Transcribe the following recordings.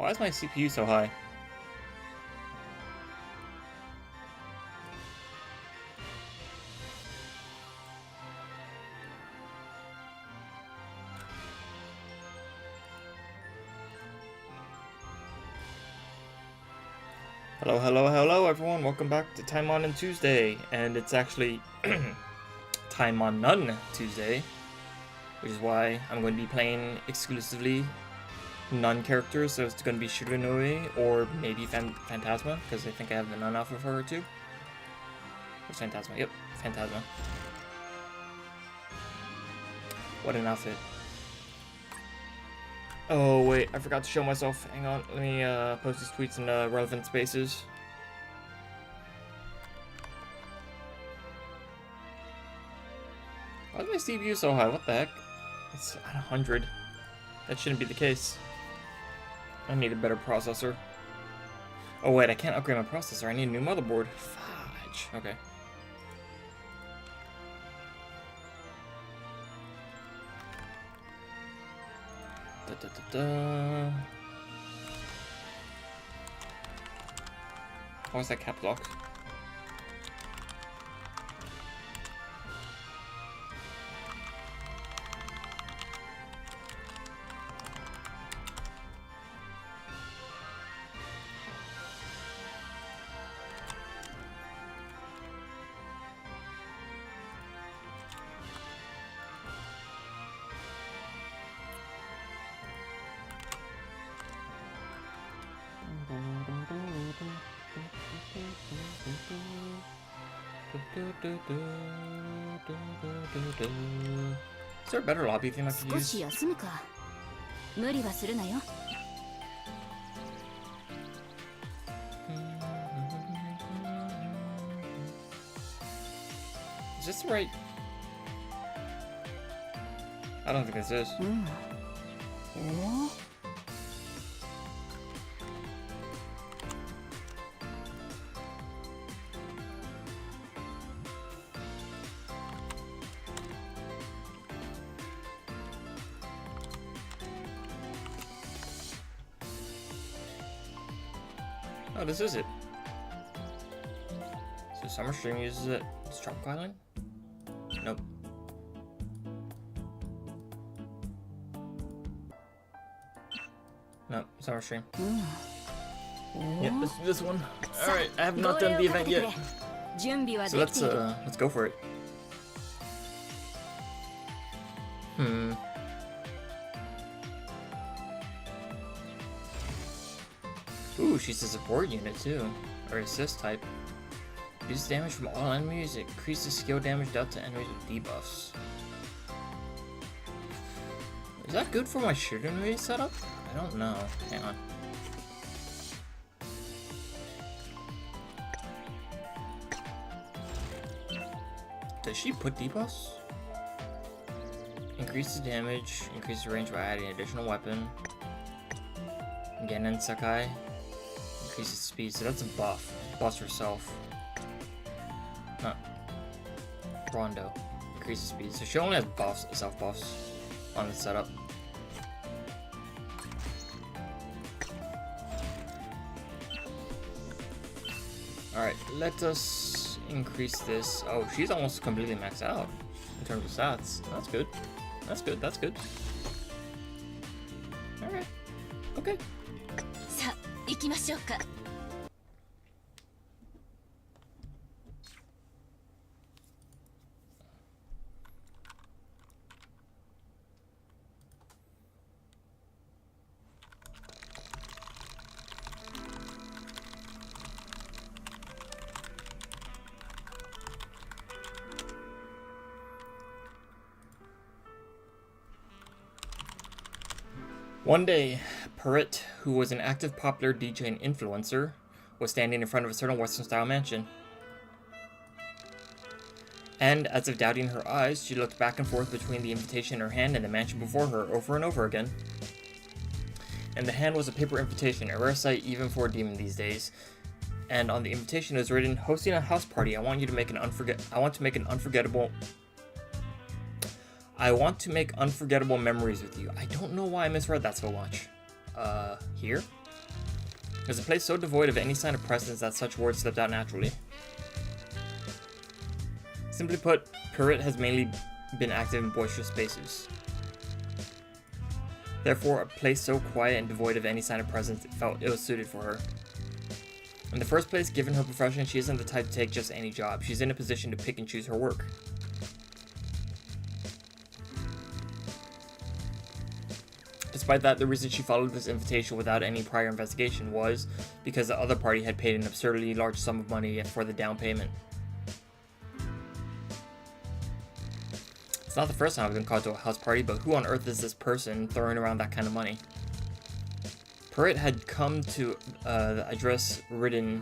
Why is my CPU so high? Hello everyone, welcome back to Taimanin Tuesday, and it's actually Taimanin Tuesday, which is why I'm going to be playing exclusively Nun characters, so it's going to be Shiranui or maybe Phantasma, because I think I have the Nun outfit for her too. Where's Phantasma? Yep, Phantasma. What an outfit. Oh wait, I forgot to show myself. Hang on, let me post these tweets in relevant spaces. Why is my CPU so high? What the heck? It's at 100. That shouldn't be the case. I need a better processor. Oh wait, I can't upgrade my processor. I need a new motherboard. Fudge. Okay. Why is that cap locked? Is there a better lobby theme I could use? Is this the right? I don't think this is. Oh, this is it. So Summer Stream uses it. It's Tropical Island? Nope. Nope, Summer Stream. Yep, this one. Alright, I have not done the event yet. So let's go for it. Ooh, she's a support unit too, or assist type. Reduce damage from all enemies, increases skill damage dealt to enemies with debuffs. Is that good for my Shiranui setup? I don't know. Hang on. Does she put debuffs? Increases damage, increases range by adding an additional weapon. Genin Sakai. Increases speed, so that's a buff. Buffs herself. No. Rondo. Increases speed. So she only has buffs, self buffs on the setup. Alright, let us increase this. Oh, she's almost completely maxed out in terms of stats. That's good. That's good, that's good. Alright. Okay. One day, Parit, who was an active popular DJ and influencer, was standing in front of a certain Western-style mansion. And, as if doubting her eyes, she looked back and forth between the invitation in her hand and the mansion before her, over and over again. In the hand was a paper invitation, a rare sight even for a demon these days. And on the invitation was written, "Hosting a house party. I want to make unforgettable memories with you." I don't know why I misread that so much. Here? was a place so devoid of any sign of presence that such words slipped out naturally. Simply put, Pirate has mainly been active in boisterous spaces. Therefore, a place so quiet and devoid of any sign of presence felt ill-suited for her. In the first place, given her profession, she isn't the type to take just any job. She's in a position to pick and choose her work. Despite that, the reason she followed this invitation without any prior investigation was because the other party had paid an absurdly large sum of money for the down payment. It's not the first time I've been called to a house party, but who on earth is this person throwing around that kind of money? Pirate had come to the address written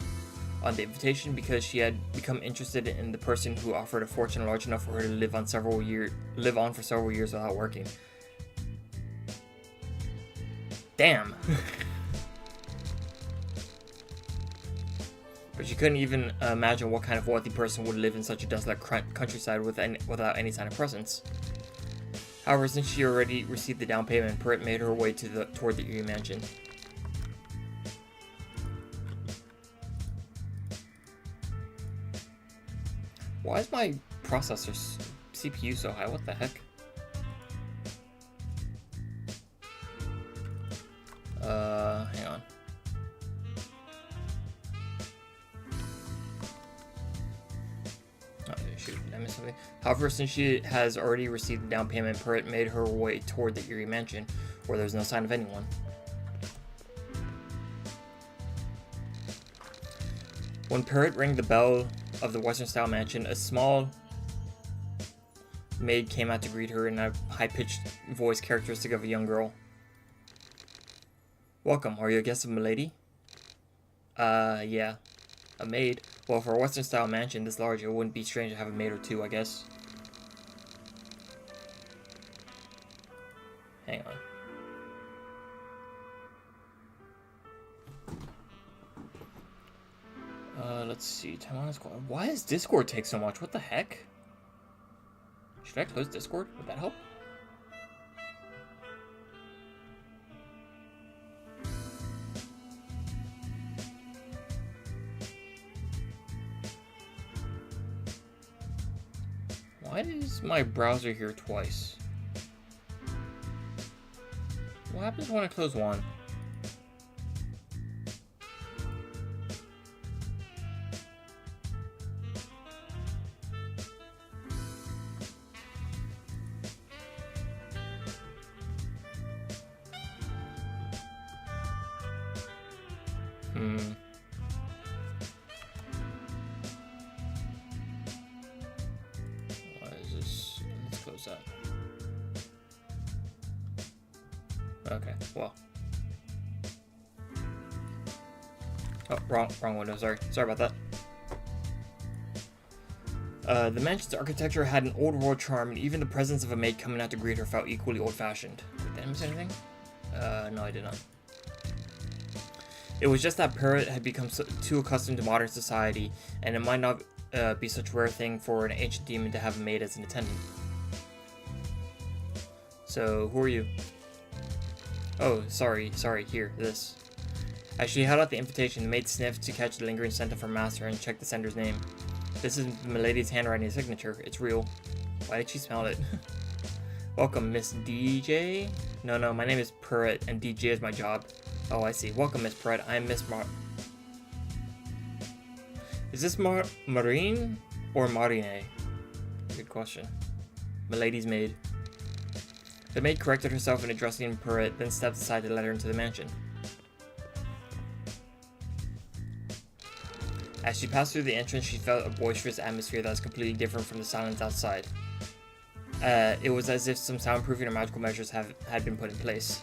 on the invitation because she had become interested in the person who offered a fortune large enough for her to live on for several years without working. Damn. But she couldn't even imagine what kind of wealthy person would live in such a desolate countryside without any sign of presence. However, since she already received the down payment, Pirate made her way toward the Eerie mansion. Why is my processor's CPU so high? What the heck? Hang on. Oh, shoot, I missed something. However, since she has already received the down payment, Pirate made her way toward the Eerie mansion, where there's no sign of anyone. When Pirate rang the bell of the Western-style mansion, a small maid came out to greet her in a high-pitched voice characteristic of a young girl. Welcome, are you a guest of Milady? Yeah. A maid? Well, for a Western-style mansion this large, it wouldn't be strange to have a maid or two, I guess. Hang on. Let's see. Taimanin. Why does Discord take so much? What the heck? Should I close Discord? Would that help? Why is my browser here twice? What happens when I close one? What is this? Let's close that. Okay, well. Oh, wrong window, sorry about that. The mansion's architecture had an old world charm, and even the presence of a maid coming out to greet her felt equally old-fashioned. Did I miss anything? No, I did not. It was just that Pirate had become too accustomed to modern society, and it might not be such a rare thing for an ancient demon to have a maid as an attendant. So, who are you? Oh, sorry, here, this. As she held out the invitation, the maid sniffed to catch the lingering scent of her master and checked the sender's name. This is Milady's handwriting signature. It's real. Why did she smell it? Welcome, Miss DJ? No, my name is Pirate, and DJ is my job. Oh, I see. Welcome, Miss Pirate. I am Miss Is this Marine or Marine? Good question. Milady's maid. The maid corrected herself in addressing Pirate, then stepped aside to let her into the mansion. As she passed through the entrance, she felt a boisterous atmosphere that was completely different from the silence outside. It was as if some soundproofing or magical measures had been put in place.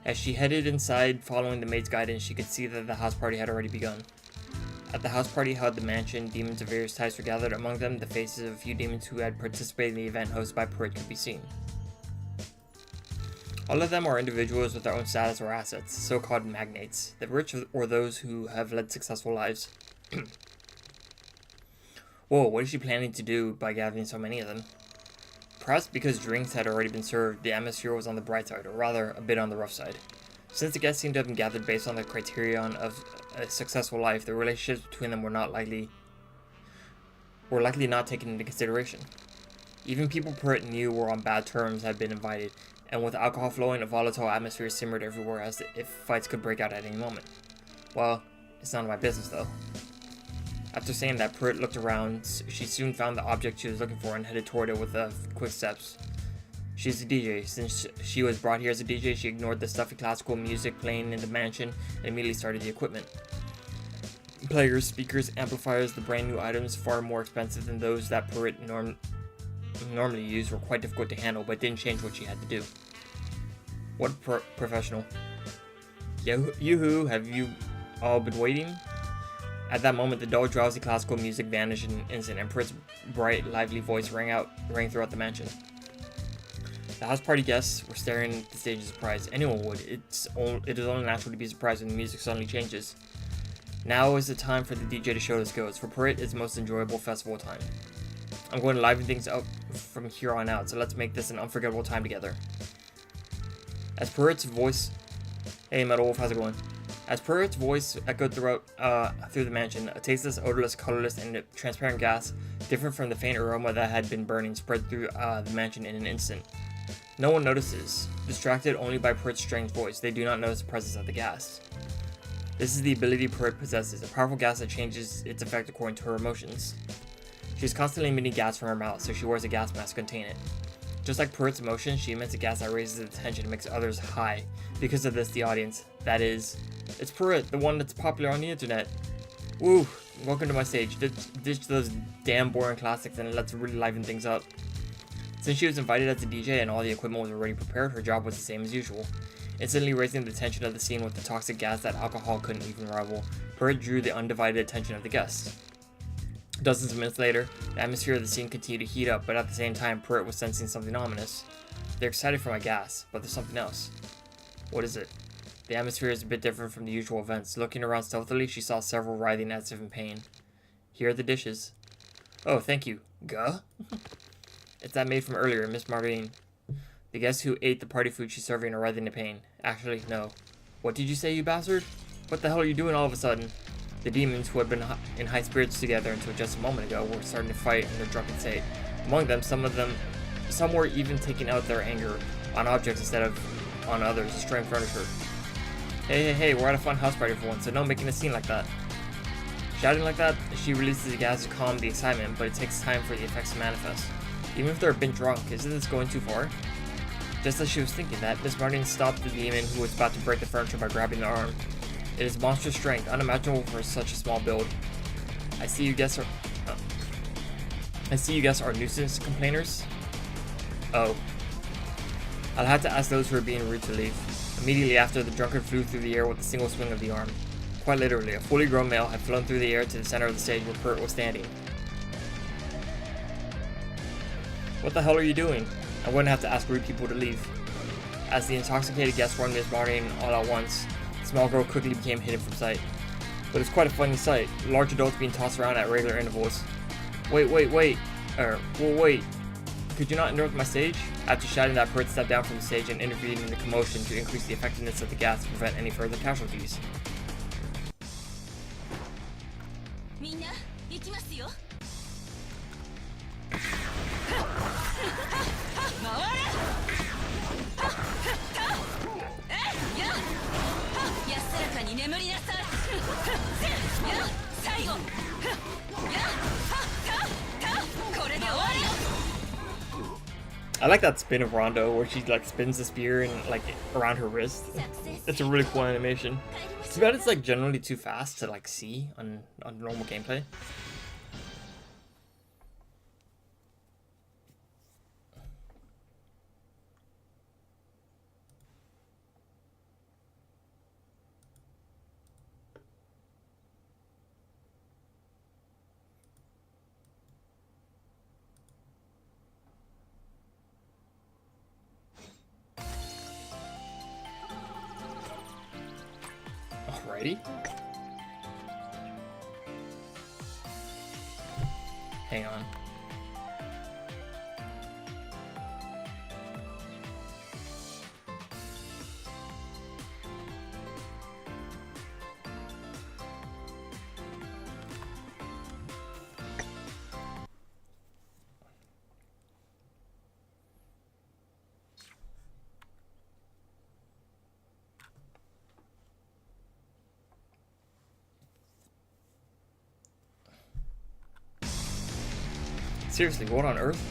As she headed inside, following the maid's guidance, she could see that the house party had already begun. At the house party held at the mansion, demons of various types were gathered. Among them, the faces of a few demons who had participated in the event hosted by Pirate could be seen. All of them are individuals with their own status or assets, so-called magnates, the rich or those who have led successful lives. Whoa, what is she planning to do by gathering so many of them? Perhaps because drinks had already been served, the atmosphere was on the bright side, or rather, a bit on the rough side. Since the guests seemed to have been gathered based on the criterion of a successful life, the relationships between them were likely not taken into consideration. Even people Pruitt knew were on bad terms had been invited, and with alcohol flowing, a volatile atmosphere simmered everywhere as if fights could break out at any moment. Well, it's none of my business though. After saying that, Pruitt looked around. She soon found the object she was looking for and headed toward it with quick steps. She's a DJ. Since she was brought here as a DJ, she ignored the stuffy classical music playing in the mansion and immediately started the equipment. Players, speakers, amplifiers, the brand new items, far more expensive than those that Pruitt normally used, were quite difficult to handle, but didn't change what she had to do. What a professional. Yoo-hoo, have you all been waiting? At that moment, the dull, drowsy classical music vanished in an instant, and Pruitt's bright, lively voice rang throughout the mansion. The house party guests were staring at the stage in surprise. Anyone would. It is only natural to be surprised when the music suddenly changes. Now is the time for the DJ to show his skills. For Pruitt, it's the most enjoyable festival time. I'm going to liven things up from here on out, so let's make this an unforgettable time together. As Pruitt's voice... Hey, Metal Wolf, how's it going? As Pruitt's voice echoed through the mansion, a tasteless, odorless, colorless, and transparent gas, different from the faint aroma that had been burning, spread through the mansion in an instant. No one notices. Distracted only by Pruitt's strange voice, they do not notice the presence of the gas. This is the ability Pruitt possesses, a powerful gas that changes its effect according to her emotions. She is constantly emitting gas from her mouth, so she wears a gas mask to contain it. Just like Pruitt's emotions, she emits a gas that raises the tension and makes others high. Because of this, the audience, that is, it's Pruitt, the one that's popular on the internet. Woo! Welcome to my stage. Ditch those damn boring classics and let's really liven things up. Since she was invited as a DJ and all the equipment was already prepared, her job was the same as usual. Instantly raising the tension of the scene with the toxic gas that alcohol couldn't even rival, Pruitt drew the undivided attention of the guests. Dozens of minutes later, the atmosphere of the scene continued to heat up, but at the same time, Pruitt was sensing something ominous. They're excited for my gas, but there's something else. What is it? The atmosphere is a bit different from the usual events. Looking around stealthily, she saw several writhing as if in pain. Here are the dishes. Oh, thank you. Guh? It's that maid from earlier, Miss Margarine. The guests who ate the party food she's serving are writhing in pain. Actually, no. What did you say, you bastard? What the hell are you doing all of a sudden? The demons, who had been in high spirits together until just a moment ago, were starting to fight in their drunken state. Among them, some were even taking out their anger on objects instead of on others, destroying furniture. Hey, we're at a fun house party for once, so no making a scene like that. Shouting like that, she releases the gas to calm the excitement, but it takes time for the effects to manifest. Even if they're a bit drunk, isn't this going too far? Just as she was thinking that, Miss Martin stopped the demon who was about to break the furniture by grabbing the arm. It is monstrous strength, unimaginable for such a small build. I see you guess are nuisance complainers. Oh. I'll have to ask those who are being rude to leave. Immediately after, the drunkard flew through the air with a single swing of the arm. Quite literally, a fully grown male had flown through the air to the center of the stage where Pruitt was standing. What the hell are you doing? I wouldn't have to ask rude people to leave. As the intoxicated guests run Miss Martin all at once, the small girl quickly became hidden from sight. But it's quite a funny sight, large adults being tossed around at regular intervals. Wait. Wait. Could you not interrupt my stage? After shouting that, Pruitt stepped down from the stage and intervened in the commotion to increase the effectiveness of the gas to prevent any further casualties. I like that spin of Rondo where she like spins the spear and like around her wrist. It's a really cool animation. Too bad it's like generally too fast to like see on normal gameplay. Alrighty. Hang on. Seriously, what on earth?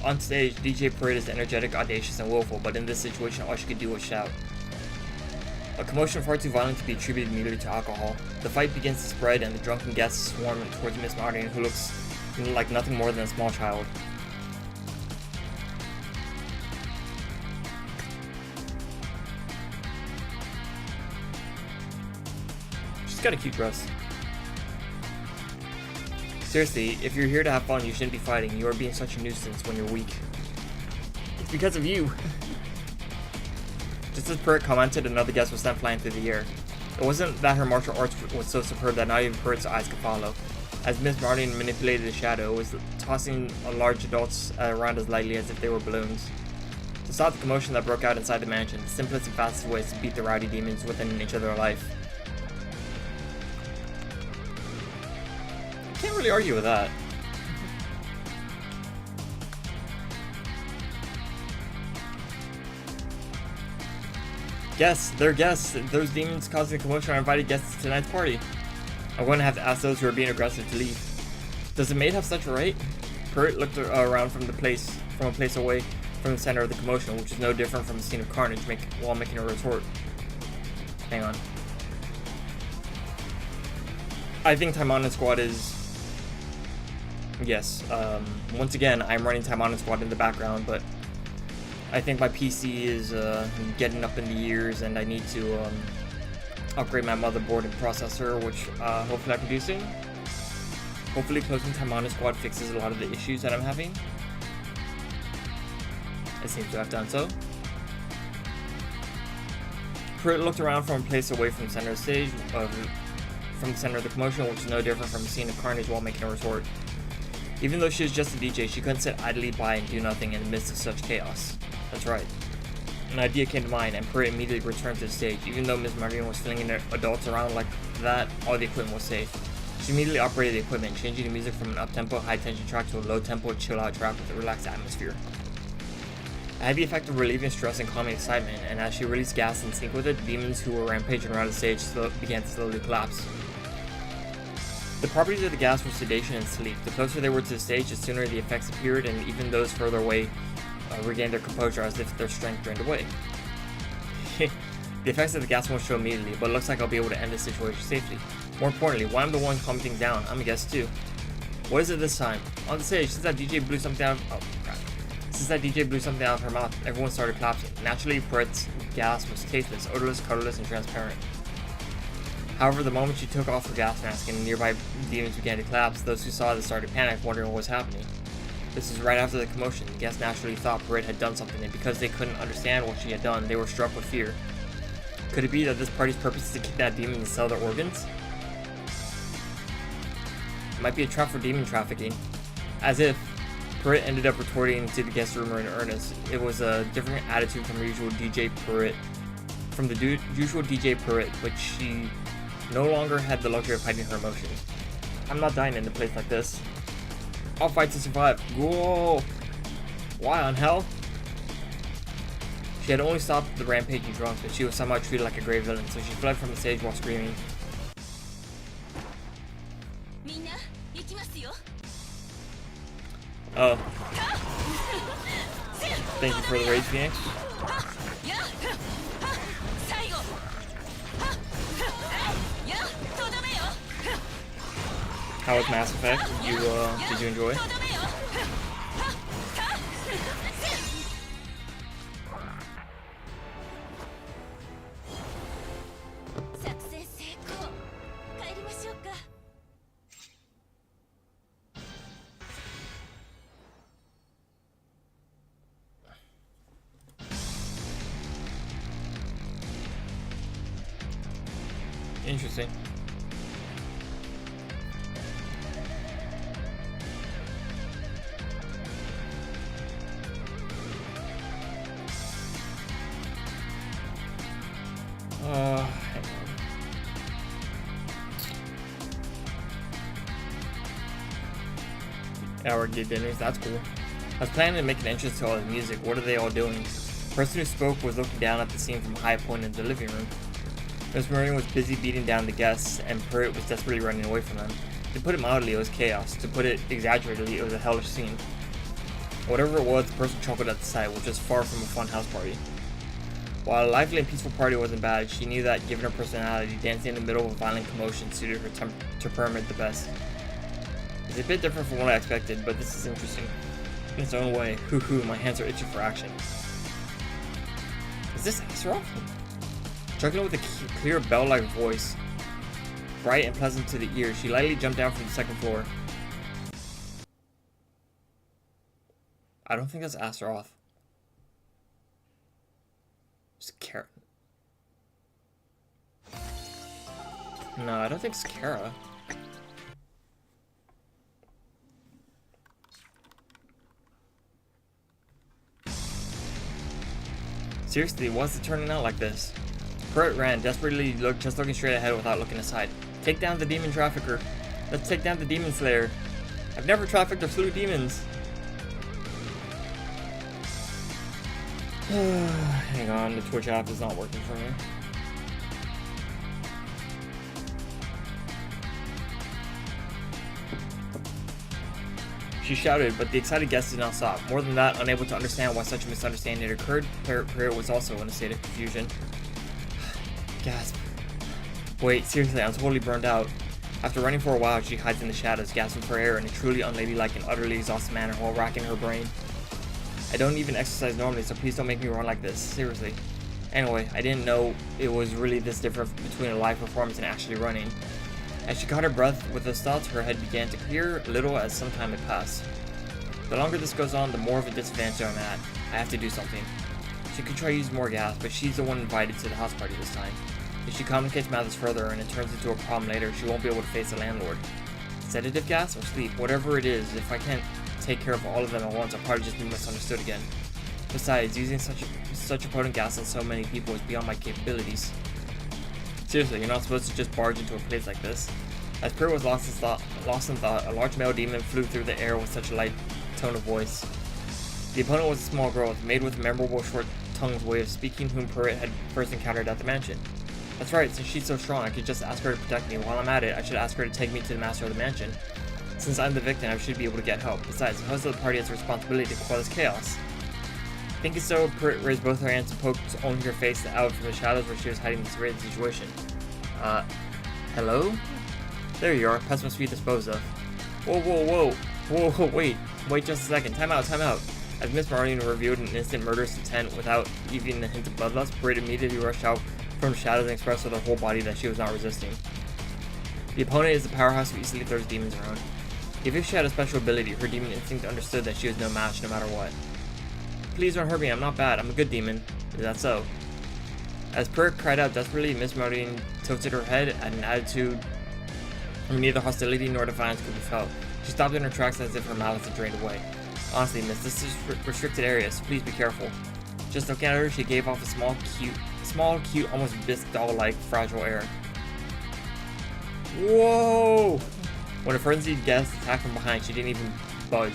On stage, DJ Parade is energetic, audacious, and willful, but in this situation, all she could do was shout. A commotion far too violent to be attributed immediately to alcohol. The fight begins to spread, and the drunken guests swarm towards Miss Martin, who looks like nothing more than a small child. She's got a cute dress. Seriously, if you're here to have fun, you shouldn't be fighting. You are being such a nuisance when you're weak. It's because of you. Just as Pruitt commented, another guest was sent flying through the air. It wasn't that her martial arts was so superb that not even Pruitt's eyes could follow. As Miss Martin manipulated the shadow, it was tossing large adults around as lightly as if they were balloons. To stop the commotion that broke out inside the mansion, the simplest and fastest way is to beat the rowdy demons within an inch of their life. Can't really argue with that. Guests, they're guests. Those demons causing the commotion are invited guests to tonight's party. I'm going to have to ask those who are being aggressive to leave. Does the maid have such a right? Pruitt looked around from a place away from the center of the commotion, which is no different from a scene of carnage while making a retort. Hang on. I think Taimanin Squad is... Yes, once again, I'm running Taimanin Squad in the background, but I think my PC is getting up in the years, and I need to upgrade my motherboard and processor, which hopefully I can do soon. Hopefully closing Taimanin Squad fixes a lot of the issues that I'm having. It seems to have done so. Pruitt looked around from a place away from the center of the stage, from the center of the commotion, which is no different from a scene of carnage while making a retort. Even though she was just a DJ, she couldn't sit idly by and do nothing in the midst of such chaos. That's right. An idea came to mind, and Pruitt immediately returned to the stage. Even though Miss Martin was flinging adults around like that, all the equipment was safe. She immediately operated the equipment, changing the music from an up-tempo, high-tension track to a low-tempo, chill-out track with a relaxed atmosphere. It had the effect of relieving stress and calming excitement, and as she released gas in sync with it, the demons who were rampaging around the stage began to slowly collapse. The properties of the gas were sedation and sleep. The closer they were to the stage, the sooner the effects appeared, and even those further away regained their composure as if their strength drained away. The effects of the gas won't show immediately, but it looks like I'll be able to end this situation safely. More importantly, while I'm the one calming things down, I'm a guest too. What is it this time? On the stage, since that DJ blew something out of her mouth, everyone started collapsing. Naturally, Pruitt's gas was tasteless, odorless, colorless, and transparent. However, the moment she took off her gas mask and nearby demons began to collapse, those who saw this started to panic, wondering what was happening. This is right after the commotion. The guests naturally thought Pruitt had done something, and because they couldn't understand what she had done, they were struck with fear. Could it be that this party's purpose is to kidnap demons and sell their organs? It might be a trap for demon trafficking. As if, Pruitt ended up retorting to the guest rumor in earnest. It was a different attitude from the usual DJ Pruitt, but she no longer had the luxury of hiding her emotions. I'm not dying in a place like this. I'll fight to survive. Whoa! Why on hell? She had only stopped the rampaging drunks, but she was somehow treated like a grave villain, so she fled from the stage while screaming. Oh. Thank you for the rage, Phoenix. How was Mass Effect? Did you enjoy? Interesting. Hang on. Hour gig dinners, that's cool. I was planning to make an entrance to all the music. What are they all doing? The person who spoke was looking down at the scene from a high point in the living room. Miss Marine was busy beating down the guests, and Pruitt was desperately running away from them. To put it mildly, it was chaos. To put it exaggeratedly, it was a hellish scene. Whatever it was, the person chuckled at the sight, which was far from a fun house party. While a lively and peaceful party wasn't bad, she knew that, given her personality, dancing in the middle of a violent commotion suited her temperament the best. It's a bit different from what I expected, but this is interesting. In its own way, hoo-hoo, my hands are itching for action. Is this Astaroth? Chuckling with a clear bell-like voice, bright and pleasant to the ear, she lightly jumped down from the second floor. I don't think that's Astaroth. It's Kara. No, I don't think it's Kara. Seriously, what's it turning out like this? Pruitt ran, desperately just looking straight ahead without looking aside. Take down the demon trafficker. Let's take down the demon slayer. I've never trafficked or slew demons. Hang on, the Twitch app is not working for me. She shouted, but the excited guest did not stop. More than that, unable to understand why such a misunderstanding had occurred, Pruitt was also in a state of confusion. Gasp. Wait, seriously, I'm totally burned out. After running for a while, she hides in the shadows, gasping for air in a truly unladylike and utterly exhausted manner while racking her brain. I don't even exercise normally, so please don't make me run like this. Seriously. Anyway, I didn't know it was really this different between a live performance and actually running. As she caught her breath with those thoughts, her head began to clear a little as some time had passed. The longer this goes on, the more of a disadvantage I'm at. I have to do something. She could try to use more gas, but she's the one invited to the house party this time. If she complicates matters further and it turns into a problem later, she won't be able to face the landlord. Sedative gas or sleep, whatever it is, if I can't take care of all of them at once, I'll probably just be misunderstood again. Besides, using such a potent gas on so many people is beyond my capabilities. Seriously, you're not supposed to just barge into a place like this. As Pruitt was lost in thought, a large male demon flew through the air with such a light tone of voice. The opponent was a small girl, made with a memorable short-tongued way of speaking, whom Pruitt had first encountered at the mansion. That's right, since she's so strong, I could just ask her to protect me. While I'm at it, I should ask her to take me to the master of the mansion. Since I'm the victim, I should be able to get help. Besides, the host of the party has a responsibility to quell this chaos. Thinking so, Pruitt raised both her hands and poked only her face out from the shadows where she was hiding this rated situation. Hello? There you are, pest must be disposed of. Whoa, wait just a second, time out. As Miss Marlene revealed an instant murderous intent without even a hint of bloodlust, Pruitt immediately rushed out from the shadows and expressed with her whole body that she was not resisting. The opponent is the powerhouse who easily throws demons around. If she had a special ability, her demon instinct understood that she was no match no matter what. Please don't hurt me, I'm not bad, I'm a good demon. Is that so? As Pruitt cried out desperately, Miss Marlene tilted her head at an attitude where neither hostility nor defiance could be felt. She stopped in her tracks as if her malice had drained away. Honestly, miss, this is restricted area, so please be careful. Just looking at her, she gave off a small, cute, almost bisque doll-like, fragile air. Whoa! When a frenzied guest attacked from behind, she didn't even budge.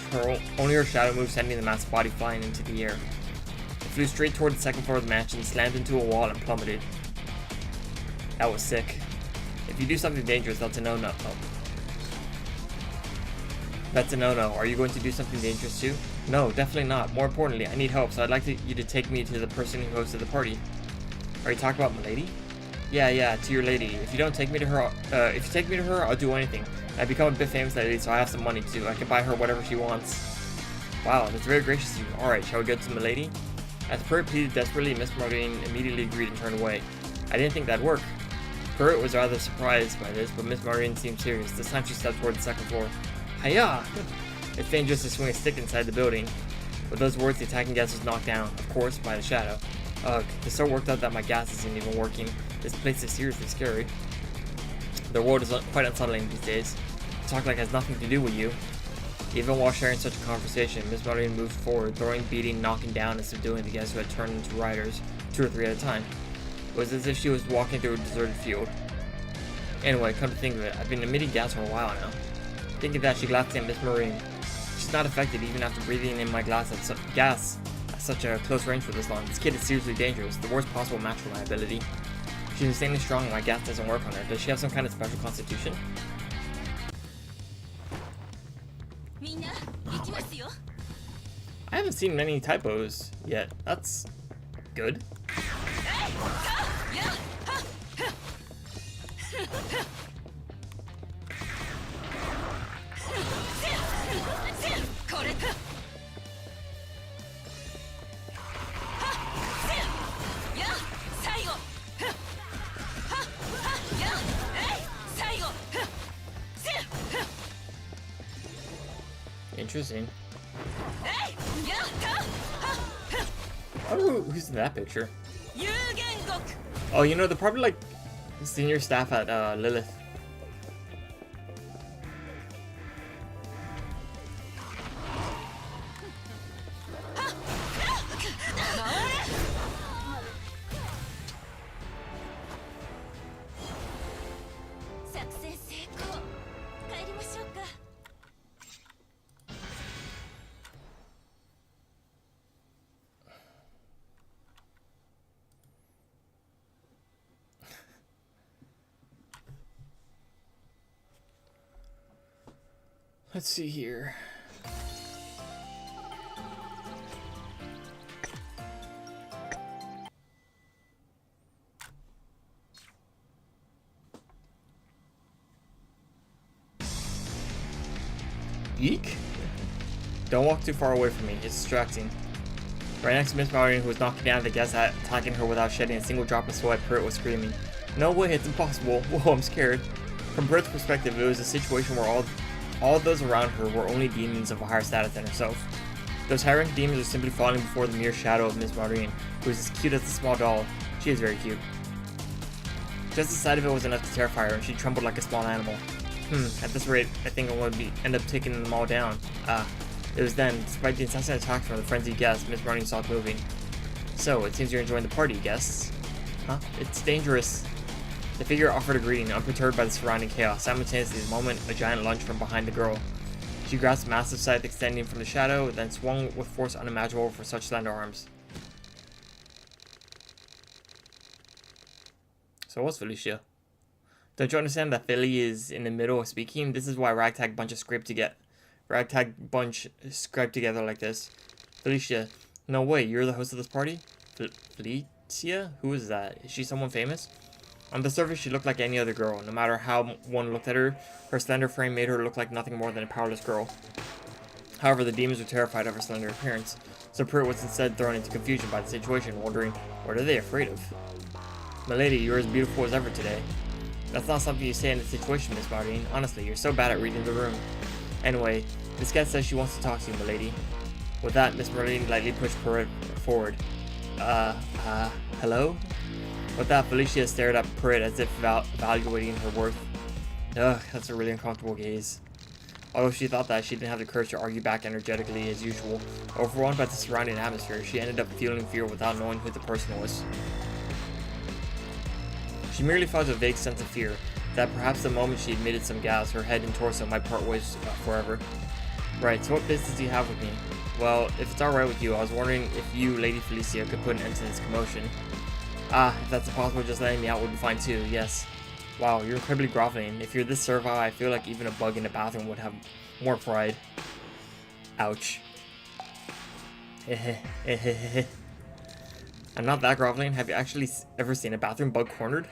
Only her shadow moved, sending the massive body flying into the air. It flew straight toward the second floor of the mansion, slammed into a wall, and plummeted. That was sick. If you do something dangerous, that's a no-no. Oh. That's a no-no. Are you going to do something dangerous too? No, definitely not. More importantly, I need help, so I'd like you to take me to the person who hosted the party. Are you talking about my lady? Yeah, to your lady. If you take me to her, I'll do anything. I've become a bit famous lately, so I have some money too. I can buy her whatever she wants. Wow, that's very gracious of you. Alright, shall we go to my lady? As Pruitt pleaded desperately, Miss Marlene immediately agreed and turned away. I didn't think that'd work. Pruitt was rather surprised by this, but Miss Marlene seemed serious. This time she stepped toward the second floor. Hiya! It's dangerous to swing a stick inside the building. With those words, the attacking guest was knocked down, of course, by the shadow. Ugh, they're so worked up that my gas isn't even working. This place is seriously scary. The world is quite unsettling these days. Talk like it has nothing to do with you. Even while sharing such a conversation, Miss Marlene moved forward, throwing, beating, knocking down, and subduing the guests who had turned into riders, 2 or 3 at a time. It was as if she was walking through a deserted field. Anyway, come to think of it, I've been emitting gas for a while now. Thinking that, she glanced at Miss Marlene. She's not affected even after breathing in my gas at such a close range for this long. This kid is seriously dangerous, the worst possible match for my ability. She's insanely strong and my gas doesn't work on her. Does she have some kind of special constitution? I haven't seen many typos yet. That's good. Interesting. Oh, who's in that picture? Oh, you know, they're probably like senior staff at Lilith. Let's see here. Eek? Don't walk too far away from me, it's distracting. Right next to Miss Maureen, who was knocking down the guest, attacking her without shedding a single drop of sweat, Prit was screaming. No way, it's impossible. Whoa, I'm scared. From Prit's perspective, it was a situation where all those around her were only demons of a higher status than herself. Those high-rank demons are simply falling before the mere shadow of Miss Maureen, who is as cute as a small doll. She is very cute. Just the sight of it was enough to terrify her, and she trembled like a small animal. At this rate, I think I'm going to end up taking them all down. It was then, despite the incessant attacks from the frenzied guests, Miss Maureen stopped moving. So, it seems you're enjoying the party, guests. Huh? It's dangerous. The figure offered a greeting, unperturbed by the surrounding chaos. Simultaneously, the moment a giant lunged from behind the girl. She grasped a massive scythe extending from the shadow, then swung with force unimaginable for such slender arms. So what's Felicia? Don't you understand that Philly is in the middle of speaking? This is why Ragtag Bunch is scraped together like this. Felicia, no way, you're the host of this party? Felicia? Who is that? Is she someone famous? On the surface, she looked like any other girl. No matter how one looked at her, her slender frame made her look like nothing more than a powerless girl. However, the demons were terrified of her slender appearance, so Prit was instead thrown into confusion by the situation, wondering, what are they afraid of? Milady, you're as beautiful as ever today. That's not something you say in this situation, Miss Maureen. Honestly, you're so bad at reading the room. Anyway, this guest says she wants to talk to you, milady. With that, Miss Maureen lightly pushed Prit forward. Hello? With that, Felicia stared at Prit as if evaluating her worth. Ugh, that's a really uncomfortable gaze. Although she thought that, she didn't have the courage to argue back energetically as usual. Overwhelmed by the surrounding atmosphere, she ended up feeling fear without knowing who the person was. She merely felt a vague sense of fear, that perhaps the moment she admitted some gas, her head and torso might part ways forever. Right, so what business do you have with me? Well, if it's alright with you, I was wondering if you, Lady Felicia, could put an end to this commotion. If that's impossible, just letting me out would be fine too, yes. Wow, you're incredibly groveling. If you're this servile, I feel like even a bug in the bathroom would have more pride. Ouch. I'm not that groveling. Have you actually ever seen a bathroom bug cornered?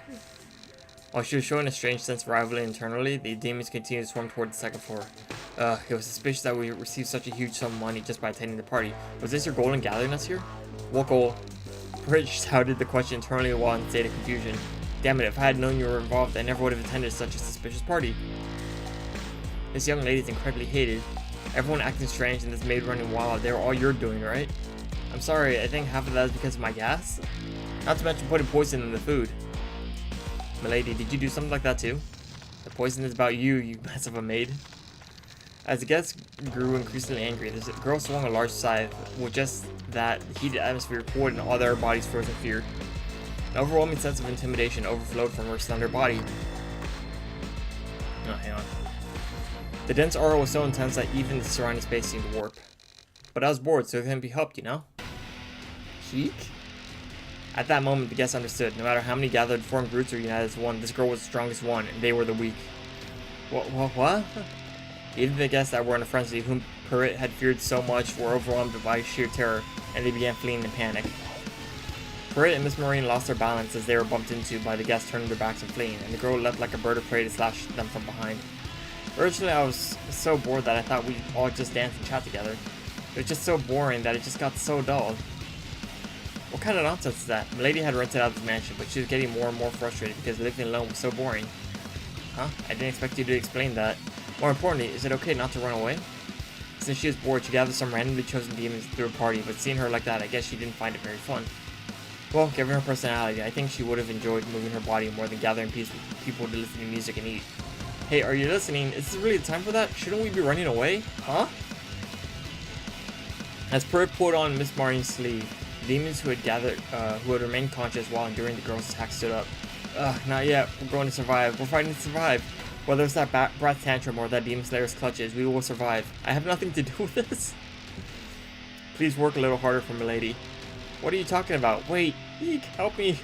While she was showing a strange sense of rivalry internally, the demons continued to swarm toward the second floor. It was suspicious that we received such a huge sum of money just by attending the party. Was this your goal in gathering us here? What goal? Prit shouted the question internally while in a state of confusion. Damn it, if I had known you were involved, I never would have attended such a suspicious party. This young lady is incredibly hated. Everyone acting strange and this maid running wild. They were all you're doing, right? I'm sorry, I think half of that is because of my gas. Not to mention putting poison in the food. Milady, did you do something like that too? The poison is about you, you mess of a maid. As the guests grew increasingly angry, the girl swung a large scythe. With just that, the heated atmosphere cooled and all their bodies froze in fear. An overwhelming sense of intimidation overflowed from her slender body. Oh, hang on. The dense aura was so intense that even the surrounding space seemed to warp. But I was bored, so it couldn't be helped, you know? Sheik? At that moment, the guests understood. No matter how many gathered formed groups or united as one, this girl was the strongest one, and they were the weak. What? Even the guests that were in a frenzy, whom Perret had feared so much, were overwhelmed by sheer terror, and they began fleeing in panic. Perret and Miss Marine lost their balance as they were bumped into by the guests turning their backs and fleeing, and the girl leapt like a bird of prey to slash them from behind. Originally, I was so bored that I thought we'd all just dance and chat together. It was just so boring that it just got so dull. What kind of nonsense is that? Milady had rented out this mansion, but she was getting more and more frustrated because living alone was so boring. Huh? I didn't expect you to explain that. More importantly, is it okay not to run away? Since she was bored, she gathered some randomly chosen demons through a party, but seeing her like that, I guess she didn't find it very fun. Well, given her personality, I think she would have enjoyed moving her body more than gathering people to listen to music and eat. Hey, are you listening? Is this really the time for that? Shouldn't we be running away? Huh? As Perret pulled on Miss Marine's sleeve, the demons who had remained conscious while enduring the girl's attack stood up. Ugh, not yet. We're going to survive. We're fighting to survive. Whether it's that brat's tantrum or that demon slayer's clutches, we will survive. I have nothing to do with this. Please work a little harder for Milady. What are you talking about? Wait, Eek, help me.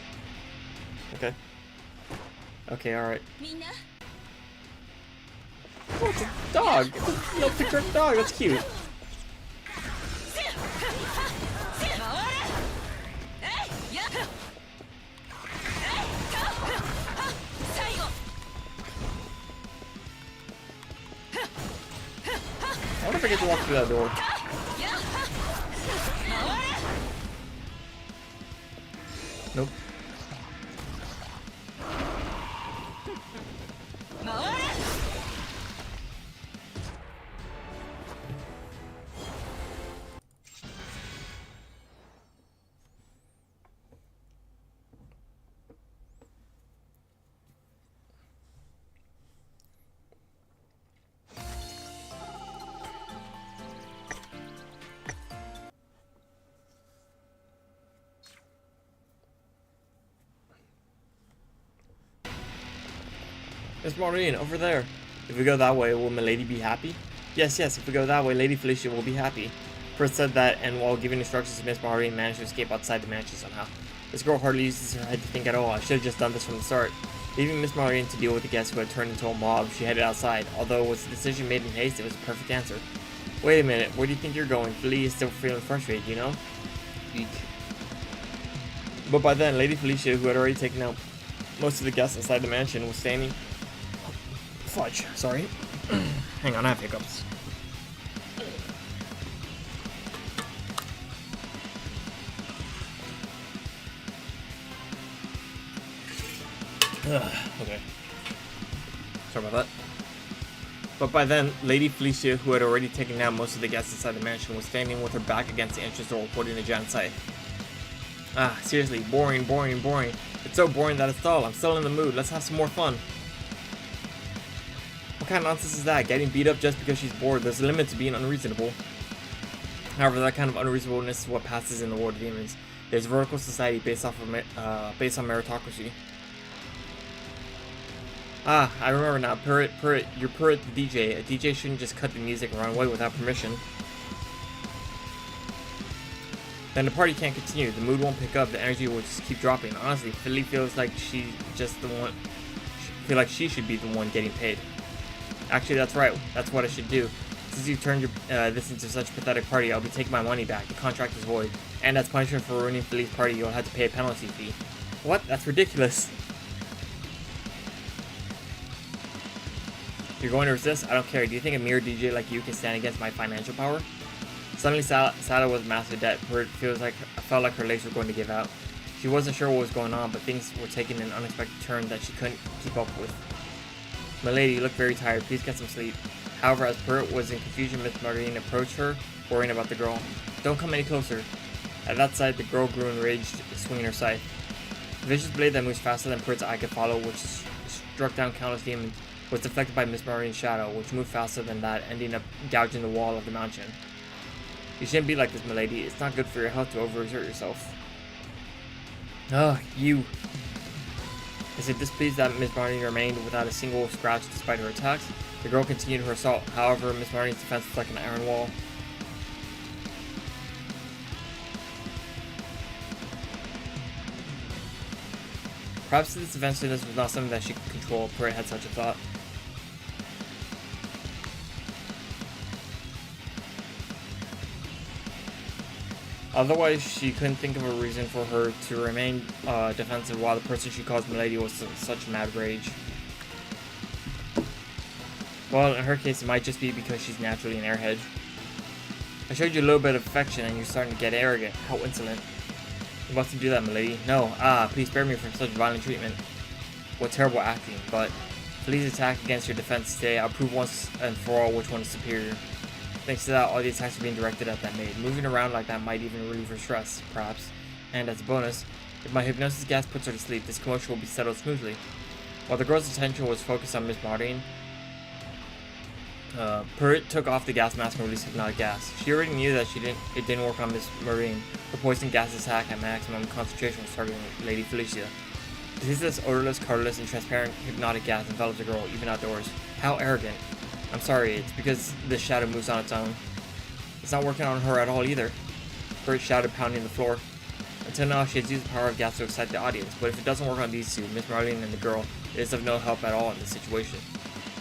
Okay. Okay, alright. Oh, it's a dog! It's a little picture of a dog, that's cute. I wonder if I get to walk through that door. Nope. Miss Maureen, over there. If we go that way, will Milady be happy? Yes, if we go that way, Lady Felicia will be happy. Perret said that, and while giving instructions to Miss Maureen, managed to escape outside the mansion somehow. This girl hardly uses her head to think at all. I should have just done this from the start. Leaving Miss Maureen to deal with the guests who had turned into a mob, she headed outside. Although it was a decision made in haste, it was a perfect answer. Wait a minute, where do you think you're going? Felicia is still feeling frustrated, you know? Eek. But by then, Lady Felicia, who had already taken out most of the guests inside the mansion, was standing... Fudge, sorry. Hang on, I have hiccups. Okay. Sorry about that. But by then, Lady Felicia, who had already taken down most of the guests inside the mansion, was standing with her back against the entrance door, holding a giant scythe. Seriously, boring. It's so boring that it's dull. I'm still in the mood. Let's have some more fun. What kind of nonsense is that? Getting beat up just because she's bored. There's a limit to being unreasonable. However, that kind of unreasonableness is what passes in the world of demons. There's a vertical society based on meritocracy. I remember now. Perret, you're Perret the DJ. A DJ shouldn't just cut the music and run away without permission. Then the party can't continue. The mood won't pick up. The energy will just keep dropping. Honestly, Philly feels like she's just the one. Feel like she should be the one getting paid. Actually, that's right. That's what I should do. Since you turned this into such a pathetic party, I'll be taking my money back. The contract is void. And as punishment for ruining Philly's party, you'll have to pay a penalty fee. What? That's ridiculous. You're going to resist? I don't care. Do you think a mere DJ like you can stand against my financial power? Suddenly, Sada was in massive debt. I felt like her legs were going to give out. She wasn't sure what was going on, but things were taking an unexpected turn that she couldn't keep up with. Milady, you look very tired. Please get some sleep. However, as Perret was in confusion, Miss Marine approached her, worrying about the girl. Don't come any closer. At that sight, the girl grew enraged, swinging her scythe. The vicious blade that moves faster than Perret's eye could follow, which struck down countless demons, was deflected by Miss Marine's shadow, which moved faster than that, ending up gouging the wall of the mountain. You shouldn't be like this, milady. It's not good for your health to overexert yourself. Ugh, you. Is it displeased that Miss Marine remained without a single scratch despite her attacks? The girl continued her assault. However, Miss Marine's defense was like an iron wall. Perhaps this defensiveness was not something that she could control. Perret had such a thought. Otherwise, she couldn't think of a reason for her to remain defensive while the person she calls Milady was in such mad rage. Well, in her case, it might just be because she's naturally an airhead. I showed you a little bit of affection and you're starting to get arrogant. How insolent. You want to do that, Milady? No. Please spare me from such violent treatment. What terrible acting, but please attack against your defense today. I'll prove once and for all which one is superior. Thanks to that, all the attacks are being directed at that maid. Moving around like that might even relieve her stress, perhaps. And as a bonus, if my hypnosis gas puts her to sleep, this commotion will be settled smoothly. While the girl's attention was focused on Miss Marine, Pert took off the gas mask and released hypnotic gas. She already knew that it didn't work on Miss Marine. Her poison gas attack at maximum concentration was targeting Lady Felicia. This odorless, colorless, and transparent hypnotic gas envelops the girl, even outdoors. How arrogant. I'm sorry, it's because this shadow moves on its own. It's not working on her at all either. Pert shouted, pounding the floor. Until now, she has used the power of gas to excite the audience, but if it doesn't work on these two, Miss Marlene and the girl, it is of no help at all in this situation.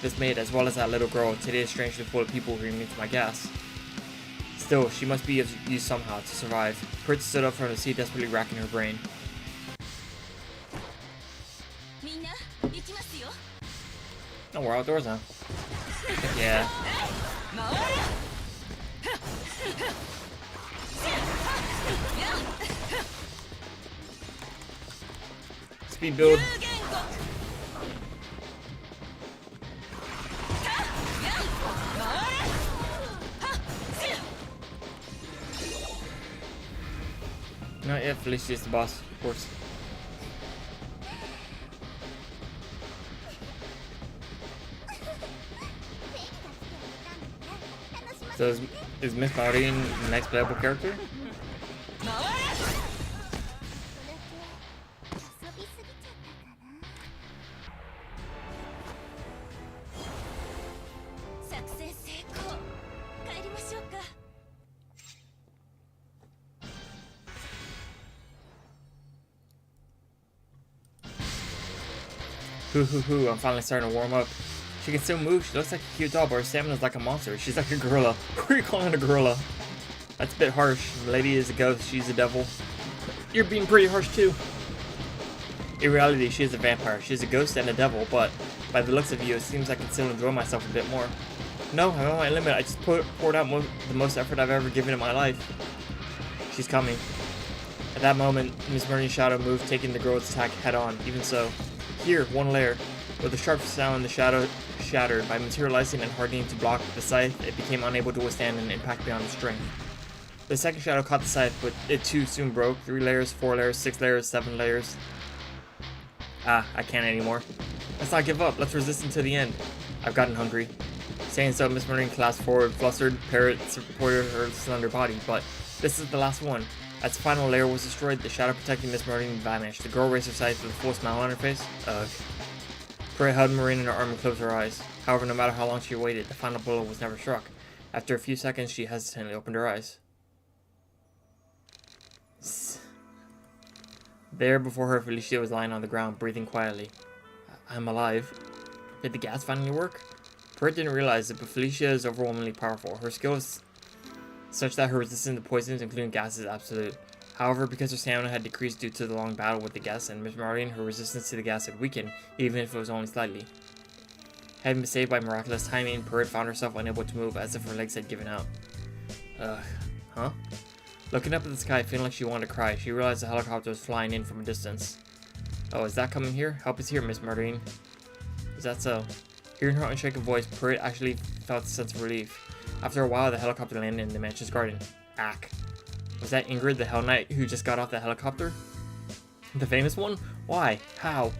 This maid, as well as that little girl, today is strangely full of people who are immune to my gas. Still, she must be of use somehow to survive. Pert stood up from the seat, desperately racking her brain. Oh, we're outdoors now. Yeah. Speed build. Not yet, Felicia is the boss, of course. So is Miss Marine the next playable character? Hoo, I'm finally starting to warm up. She can still move, she looks like a cute doll, but her stamina's like a monster. She's like a gorilla. What are you calling a gorilla? That's a bit harsh. Lady is a ghost, she's a devil. You're being pretty harsh too. In reality, she is a vampire. She's a ghost and a devil, but by the looks of you, it seems I can still enjoy myself a bit more. No, I'm on my limit. I just poured out the most effort I've ever given in my life. She's coming. At that moment, Miss Marnie's shadow moved, taking the girl's attack head on. Even so, here, one layer. With a sharp sound, the shadow shattered. By materializing and hardening to block the scythe, it became unable to withstand an impact beyond its strength. The second shadow caught the scythe, but it too soon broke. 3 layers, 4 layers, 6 layers, 7 layers. I can't anymore. Let's not give up. Let's resist until the end. I've gotten hungry. Saying so, Miss Marine collapsed forward. Flustered, Parrot supported her slender body, but this is the last one. As the final layer was destroyed, the shadow protecting Miss Marine vanished. The girl raised her scythe with a full smile on her face. Ugh. Prey hugged Marine in her arm and closed her eyes. However, no matter how long she waited, the final blow was never struck. After a few seconds, she hesitantly opened her eyes. There before her, Felicia was lying on the ground, breathing quietly. I'm alive. Did the gas finally work? Pert didn't realize it, but Felicia is overwhelmingly powerful. Her skill is such that her resistance to poisons, including gas, is absolute. However, because her stamina had decreased due to the long battle with the gas and Miss Marine, her resistance to the gas had weakened, even if it was only slightly. Having been saved by miraculous timing, Pert found herself unable to move, as if her legs had given out. Huh? Looking up at the sky, feeling like she wanted to cry, she realized the helicopter was flying in from a distance. Oh, is that coming here? Help is here, Miss Marine. Is that so? Hearing her unshaken voice, Pert actually felt a sense of relief. After a while, the helicopter landed in the mansion's garden. Ack. Was that Ingrid, the Hell Knight, who just got off the helicopter? The famous one? Why? How?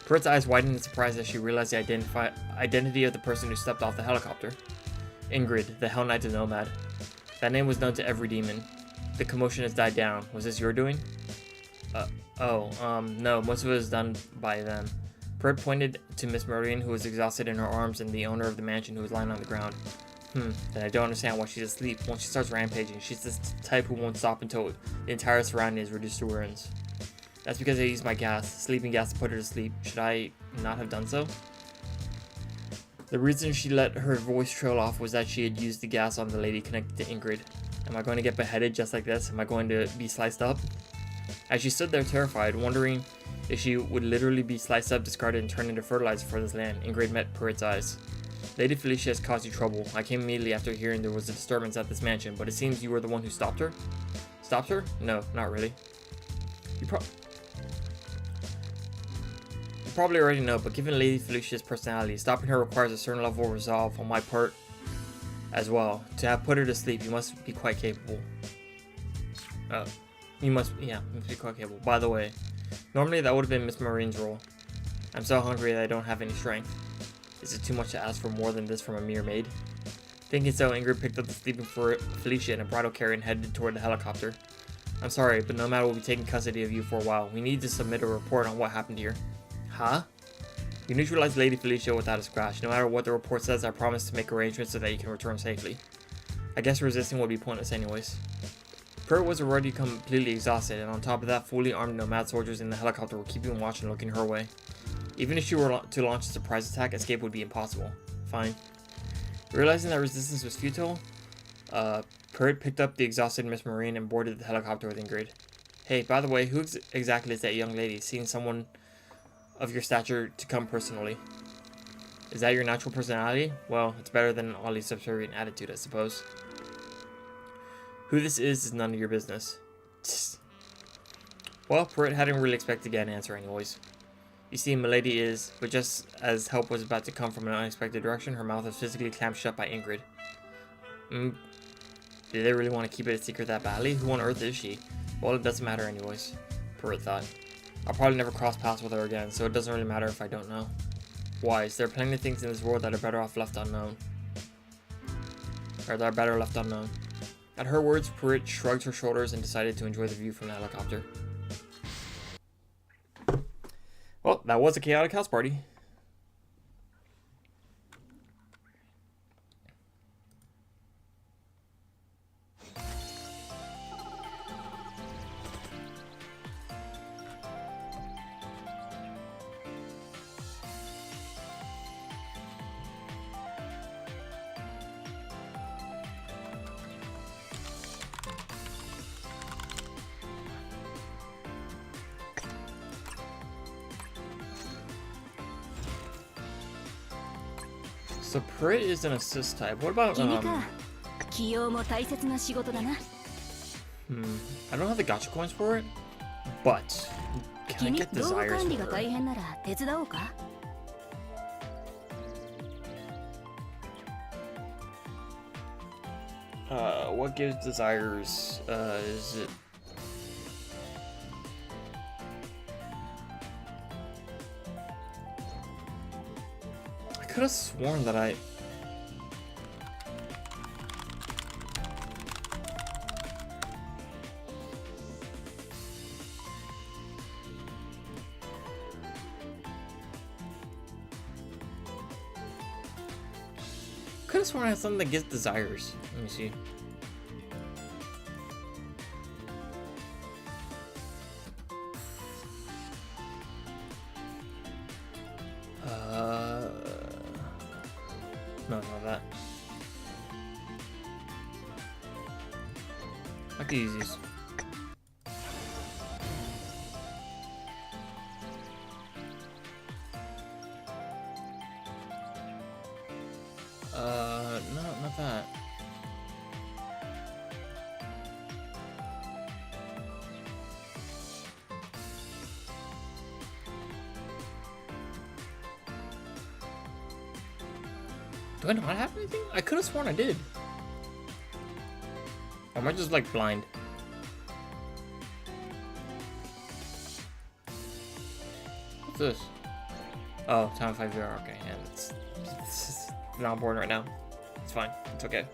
Pert's eyes widened in surprise as she realized the identity of the person who stepped off the helicopter. Ingrid, the Hell Knight of Nomad. That name was known to every demon. The commotion has died down. Was this your doing? No, most of it was done by them. Pert pointed to Miss Marine, who was exhausted in her arms, and the owner of the mansion, who was lying on the ground. Then I don't understand why she's asleep. Once she starts rampaging, she's the type who won't stop until the entire surrounding is reduced to ruins. That's because I used my gas, sleeping gas, to put her to sleep. Should I not have done so? The reason she let her voice trail off was that she had used the gas on the lady connected to Ingrid. Am I going to get beheaded just like this? Am I going to be sliced up? As she stood there terrified, wondering if she would literally be sliced up, discarded, and turned into fertilizer for this land, Ingrid met Pruitt's eyes. Lady Felicia has caused you trouble. I came immediately after hearing there was a disturbance at this mansion, but it seems you were the one who stopped her? Stopped her? No, not really. You probably already know, but given Lady Felicia's personality, stopping her requires a certain level of resolve on my part as well. To have put her to sleep, you must be quite capable. You must be quite capable. By the way, normally that would have been Miss Marine's role. I'm so hungry that I don't have any strength. Is it too much to ask for more than this from a mere maid? Thinking so, Ingrid picked up the sleeping Felicia in a bridal carriage and headed toward the helicopter. I'm sorry, but Nomad will be taking custody of you for a while. We need to submit a report on what happened here. Huh? You neutralized Lady Felicia without a scratch. No matter what the report says, I promise to make arrangements so that you can return safely. I guess resisting would be pointless anyways. Pruitt was already completely exhausted, and on top of that, fully armed Nomad soldiers in the helicopter were keeping watch and looking her way. Even if she were to launch a surprise attack, escape would be impossible. Fine. Realizing that resistance was futile, Pruitt picked up the exhausted Miss Marine and boarded the helicopter with Ingrid. Hey, by the way, who exactly is that young lady? Seeing someone of your stature to come personally. Is that your natural personality? Well, it's better than Ollie's subservient attitude, I suppose. Who this is none of your business. Well, Pruitt hadn't really expected to get an answer anyways. You see, milady is, but just as help was about to come from an unexpected direction, her mouth was physically clamped shut by Ingrid. Did they really want to keep it a secret that badly? Who on earth is she? Well, it doesn't matter anyways, Pruitt thought. I'll probably never cross paths with her again, so it doesn't really matter if I don't know. Wise, there are plenty of things in this world that are better off left unknown. Or that are better left unknown. At her words, Pruitt shrugged her shoulders and decided to enjoy the view from the helicopter. Well, that was a chaotic house party. So Pruitt is an assist type. What about I don't have the gacha coins for it, but can I get desires for her? What gives desires? Is it? I could have sworn that I. Could have sworn I had something that gives desires. Let me see. No, not that. I could use these. No, not that. Do I not have anything? I could have sworn I did. Or am I just like blind? What's this? Oh, time 50. Okay, yeah, it's not on board right now. It's fine. It's okay.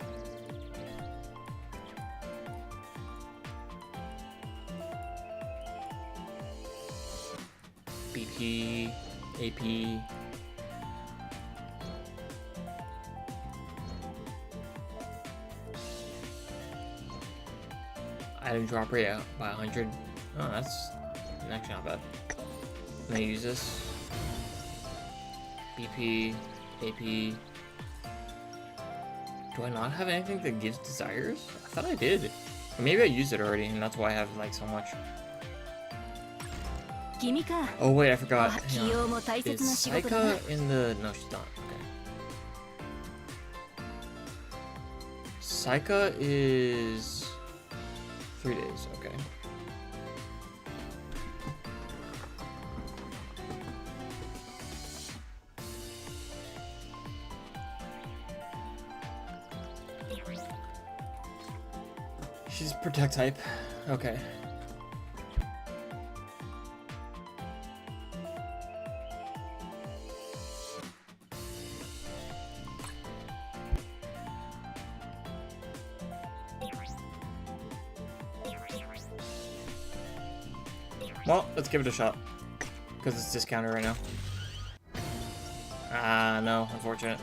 BP, AP. Item drop rate by 100. Oh, that's actually not bad. I'm gonna use this. BP, AP. Do I not have anything that gives desires? I thought I did. Or maybe I used it already, and that's why I have like so much. Oh wait, I forgot. Hang on. Is Saika in the... No, she's not. Okay. Saika is 3 days. Okay. She's protect type. Okay. Well, let's give it a shot. Because it's discounted right now. Ah, no, unfortunate.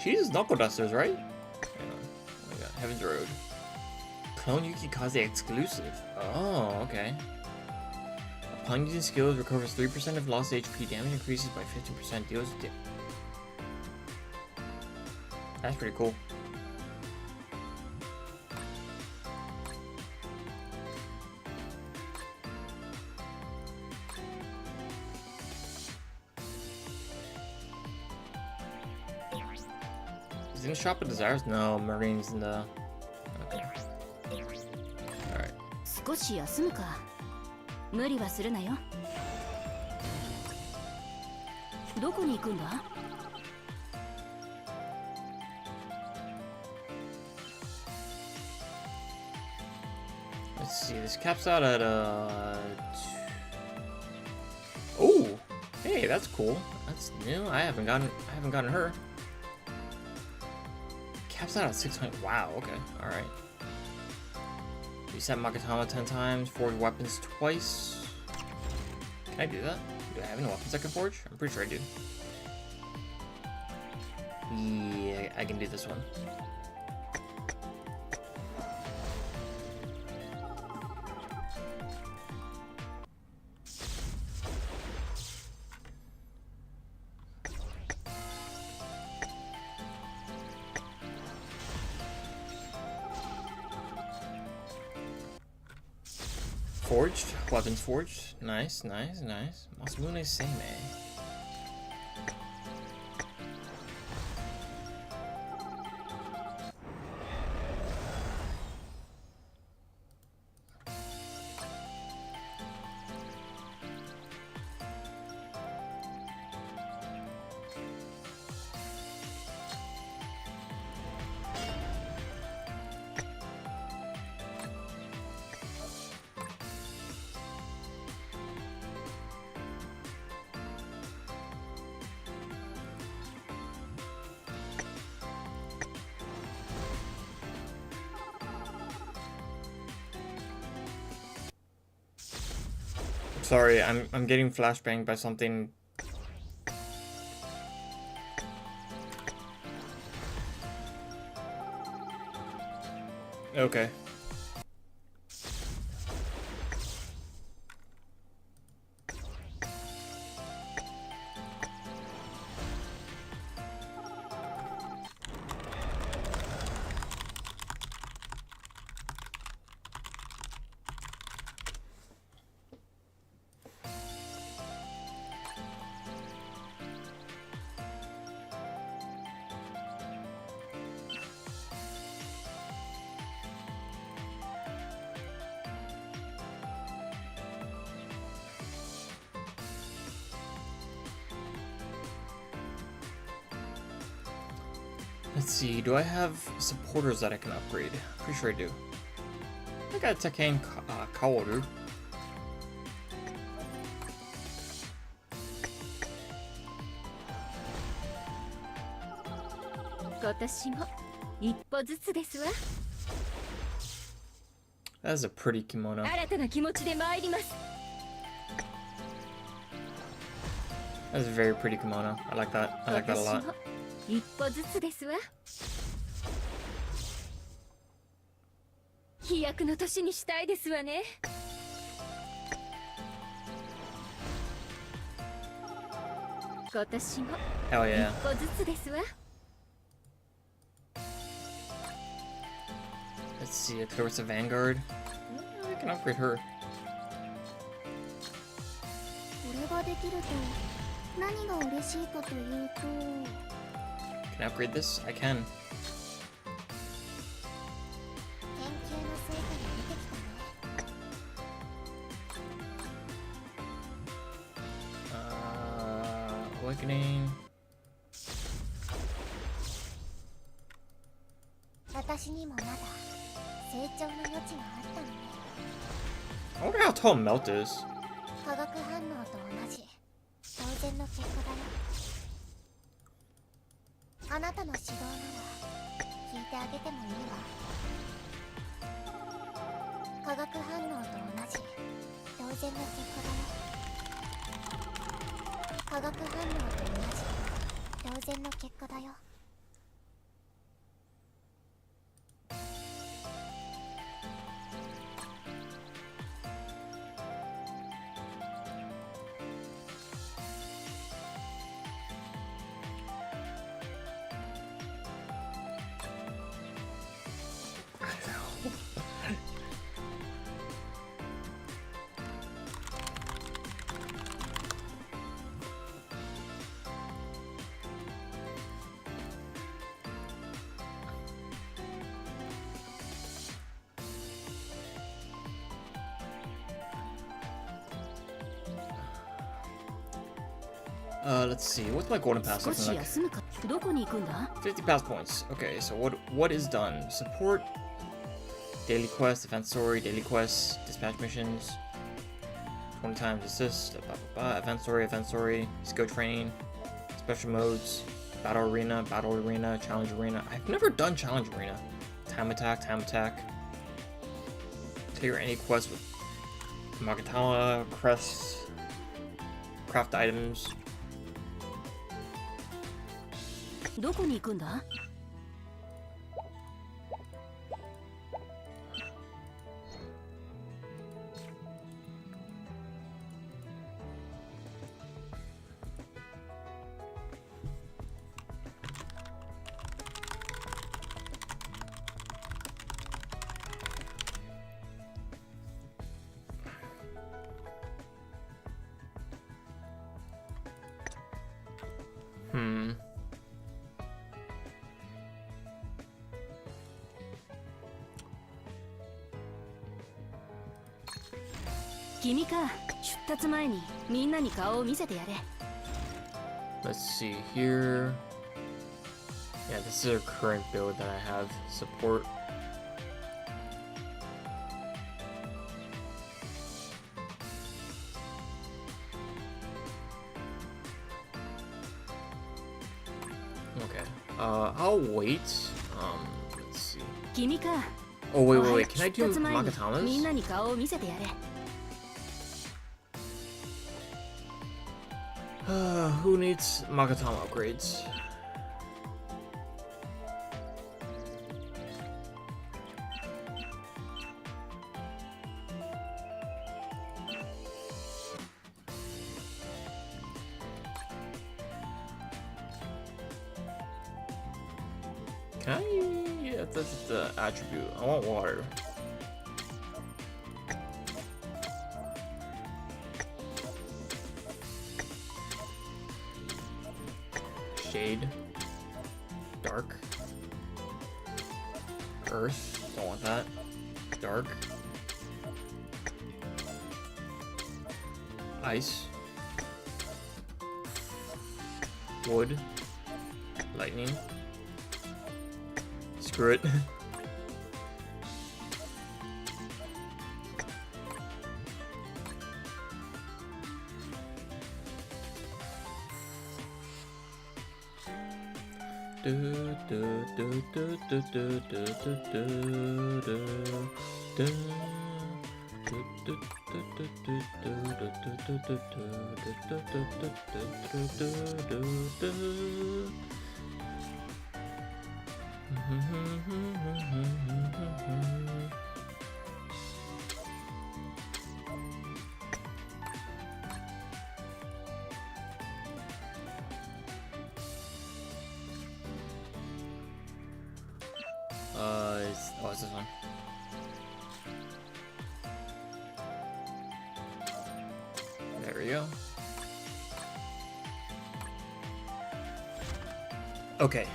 She's Knuckle Dusters, right? Hang on. Oh my god, Heaven's Road. Clone Yuki Kaze exclusive. Oh, okay. Upon using skills, recovers 3% of lost HP. Damage increases by 15%. Deals with That's pretty cool. Is it in the Shop of Desires? No, Marine's in the... Okay. Alright. 少し休むか。無理はするなよ。どこに行くんだ? Let's see, this caps out at Oh, hey, that's cool. That's new. I haven't gotten her. Caps out at 600. Wow. Okay. All right. Reset Makatama 10 times. Forge weapons twice. Can I do that? Do I have any weapons I can forge? I'm pretty sure I do. Yeah, I can do this one. Forged, weapons forged. Nice, nice, nice. Masamune Seimei. Sorry, I'm getting flashbanged by something. Okay. Let's see, do I have supporters that I can upgrade? Pretty sure I do. I got Tekane Kaoru. That is a pretty kimono. That is a very pretty kimono. I like that. I like that a lot. 一歩ずつですわ。飛躍の年にしたいですわね。今年も Hell yeah. 一歩ずつですわ。Let's see, a Clarissa Vanguard. I can upgrade her. これができると何が嬉しいかというと Can I upgrade this? I can. 研究の成果が出てきたね Awakening. 私にもまだ成長の余地があったのね I wonder how tall Melt is. 化学反応と同じ当然の結果だよあなたの指導なら聞いてあげてもいいわ化学反応と同じ当然の結果だよ化学反応と同じ当然の結果だよ Let's see. What's my golden pass 少 looking し like? 休むかどこに行くんだ 50 pass points. Okay, so what is done? Support, daily quest, defense story, daily quest, dispatch missions, 20 times assist, event story, skill training, special modes, battle arena, challenge arena. I've never done challenge arena. Time attack. Clear any quest with Magatama, crests, craft items. どこに行くんだ 君か出立前にみんなに顔を見せてやれ Let's see here. Yeah, this is a current build that I have. Support. Okay. I'll wait. Let's see. 君か Oh, wait. Can I do 出立前にみん Magatamas? なに顔を見せてやれ Who needs Magatama upgrades? Can I? Yeah, that's the attribute. I want water. Shade. Dark. Earth. Don't want that. Dark. Ice. Wood. Lightning. Screw it. It's this one. you go. Okay.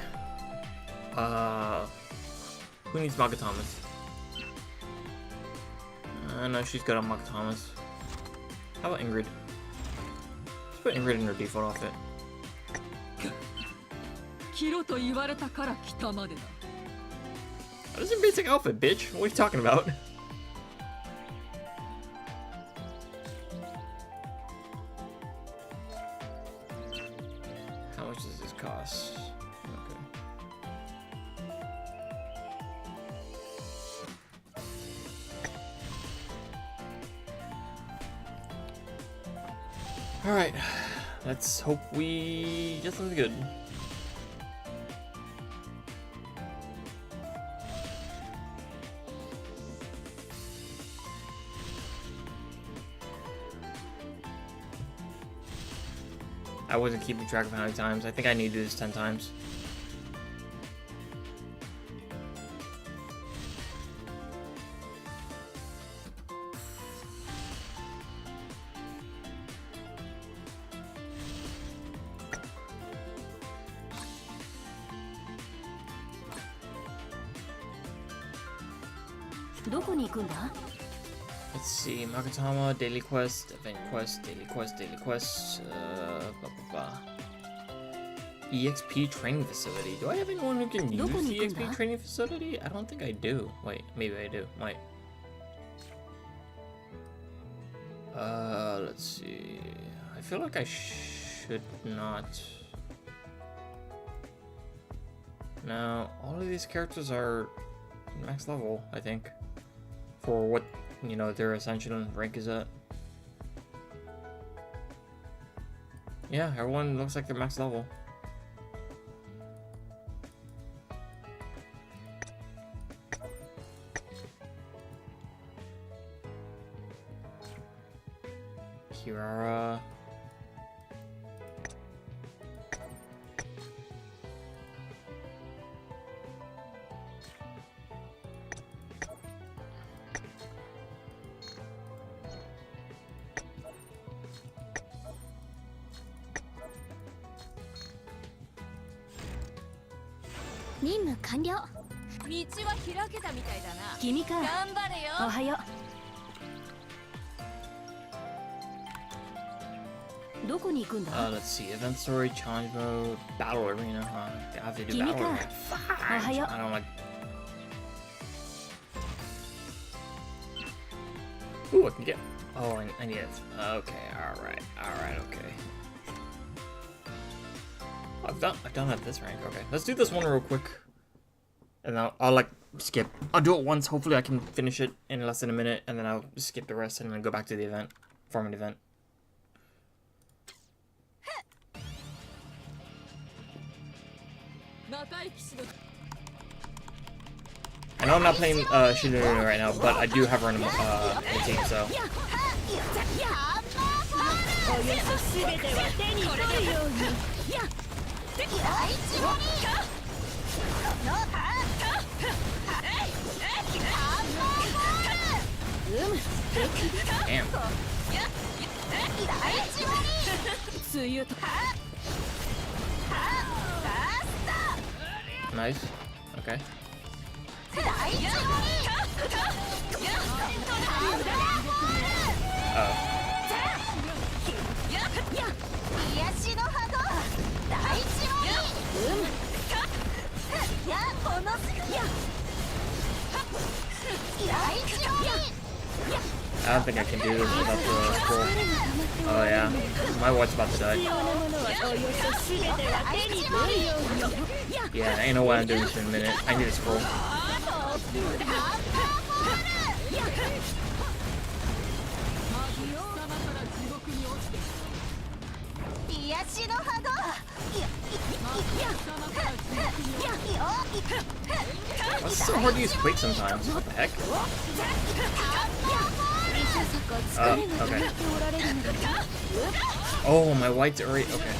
Who needs Magatamas? No, she's good on Magatamas. How about Ingrid? Let's put Ingrid in her default outfit. That is your basic outfit, bitch. What are you talking about? How much does this cost? Okay. Alright. Let's hope we get something good. I wasn't keeping track of how many times. I think I need to do this 10 times. Let's see, Magatama, daily quest, event quest, daily quest, daily quest, blah, blah, blah. EXP training facility. Do I have anyone who can use the EXP training facility? I don't think I do. Wait, maybe I do. Wait. Let's see. I feel like I should not. No, all of these characters are max level, I think. For what, you know, their ascension rank is at. Yeah, everyone looks like they're max level. Kirara. Let's see, event story, challenge mode, battle arena, huh? I have to do battle arena. I don't like. Ooh, I can get. Oh, I need it. Okay, alright, okay. I've done at this rank. Okay, let's do this one real quick, and I'll like skip. I'll do it once. Hopefully, I can finish it in less than a minute, and then I'll skip the rest and then go back to the event, farm an event. I know I'm not playing Shinonori right now, but I do have her in the team, so. Damn. Nice. Okay. I don't think I can do this without the scroll. Oh yeah, my wife's about to die. Yeah, I know what I'm doing this in a minute. I need a scroll. It's so hard to use Quake sometimes. What the heck? Okay. Oh, my white's already. Okay.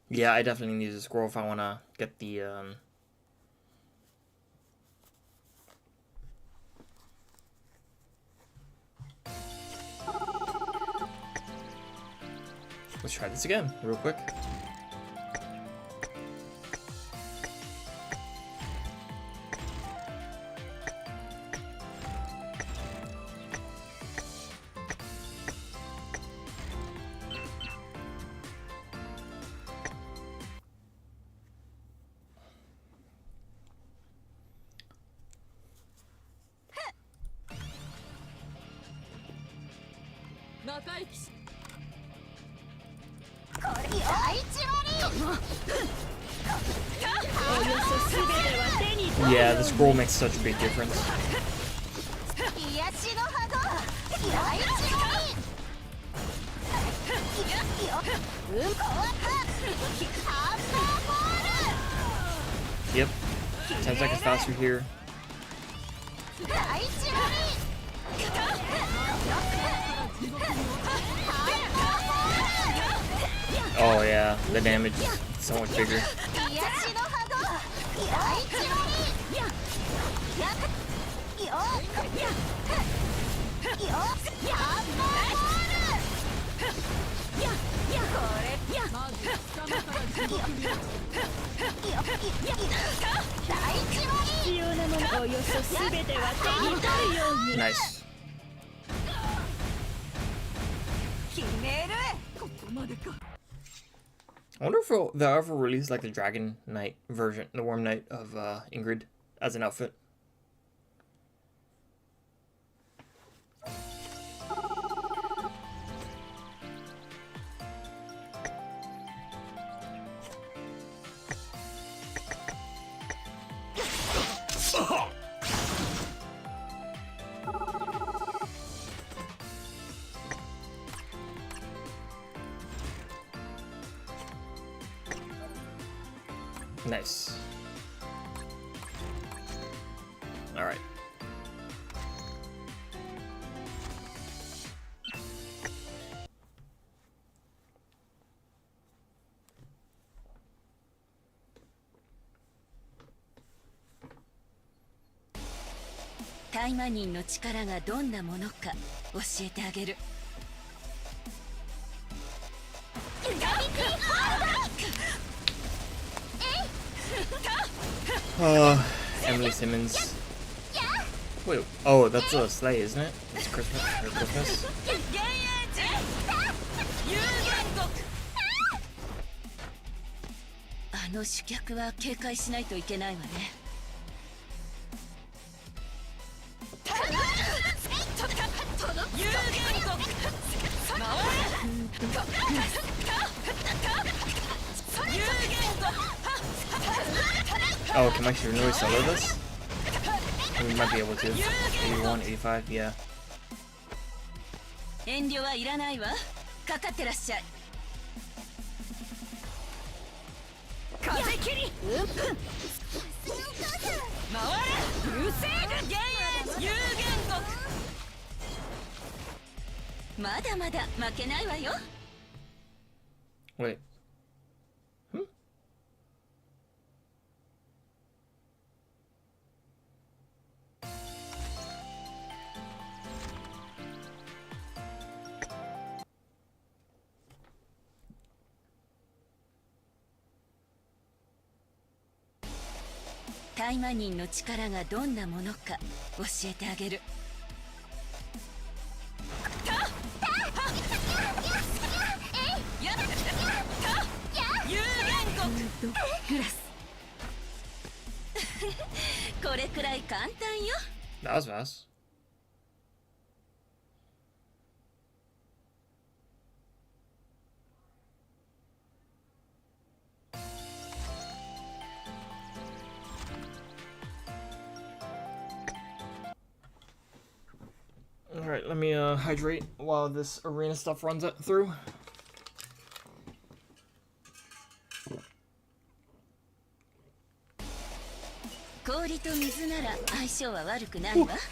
Yeah, I definitely need a scroll if I want to get the, Let's try this again, real quick. Yeah, the scroll makes such a big difference. Yep, 10 seconds faster here. Oh yeah, the damage is so much bigger. Nice. I wonder if they'll ever release like the Dragon Knight version, the Worm Knight of Ingrid as an outfit. Nice. All right. Taimanin の力がどんなものか教えてあげる。Emily Simmons. Wait, oh, that's a sleigh, isn't it? It's Christmas. Or Christmas. あの主客は警戒しないといけないわね。Oh, can my Shiranui solo this? We might be able to. 81, 85, yeah. 遠慮はいらないわ。かかってらっしゃい。風切り。回れ。流星幻影有言国。まだまだ負けないわよ。Wait. Taimanin の力がどんなものか教えてあげる。グラス。これくらい簡単よ。That was fast. Alright, let me hydrate while this arena stuff runs through.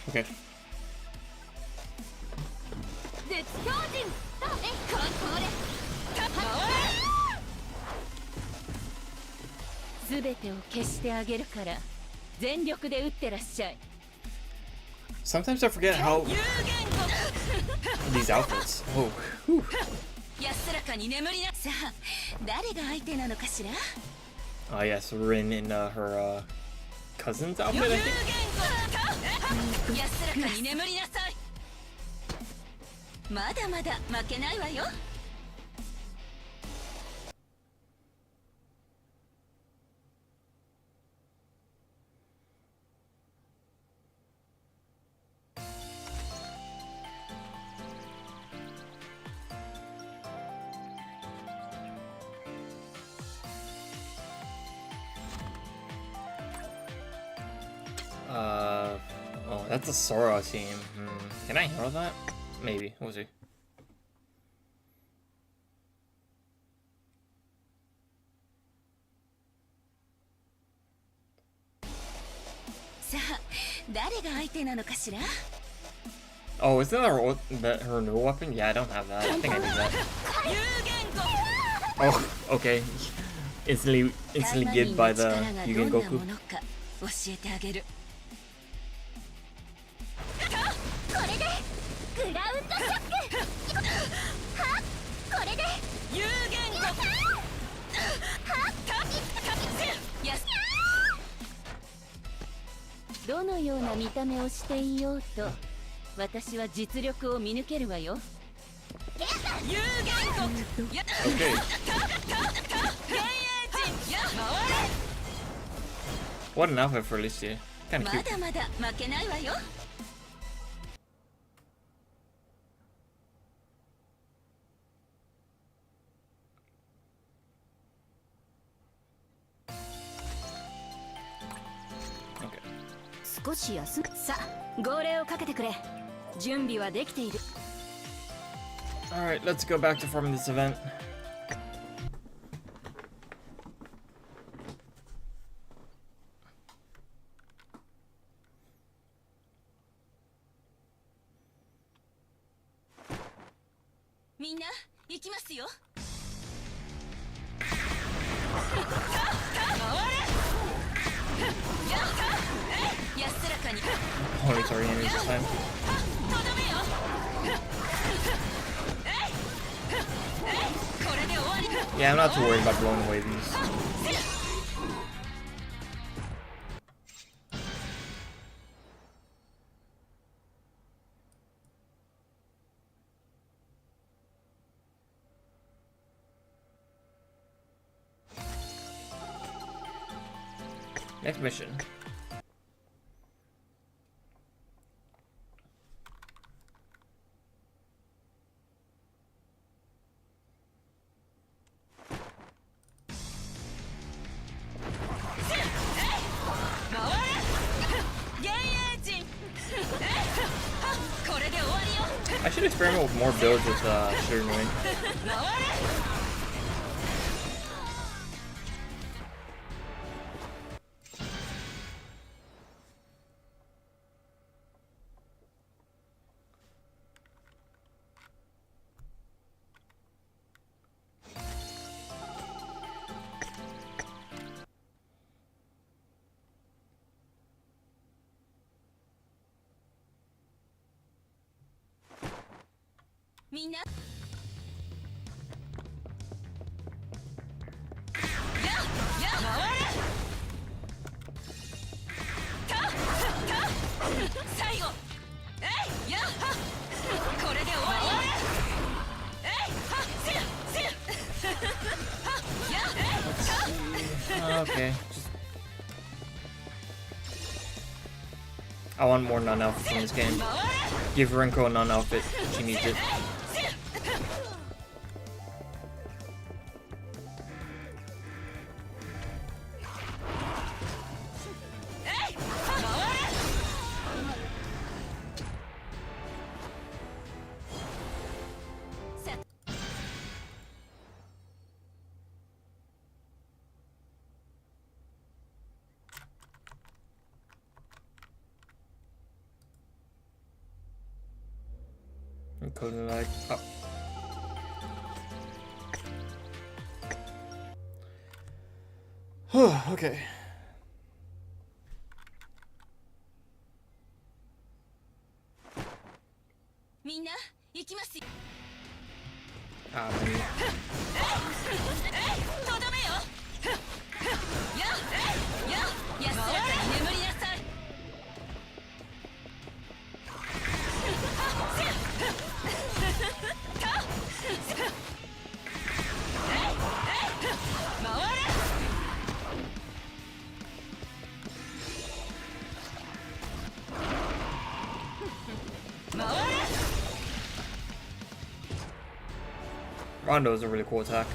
Okay. すべてを消してあげるから全力で打ってらっしゃい。 Sometimes I forget how these outfits. Oh. Whew. 安らかに眠りなさあ、誰が相手なのかしら。 Oh yes, Rin in her cousin's outfit, I think. 安らかに眠りなさい。まだまだ負けないわよ。 Oh, that's a Sora team. Can I handle that? Maybe. We'll see. Oh, is that her new weapon? Yeah, I don't have that. I think I need that. Oh, okay. Instantly given by the Yugen Goku. 教えてあげる。これでグラウンドショック。はっ、これで有限国。はっ、やす。どのような見た目をしていようと、私は実力を見抜けるわよ。有限国。 What an outfit for Alicia. Kinda cute. Okay. 少し休む。さあ、号令をかけてくれ。準備はできている。 Alright, let's go back to farming this event. Only target enemies this time. Yeah, I'm not too worried about blowing away these. Next mission. I should experiment with more builds with Sugar Moon. Okay. I want more non-outfits in this game. Give Rinko a non-outfit. She needs it. Coding lag. Oh. Okay. Ah, man. Rondo is a really cool attack.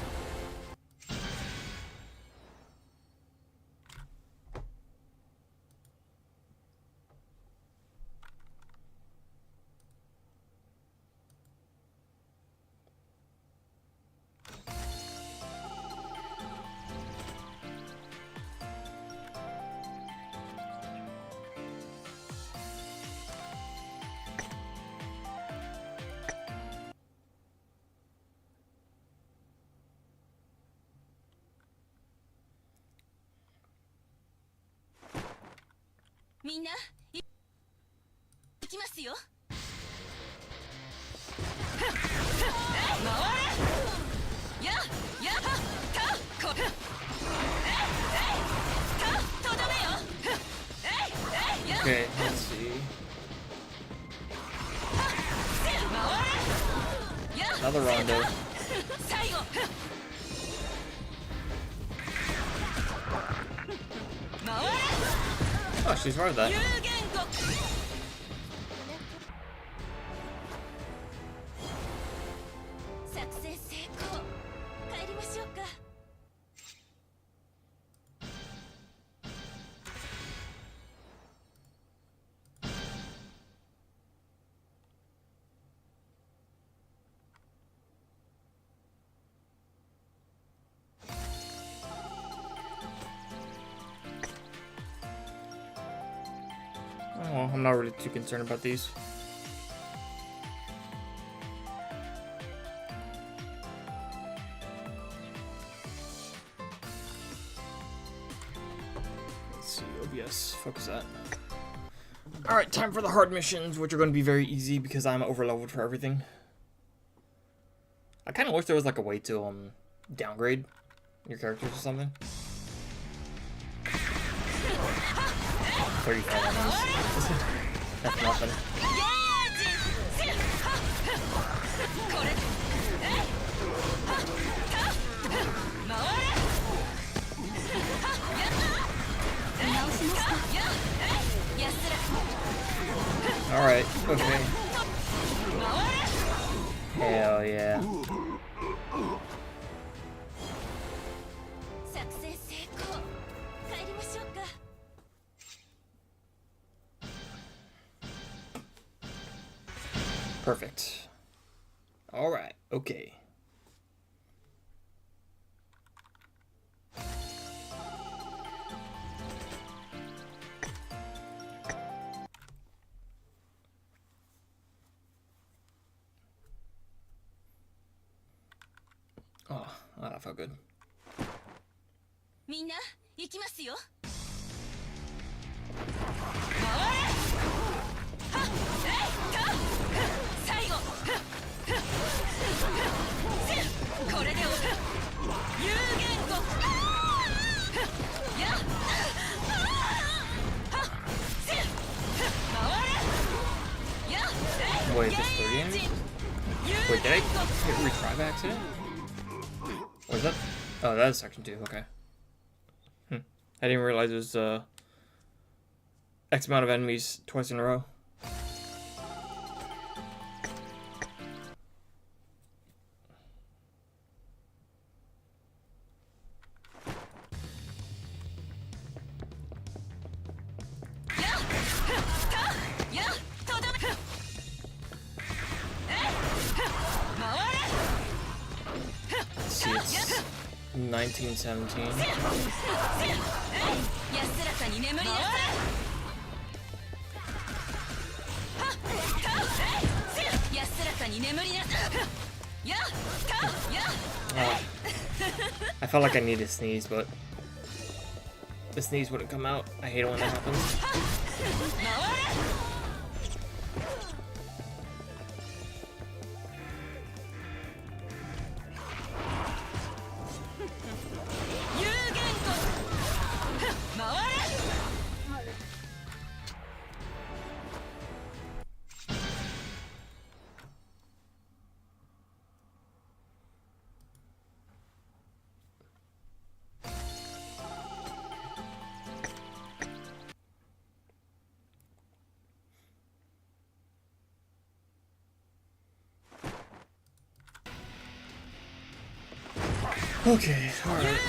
Okay, let's see. Another Rondo. Oh, she's survived that. Oh, I'm not really too concerned about these. Let's see, OBS, focus that. Alright, time for the hard missions, which are going to be very easy because I'm overleveled for everything. I kind of wish there was like a way to downgrade your characters or something. 35 enemies. That's nothing. Alright, okay. Hell yeah. Perfect. Alright, okay. Oh, that felt good. Wait, just 30 enemies? Wait, did I hit retry by accident? Was that? Oh, that is section 2, okay. I didn't realize it was X amount of enemies twice in a row. Let's see, it's 1917. I felt like I needed to sneeze, but the sneeze wouldn't come out. I hate it when that happens. Okay, alright.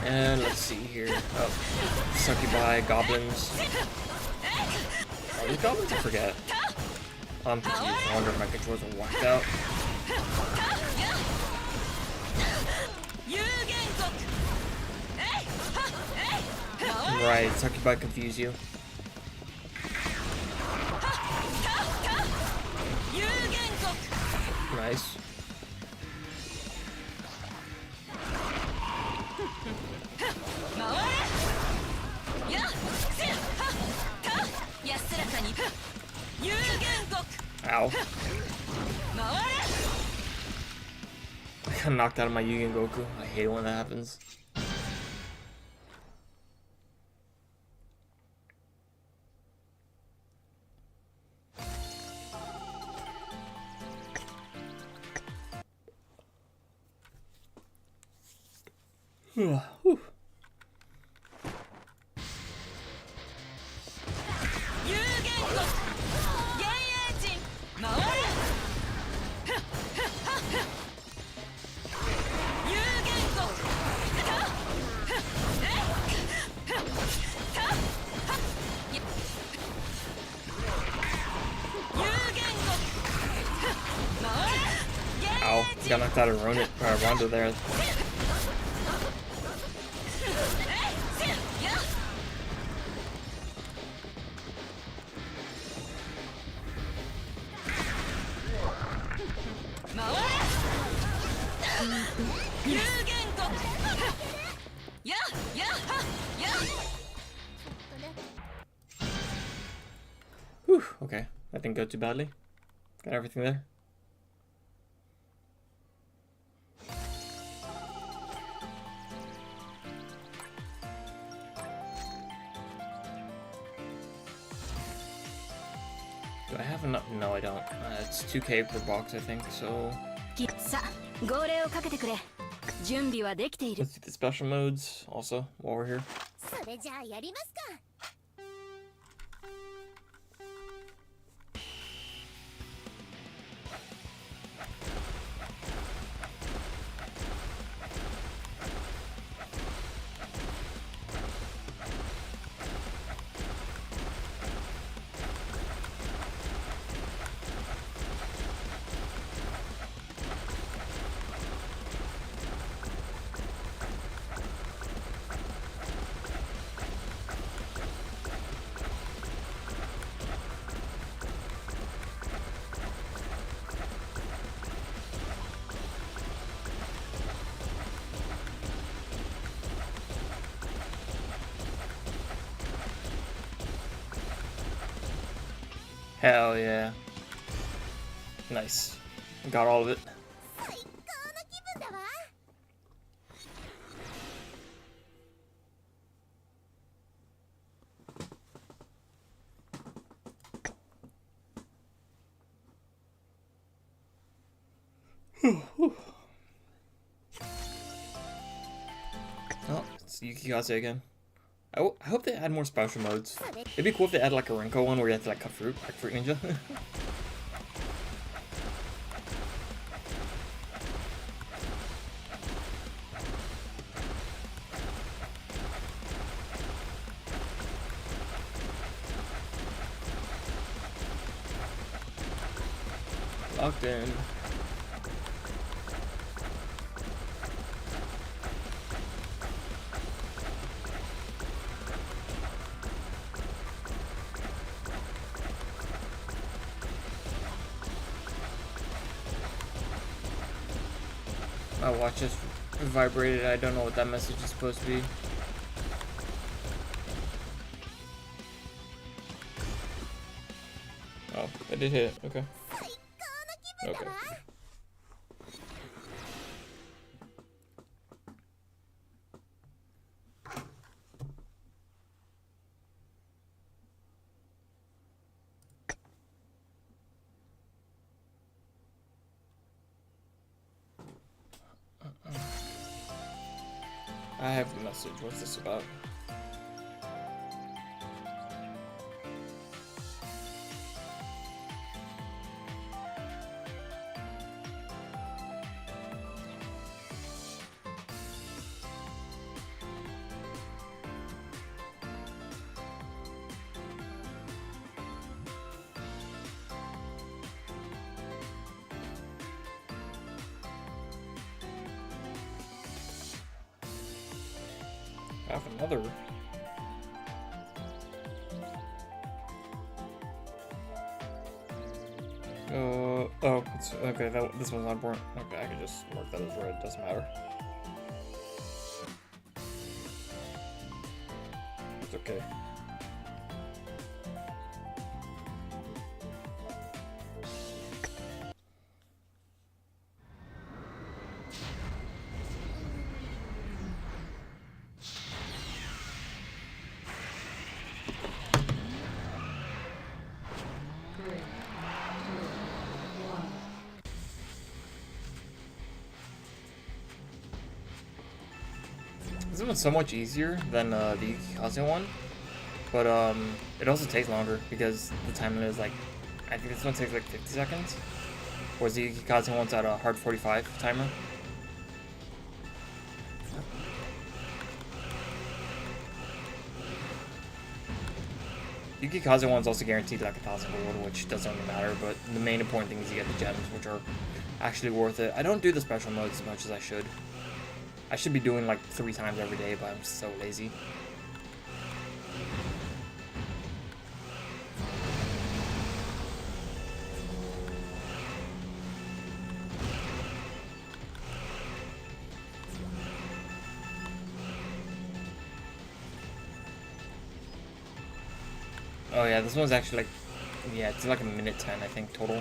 And let's see here. Oh, succubi, goblins. Are these goblins? I forget. I'm confused. I wonder if my controls are whacked out. Right, succubi confuse you. Nice. Ow. I got knocked out of my Yugen Goku. I hate it when that happens. Whew. Ow, got knocked out of Rondo there. Whew, okay. That didn't go too badly. Got everything there. Do I have enough? No, I don't. It's 2K per box, I think, so... Let's do the special modes, also, while we're here. Hell yeah. Nice. Got all of it. Oh, it's Yukikaze again. I hope they add more special modes. It'd be cool if they add like a Rinko one where you have to like cut fruit, like Fruit Ninja. Locked in. My watch just vibrated. I don't know what that message is supposed to be. Oh, I did hit it. Okay. Okay. I have the message. What's this about? I have another. Oh, it's, okay, this one's not important. Okay, I can just mark that as red, doesn't matter. It's okay. This one's so much easier than the Yukikaze one, but it also takes longer because the time limit is like, I think this one takes like 50 seconds, whereas the Yukikaze one's at a hard 45 timer. Yukikaze one's also guaranteed like 1,000 gold, which doesn't really matter, but the main important thing is you get the gems, which are actually worth it. I don't do the special modes as much as I should. I should be doing like 3 times every day, but I'm so lazy. Oh yeah, this one's actually like, yeah, it's like a minute 10, I think, total.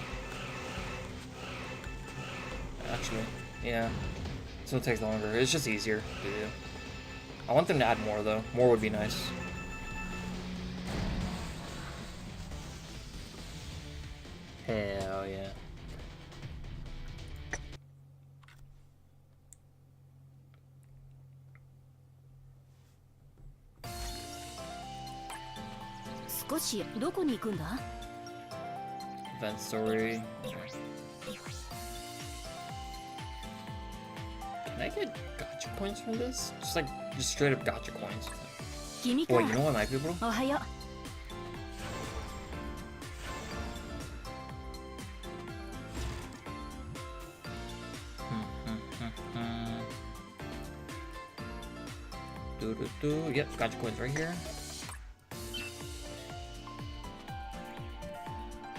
Actually, yeah. This one takes longer. It's just easier to do. I want them to add more, though. More would be nice. Hell yeah. Event story. Can I get gotcha points from this? Just straight up gotcha coins. Wait, you know what might be, bro? Yep, gotcha coins right here.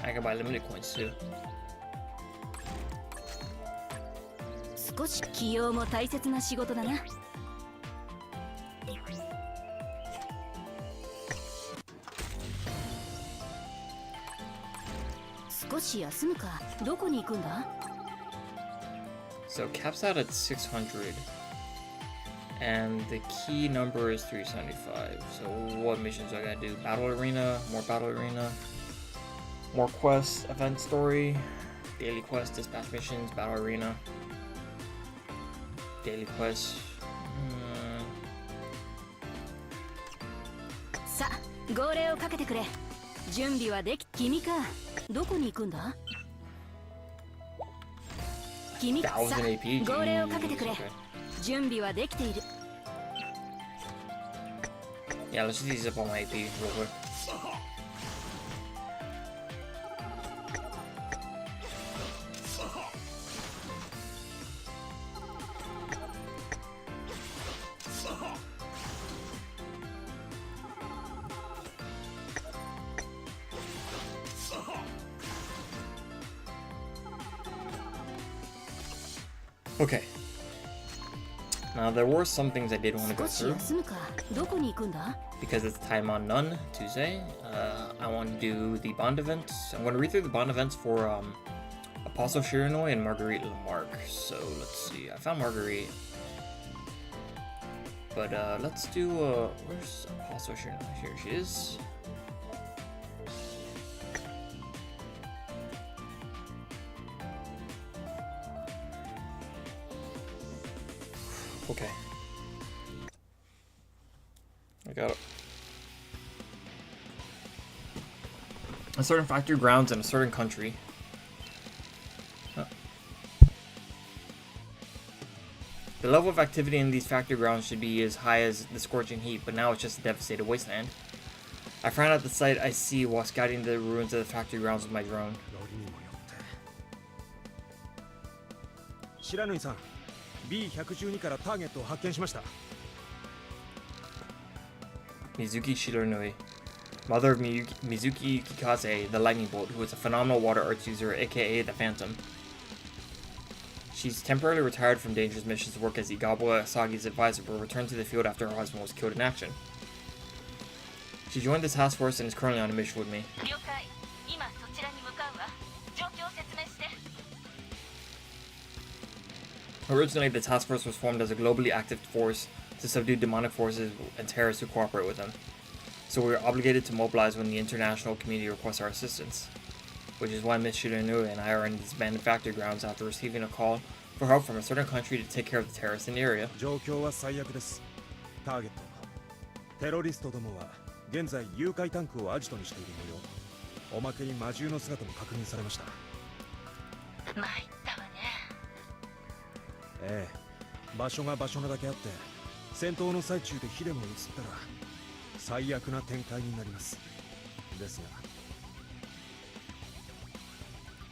I can buy limited coins too. 少し器用も大切な仕事だな。少し休むか。どこに行くんだ？ So caps out at 600, and the key number is 375. So what missions do I gotta do? Battle arena, more quests, event story, daily quest, dispatch missions, battle arena, daily quest. さあ、号令をかけてくれ。準備はでき。君か。どこに行くんだ？君さあ、号令をかけてくれ。準備はできている。Yeah, let's just use up all my AP real quick. Okay, Now, there were some things I did want to go through. Because it's Taimanin Tuesday, I want to do the Bond events. I'm going to read through the Bond events for Apostle Shiranui and Marguerite Lamarck. So, let's see. I found Marguerite. But let's do, where's Apostle Shiranui? Here she is. Okay. I got it. A certain factory grounds in a certain country. The level of activity in these factory grounds should be as high as the scorching heat, but now it's just a devastated wasteland. I frown at the sight I see while scouting the ruins of the factory grounds with my drone. Shiranui-san, B112 からターゲットを発見しました。Mizuki Shiranui, mother of Mizuki Kikaze, the Lightning Bolt, who is a phenomenal water arts user, aka the Phantom. She's temporarily retired from dangerous missions to work as Igawa Asagi's advisor, but returned to the field after her husband was killed in action. She joined the task force and is currently on a mission with me. Originally, the task force was formed as a globally active force to subdue demonic forces and terrorists who cooperate with them. So we are obligated to mobilize when the international community requests our assistance. Which is why Miss Shiranui and I are in these abandoned factory grounds after receiving a call for help from a certain country to take care of the terrorists in the area. 状況は最悪です。ターゲット、テロリストどもは現在誘拐タンクをアジトにしている模様。おまけに魔獣の姿も確認されました。参ったわね。ええ、場所が場所なだけあって、戦闘の最中で火でも移ったら最悪な展開になります。ですが、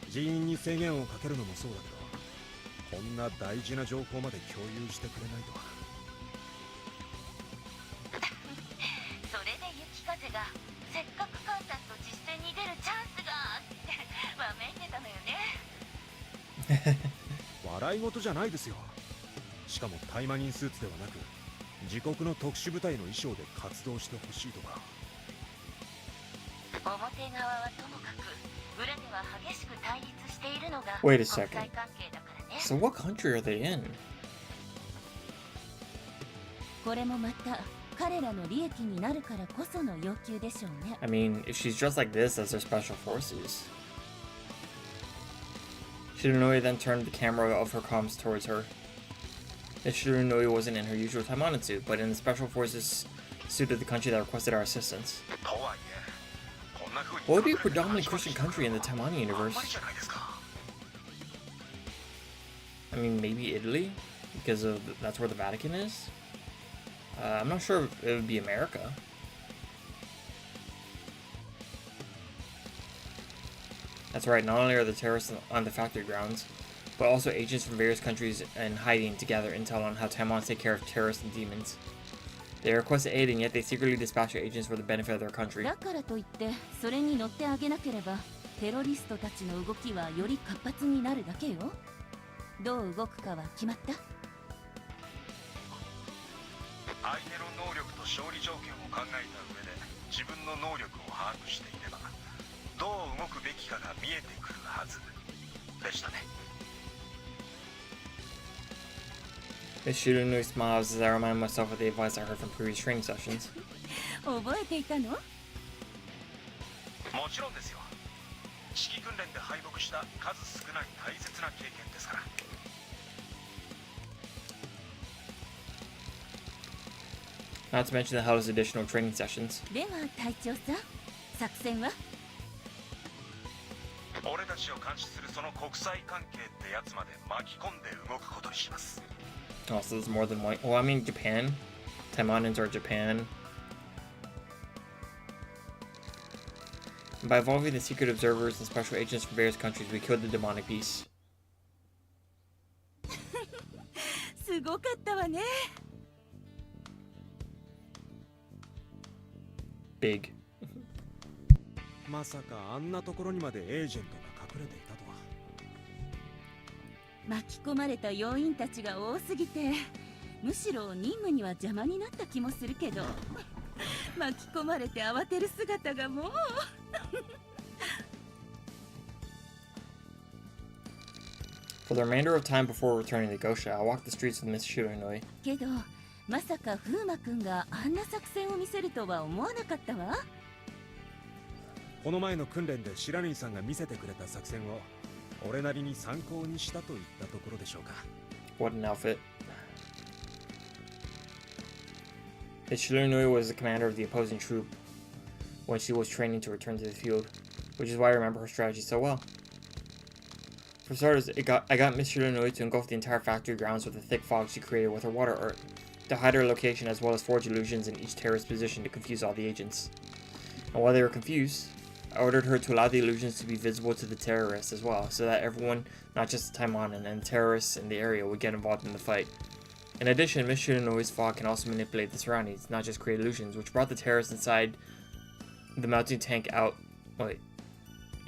人員に制限をかけるのもそうだけど、こんな大事な情報まで共有してくれないとは。それで雪風がせっかくカンタンと実戦に出るチャンスがってわめいてたのよね。笑い事じゃないですよ。しかもタイマニンスーツではなく自国の特殊部隊の衣装で活動してほしいとか。表側はともかく裏では激しく対立しているのが Wait a 国 second. 際関係だからね。 So what country are they in? これもまた彼らの利益になるからこその要求でしょうね。 I mean, if she's dressed like this as their special forces. Shiranui then turned the camera of her comms towards her. Miss Shiranui wasn't in her usual Taimanin suit, but in the special forces suit of the country that requested our assistance. What would be a predominantly Christian country in the Taimanin universe? I mean, maybe Italy, because that's where the Vatican is. I'm not sure if it would be America. That's right, not only are the terrorists on the factory grounds, but also agents from various countries in hiding to gather intel on how Taiwan take care of terrorists and demons. They request aid, and yet they secretly dispatch their agents for the benefit of their country. だからといってそれに乗ってあげなければテロリストたちの動きはより活発になるだけよ。どう動くかは決まった？相手の能力と勝利条件を考えた上で自分の能力を把握していればどう動くべきかが見えてくるはずでしたね。Miss Shiranui smiles as I remind myself of the advice I heard from previous training sessions. 覚えていたの？もちろんですよ。指揮訓練で敗北した数少ない大切な経験ですから。Not to mention the hell's additional training sessions. では隊長さん、作戦は？俺たちを監視するその国際関係ってやつまで巻き込んで動くことにします。 Oh, so there's more than one. Well, I mean, Japan. Taimanins are Japan. And by involving the secret observers and special agents from various countries, we killed the demonic beast. すごかったわね。Big. まさかあんなところにまでエージェントが隠れていたとは。巻き込まれた要員たちが多すぎてむしろ任務には邪魔になった気もするけど巻き込まれて慌てる姿がもうFor the remainder of time before returning to Gosha, I walked the streets with Miss Shiranui. けどまさか風磨くんがあんな作戦を見せるとは思わなかったわ。この前の訓練で白縫さんが見せてくれた作戦を俺なりに参考にしたといったところでしょうか。 What an outfit. Miss Shiranui was the commander of the opposing troop when she was training to return to the field, which is why I remember her strategy so well. For starters, I got Miss Shiranui to engulf the entire factory grounds with a thick fog she created with her water art, to hide her location as well as forge illusions in each terrorist position to confuse all the agents. And while they were confused, I ordered her to allow the illusions to be visible to the terrorists as well, so that everyone, not just the Taimanin and the terrorists in the area, would get involved in the fight. In addition, Miss Shiranui's fog can also manipulate the surroundings, not just create illusions, which brought the terrorists inside the melting tank out.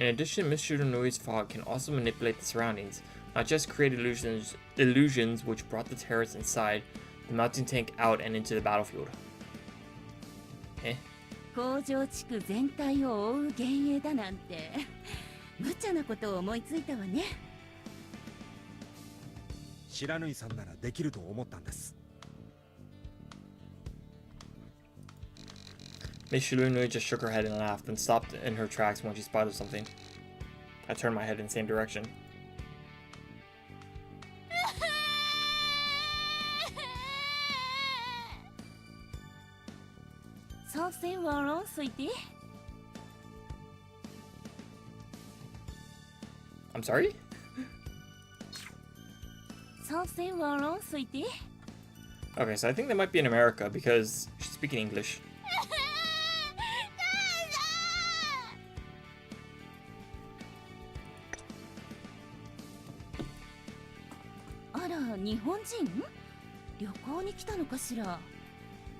In addition, Miss Shiranui's fog can also manipulate the surroundings, not just create illusions which brought the terrorists inside the melting tank out and into the battlefield. 工場地区全体を覆う幻影だなんて無茶なことを思いついたわね。白縫さんならできると思ったんです。Miss Shiranui just shook her head and laughed, then stopped in her tracks when she spotted something. I turned my head in the same direction. Something wrong, sweetie? I'm sorry? Something wrong, sweetie? Okay, so I think that might be in America because she's speaking English. あら、日本人？旅行に来たのかしら。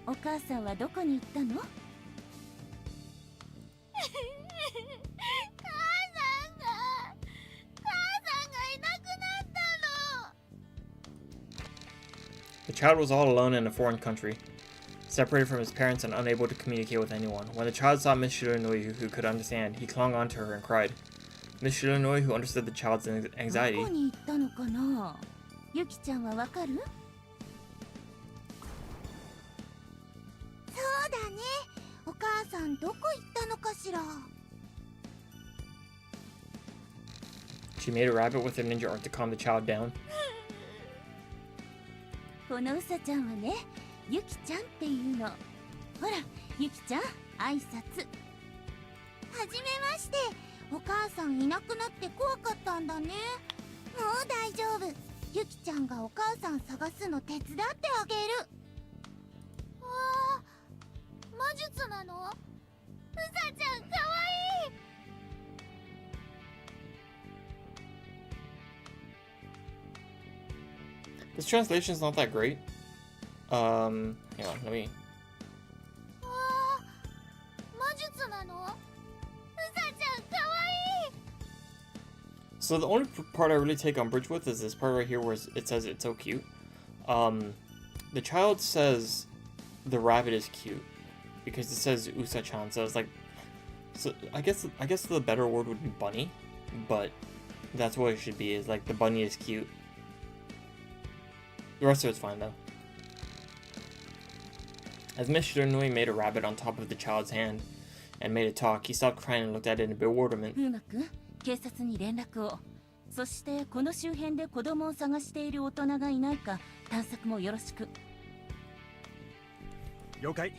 お母さんはどこに行ったの？ The child was all alone in a foreign country, separated from his parents and unable to communicate with anyone. When the child saw Miss Shiranui, who could understand, he clung onto her and cried. Miss Shiranui, who understood the child's anxiety, どこに行ったのかな？ゆきちゃんはわかる？そうだね。お母さんどこ行ったのかしら。 she made a rabbit with her ninja art to calm the child down. このうさちゃんはね、ゆきちゃんっていうの。ほら、ゆきちゃん、挨拶。はじめまして。お母さんいなくなって怖かったんだね。もう大丈夫。ゆきちゃんがお母さん探すの手伝ってあげる。わあ、魔術なの？うさちゃんかわいい。 This translation is not that great. Hang on, let me. So the only part I really take umbrage with is this part right here where it says it's so cute. The child says the rabbit is cute because it says Usa-chan, so it's like, so I guess the better word would be bunny, but that's what it should be. Is like the bunny is cute. The rest of it's fine though. As Miss Shiranui made a rabbit on top of the child's hand and made it talk, he stopped crying and looked at it in bewilderment. 風磨くん、警察に連絡を。そしてこの周辺で子供を探している大人がいないか探索もよろしく。了解。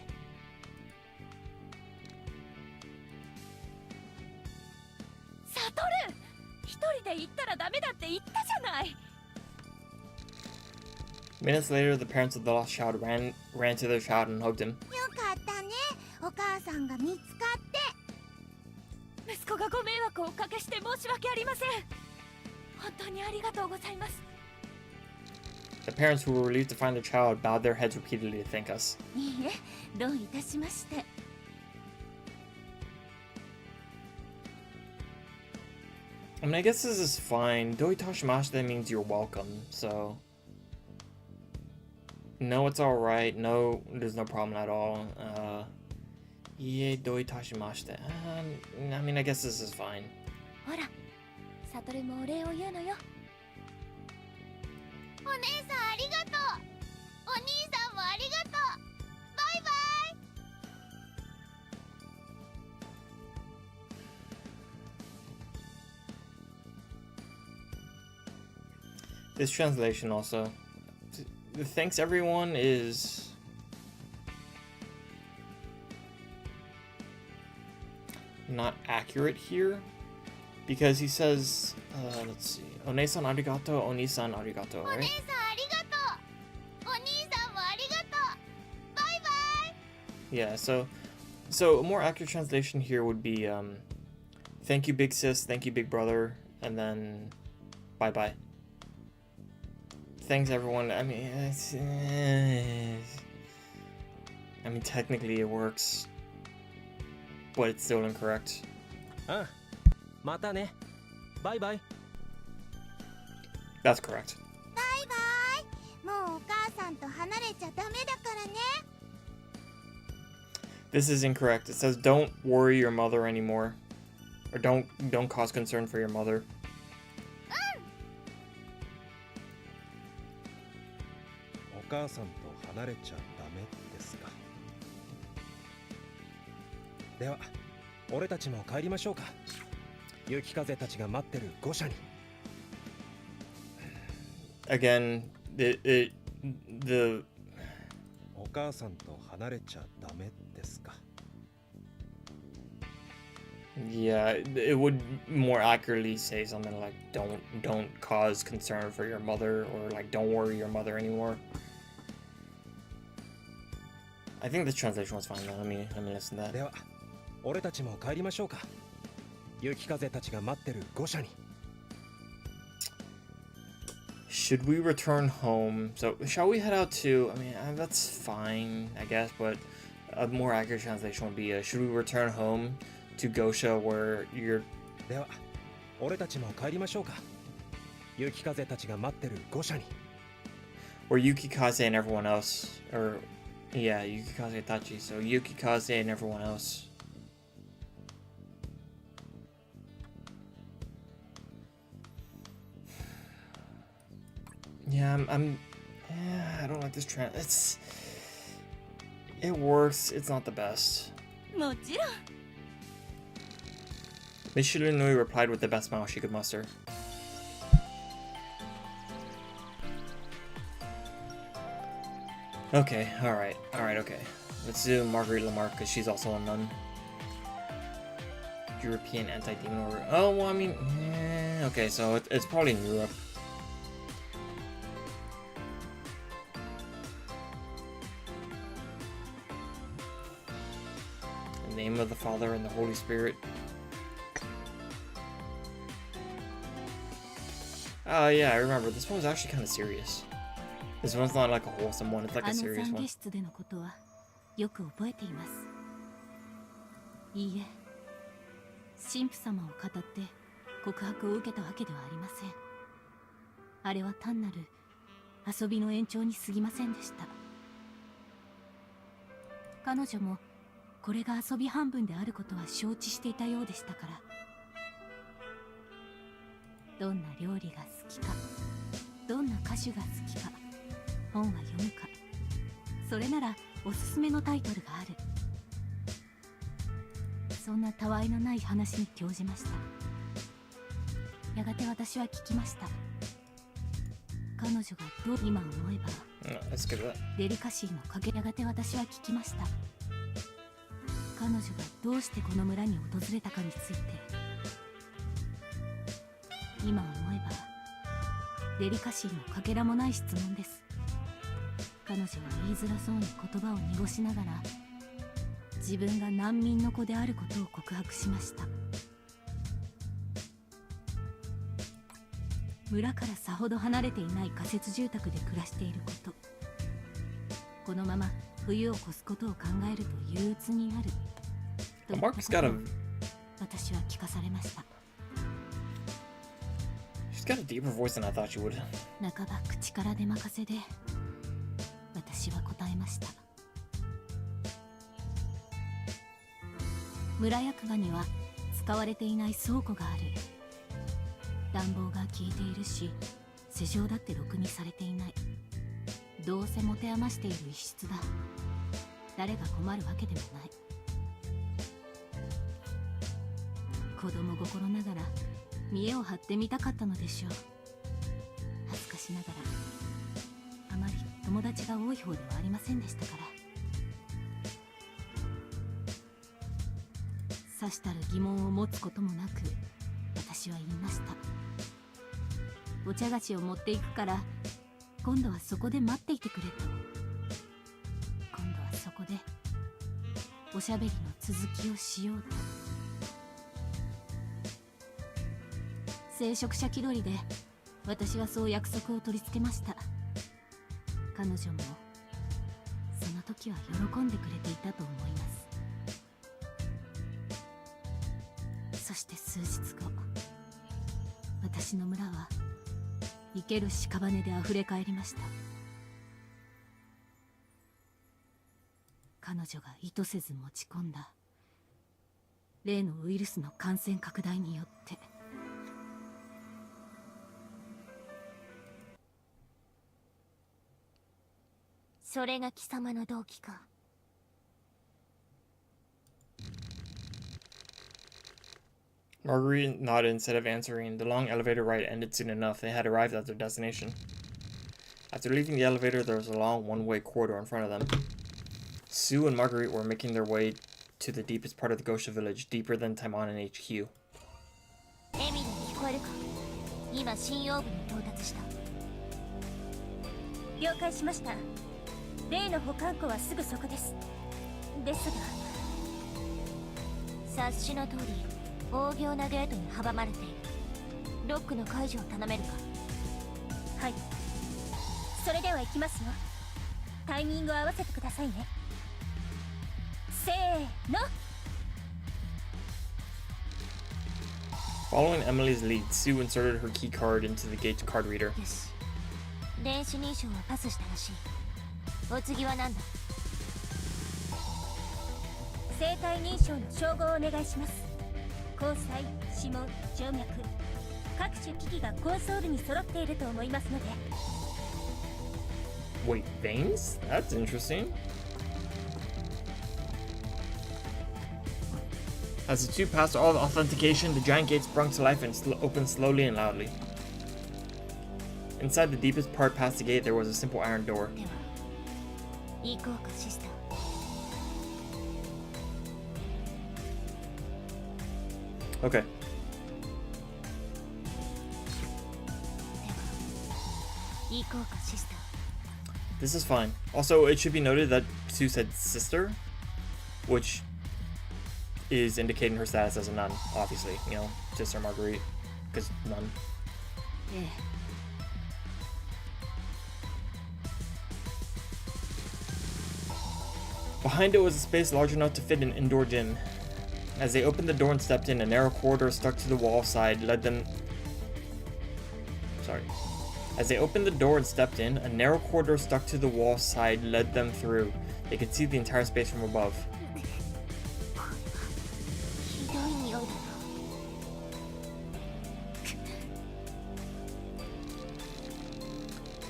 サトル、一人で行ったらダメだって言ったじゃない。 Minutes later, the parents of the lost child ran to their child and hugged him. よかったね。お母さんが見つかって。息子がご迷惑をおかけして申し訳ありません。本当にありがとうございます。 The parents, who were relieved to find their child, bowed their heads repeatedly to thank us. いいえ、どういたしまして。 I mean, I guess this is fine. Doi Tashimashita means you're welcome, so... No, it's alright. No, there's no problem at all. Iie doi tashimashite. I mean, I guess this is fine. ほらサトルもお礼を言うのよ。お姉さんありがとう。お兄さんもありがとう。バイバイ。 This translation also. Thanks everyone is not accurate here because he says, let's see, One-san arigato, Oni-san arigato, お right? 姉さんありがとう。お兄さんもありがとう。バイバイ。 Yeah, so a more accurate translation here would be, thank you big sis, thank you big brother, and then bye bye. Thanks everyone. I mean, technically it works, but it's still incorrect. ああ、またね。バイバイ。 That's correct. バイバイ。もうお母さんと離れちゃダメだからね。 This is incorrect. It says don't worry your mother anymore, or don't cause concern for your mother. お母さんと離れちゃダメですか。では、俺たちも帰りましょうか。雪風たちが待ってる御社に。Again, the お母さんと離れちゃダメですか。 yeah, it would more accurately say something like don't cause concern for your mother, or like don't worry your mother anymore. I think this translation was fine though. Let me listen to that. では、俺たちも帰りましょうか。雪風たちが待ってる御社に。 Should we return home? So, shall we head out to... I mean, that's fine, I guess, but a more accurate translation would be, should we return home to Gosha where you're... では、俺たちも帰りましょうか。雪風たちが待ってる御社に。 Where Yukikaze and everyone else... Or, yeah, Yukikaze Tachi. So, Yukikaze and everyone else. Yeah, I don't like this trend. It works. It's not the best. もちろん。 Miss Shiranui replied with the best smile she could muster. Okay, alright, okay. Let's do Marguerite Lamarck because she's also a nun. European anti-demon order. Oh, well, I mean, okay, so it's probably in Europe. In the name of the Father and the Holy Spirit. Yeah, I remember. This one was actually kind of serious. This one's not like a wholesome one, it's like a serious 懺 one. 悔室でのことはよく覚えています。いいえ、神父様を語って告白を受けたわけではありません。あれは単なる遊びの延長に過ぎませんでした。彼女もこれが遊び半分であることは承知していたようでしたから。どんな料理が好きか、どんな歌手が好きか、本は読むか、それならおすすめのタイトルがある。そんなたわいのない話に興じました。やがて私は聞きました。彼女がどう今思えば Let's skip that. デリカシーの陰。やがて私は聞きました。彼女がどうしてこの村に訪れたかについて。今思えばデリカシーのかけらもない質問です。彼女は言いづらそうに言葉を濁しながら自分が難民の子であることを告白しました。村からさほど離れていない仮設住宅で暮らしていること、このまま冬を越すことを考えると憂鬱になるといった Mark's got a 私は聞かされました。 She's got a deeper voice than I thought she would. 半ば口から出任せで私は答えました。村役場には使われていない倉庫がある。暖房が効いているし、施錠だってろくにされていない。どうせ持て余している一室だ。誰が困るわけでもない。子供心ながら見栄を張ってみたかったのでしょう。恥ずかしながらあまり友達が多い方ではありませんでしたから。さしたる疑問を持つこともなく、私は言いました。お茶菓子を持っていくから今度はそこで待っていてくれと。今度はそこでおしゃべりの続きをしようと。聖職者気取りで私はそう約束を取り付けました。彼女もその時は喜んでくれていたと思います。そして数日後、私の村は生ける屍であふれ返りました。彼女が意図せず持ち込んだ例のウイルスの感染拡大によって。それが貴様の動機か。Marguerite nodded instead of answering. The long elevator ride ended soon enough. They had arrived at their destination. After leaving the elevator, there was a long one-way corridor in front of them. Sue and Marguerite were making their way to the deepest part of the Gosha village, deeper than Taimanin HQ. エミリー、聞こえるか。今新用部に到達した。了解しました。例の保管庫はすぐそこです。ですが、察しの通り大行なゲートに阻まれている。ロックの解除を頼めるか。はい、それでは行きますよ。タイミングを合わせてくださいね。せーの。 Following Emily's lead, Sue inserted her key card into the gate card reader. よし、電子認証はパスしたらしい。お次は何だ。生体認証の照合をお願いします。虹彩、指紋、静脈、各種機器がコンソールに揃っていると思いますので。 Wait, veins? That's interesting. As the two passed all the authentication, the giant gate sprung to life and opened slowly and loudly. Inside the deepest part past the gate, there was a simple iron door. では行こうか、シスター。 Okay. では行こうか、シスター。 This is fine. Also, it should be noted that Sue said sister, which is indicating her status as a nun, obviously. You know, Sister Marguerite, because nun. ええ。 Behind it was a space large enough to fit an indoor gym. As they opened the door and stepped in, a narrow corridor stuck to the wall side led them... Sorry. As they opened the door and stepped in, a narrow corridor stuck to the wall side led them through. They could see the entire space from above. ひどい匂いだな。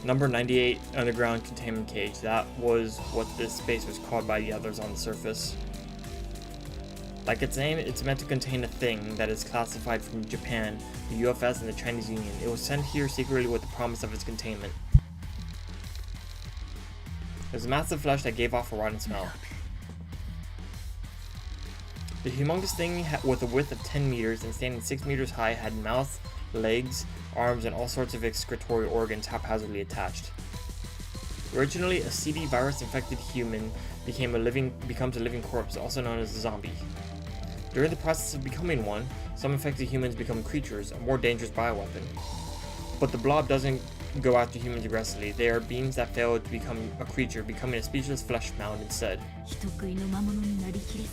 Number 98 underground containment cage. That was what this space was called by the others on the surface. Like its name, it's meant to contain a thing that is classified from Japan, the UFS, and the Chinese Union. It was sent here secretly with the promise of its containment. It was massive flesh that gave off a rotten smell. The humongous thing, with a width of 10 meters and standing 6 meters high, had mouth, legs, arms, and all sorts of excretory organs haphazardly attached. Originally, a CD virus-infected human becomes a living corpse, also known as a zombie. During the process of becoming one, some infected humans become creatures, a more dangerous bioweapon. But the blob doesn't go after humans aggressively. They are beings that fail to become a creature, becoming a speechless flesh mound instead. 人食いの魔物になりきれず、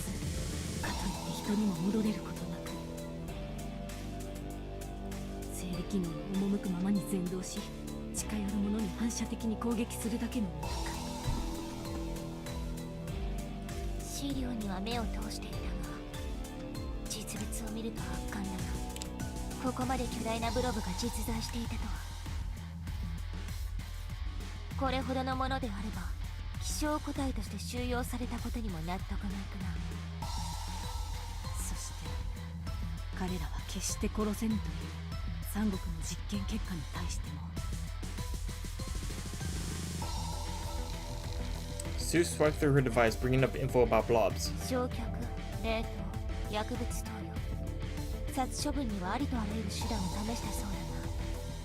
かといって人にも戻れることなく、生理機能の赴くままに全動し、近寄る者に反射的に攻撃するだけの戦い。資料には目を通していたが、実物を見ると圧巻だな。ここまで巨大なブロブが実在していたとは。これほどのものであれば希少個体として収容されたことにも納得がいくな。そして彼らは決して殺せぬという三国の実験結果に対しても。 Sue swiped through her device, bringing up info about blobs. 焼却、冷凍、薬物投与、殺処分にはありとあらゆる手段を試したそう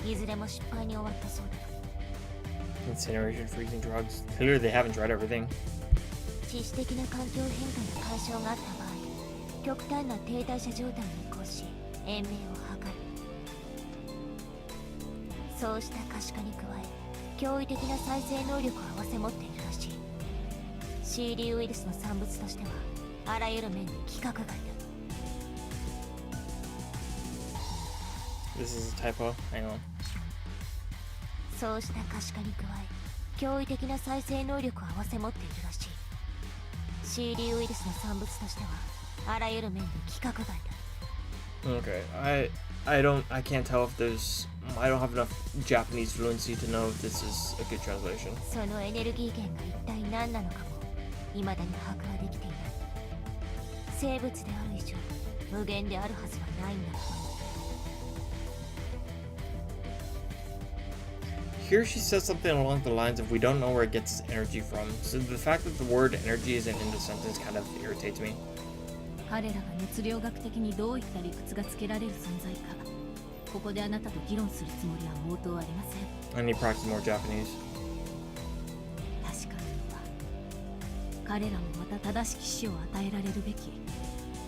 だが、いずれも失敗に終わったそうだ。 Incineration, freezing drugs. Clearly they haven't tried everything. 致死的な環境変化や干渉があった場合、極端な低代謝状態に移行し延命を図る。そうした可視化に加え、驚異的な再生能力を併せ持っているらしい。 CD ウイルスの産物としてはあらゆる面で規格外だ。 This is a typo. Hang on. そうした可視化に加え、驚異的な再生能力を併せ持っているらしい。 CD ウイルスの産物としてはあらゆる面で規格外だ。 Okay, I can't tell if there's I don't have enough Japanese fluency to know if this is a good translation. そのエネルギー源が一体何なのかも未だに把握はできていない。生物である以上無限であるはずはないんだ。 Here she says something along the lines of we don't know where it gets its energy from. So the fact that the word energy isn't in the sentence kind of irritates me. 彼らが熱量学的にどういった理屈がつけられる存在か、ここであなたと議論するつもりは毛頭ありません。 I need to practice more Japanese. 確かには彼らもまた正しき死を与えられるべき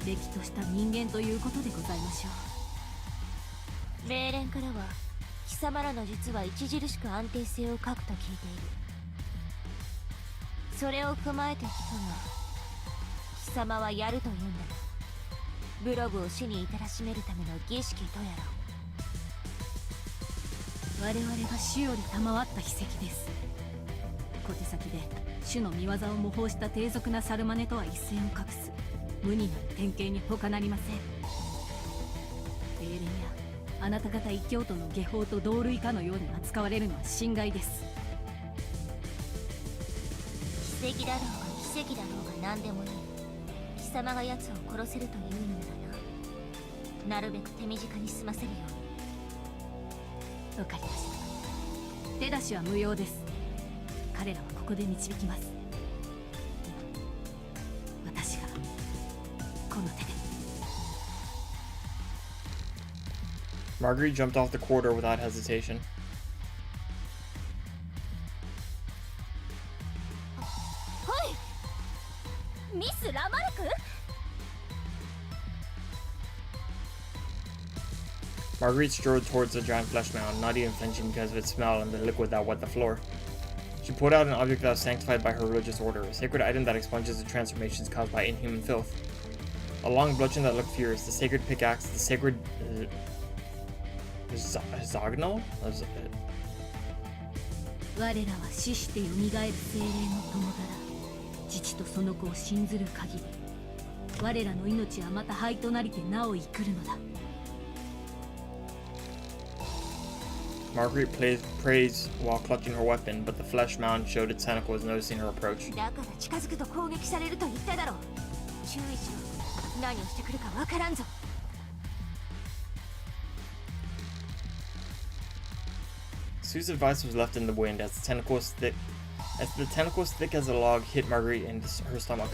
れきとした人間ということでございましょう。命令からは貴様らの術は著しく安定性を欠くと聞いている。それを踏まえて聞くが、貴様はやるというんだな。ブログを死に至らしめるための儀式とやらを。我々が主より賜った秘跡です。小手先で主の見業を模倣した低俗なサルマネとは一線を画す無になる典型に他なりません。霊連やあなた方異教徒の下法と同類かのように扱われるのは侵害です。奇跡だろうが奇跡だろうが何でもいい。貴様が奴を殺せるというのならな、なるべく手短に済ませるように。わかりました。手出しは無用です。彼らはここで導きます。今私がこの手で。 Marguerite jumped off the corridor without hesitation. はいミス・ラマルク。 Marguerite strode towards the giant flesh mound, not even flinching because of its smell and the liquid that wet the floor. She pulled out an object that was sanctified by her religious order, a sacred item that expunges the transformations caused by inhuman filth. A long bludgeon that looked fierce, the sacred pickaxe, the sacred hexagonal? 我らは死して蘇る精霊の友だら、父とその子を信ずる限り、我らの命はまた灰となりてなお生くるのだ。 Marguerite prays while clutching her weapon, but the flesh mound showed its tentacles noticing her approach. だから近づくと攻撃されると言っただろう。注意しろ。何をしてくるかわからんぞ。 Sue's advice was left in the wind as the tentacles thick as a log hit Marguerite in her stomach.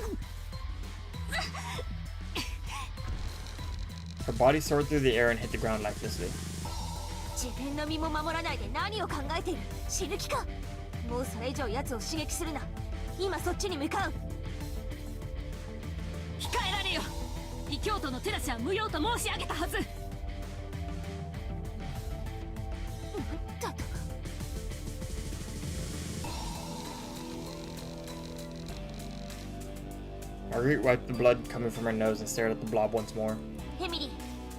Her body soared through the air and hit the ground lifelessly. 自分の身も守らないで何を考えている。死ぬ気か。もうそれ以上奴を刺激するな。今そっちに向かう。控えられよ。異教徒の手出しは無用と申し上げたはず。だと。 Marguerite wiped the blood coming from her nose and stared at the blob once more. エミリ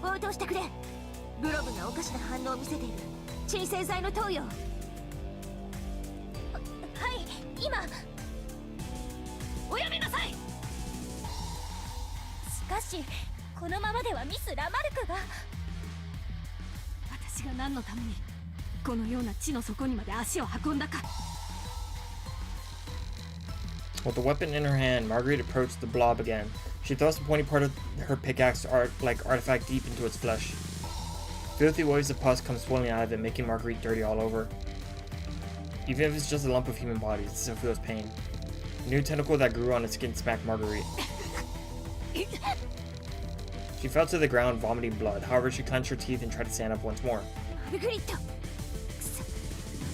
ー、応答してくれ。ブロブがおかしな反応を見せている。鎮静剤の投与。はい、今。おやめなさい。し、このままではミス・ラマルクが。私が何のためにこのような地の底にまで足を運んだか。 With the weapon in her hand, Marguerite approached the blob again. She thrust the pointy part of her pickaxe like artifact deep into its flesh. Filthy waves of pus come swirling out of it, making Marguerite dirty all over. Even if it's just a lump of human body, it still feels pain. A new tentacle that grew on its skin smacked Marguerite. She fell to the ground, vomiting blood. However, she clenched her teeth and tried to stand up once more. マルグリット、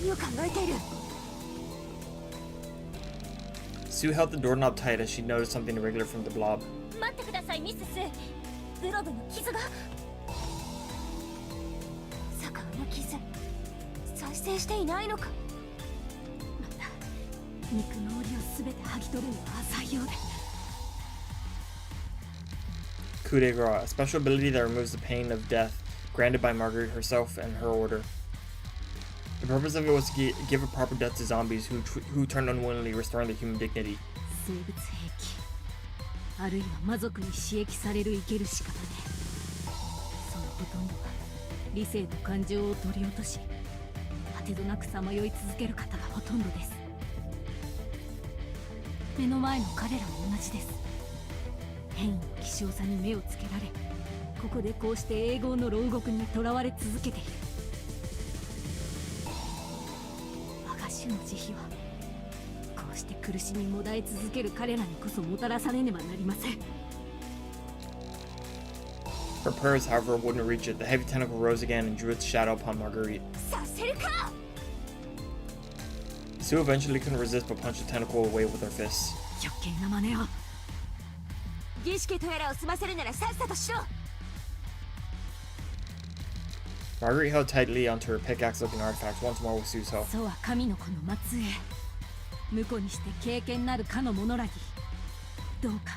何を考えている。 Sue held the doorknob tight as she noticed something irregular from the blob. 待ってくださいミス・スー。グローブの傷が。坂の傷、再生していないのか。また肉の檻を全て剥ぎ取るには浅いようで。 Coup de grace, a special ability that removes the pain of death, granted by Marguerite herself and her order. The purpose of it was to give a proper death to zombies who turned unwillingly, restoring their human dignity. 生物兵器、あるいは魔族に刺激される生ける屍。そのほとんどは理性と感情を取り落とし、果てどなくさまよい続ける方がほとんどです。目の前の彼らも同じです。変異の希少さに目をつけられ、ここでこうして永劫の牢獄に囚われ続けている。我が種の慈悲はこうして苦しみもだえ続ける彼らにこそもたらされねばなりません。 Her prayers, however, wouldn't reach it. The heavy tentacle rose again and drew its shadow upon Marguerite. させるか。 Sue eventually couldn't resist but punched the tentacle away with her fists. 余計な真似を。儀式とやらを済ませるならさっさとしろ。 Marguerite held tightly onto her pickaxe-looking artifact once more with Sue's help. そうは神の子の末裔。婿にして経験なるかの者らに、どうか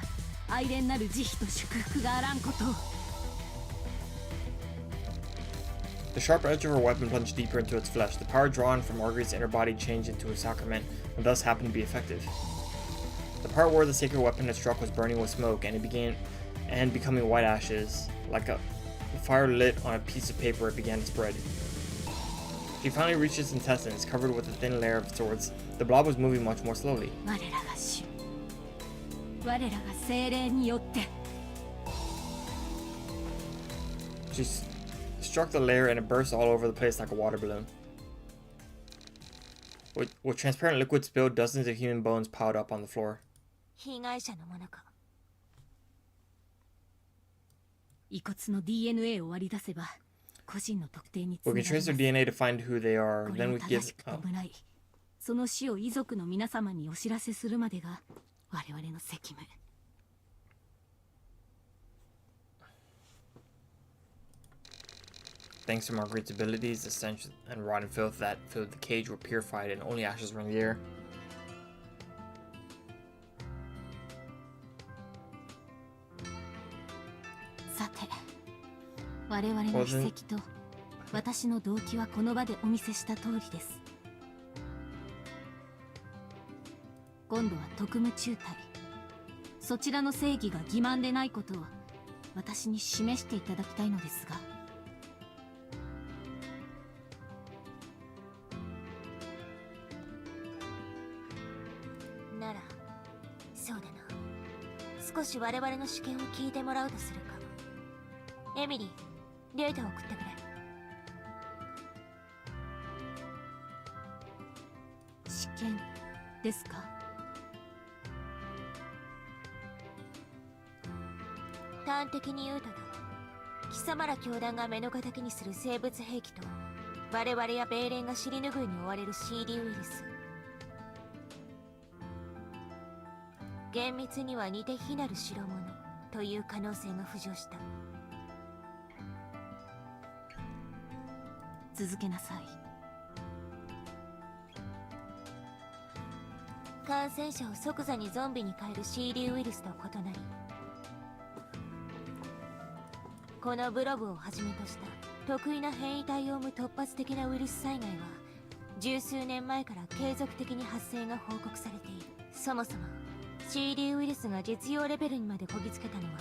愛憐なる慈悲と祝福があらんことを。 The sharp edge of her weapon plunged deeper into its flesh. The power drawn from Marguerite's inner body changed into a sacrament, and thus happened to be effective. The part where the sacred weapon had struck was burning with smoke, and it began becoming white ashes. Like a fire lit on a piece of paper, it began to spread. She finally reached its intestines, covered with a thin layer of swords. The blob was moving much more slowly. 我らが主、我らが精霊によって。 She struck the layer and it burst all over the place like a water balloon. With transparent liquid spilled, dozens of human bones piled up on the floor. 被害者のものか。遺骨の DNA を割り出せば個人の特定につ We な can がり trace ま their す。 DNA to find who they are. これ Then を we 正 give. しく弔い、その死を遺族の皆様にお知らせするまでが我々の責務。 Thanks to Marguerite's abilities, the stench and rotten filth that filled the cage were purified and only ashes were in the air. さて、我々の筆跡と私の動機はこの場でお見せした通りです。今度は特務中隊、そちらの正義が欺瞞でないことを私に示していただきたいのですが。 ならそうだな。少し我々の試験を聞いてもらうとするか。エミリー、データを送ってくれ。試験ですか？端的に言うとだ、貴様ら教団が目の敵にする生物兵器と我々や米連が尻拭いに追われる CD ウイルス、厳密には似て非なる代物という可能性が浮上した。続けなさい。感染者を即座にゾンビに変える CD ウイルスと異なり、このブロブをはじめとした得意な変異体を生む突発的なウイルス災害は十数年前から継続的に発生が報告されている。そもそも CD ウイルスが実用レベルにまでこぎつけたのは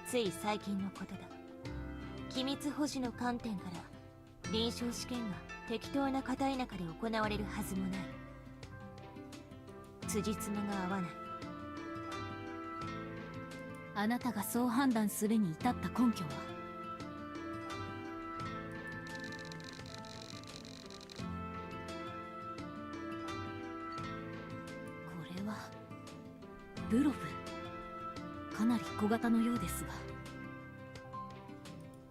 つい最近のことだ。機密保持の観点から臨床試験が適当な片田舎で行われるはずもない。辻褄が合わない。あなたがそう判断するに至った根拠は？これはブロブ、かなり小型のようですが。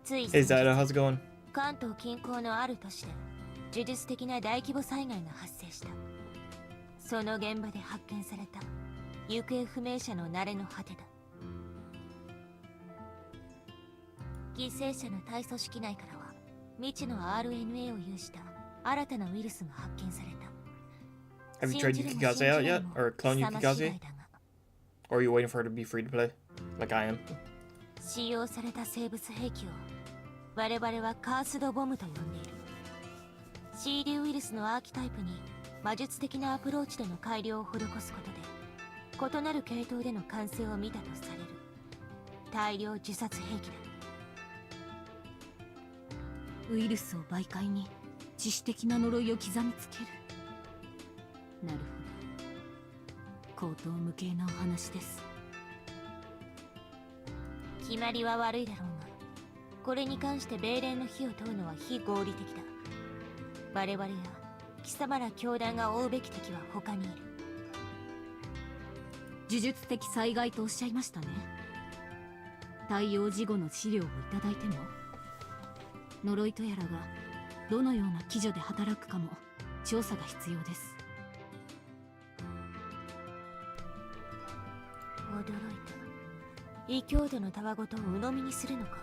つい Hey Zyda, how's it going? 関東近郊のある都市で呪術的な大規模災害が発生した。その現場で発見された行方不明者の慣れの果てだ。犠牲者の体組織内からは未知の RNA を有した新たなウイルスが発見された。 Have you tried Yukikaze out yet? Or clone Yukikaze? Or are you waiting for her to be free to play? Like I am. 使用された生物兵器を我々はカースドボムと呼んでいる。 CD ウイルスのアーキタイプに魔術的なアプローチでの改良を施すことで異なる系統での完成を見たとされる大量自殺兵器だ。ウイルスを媒介に致死的な呪いを刻みつける。なるほど、荒唐無稽なお話です。決まりは悪いだろうが、これに関して米霊の火を問うのは非合理的だ。我々や貴様ら教団が追うべき敵は他にいる。呪術的災害とおっしゃいましたね。対応事後の資料をいただいても、呪いとやらがどのような基準で働くかも調査が必要です。驚いた。異教徒のたわごとを鵜呑みにするのか。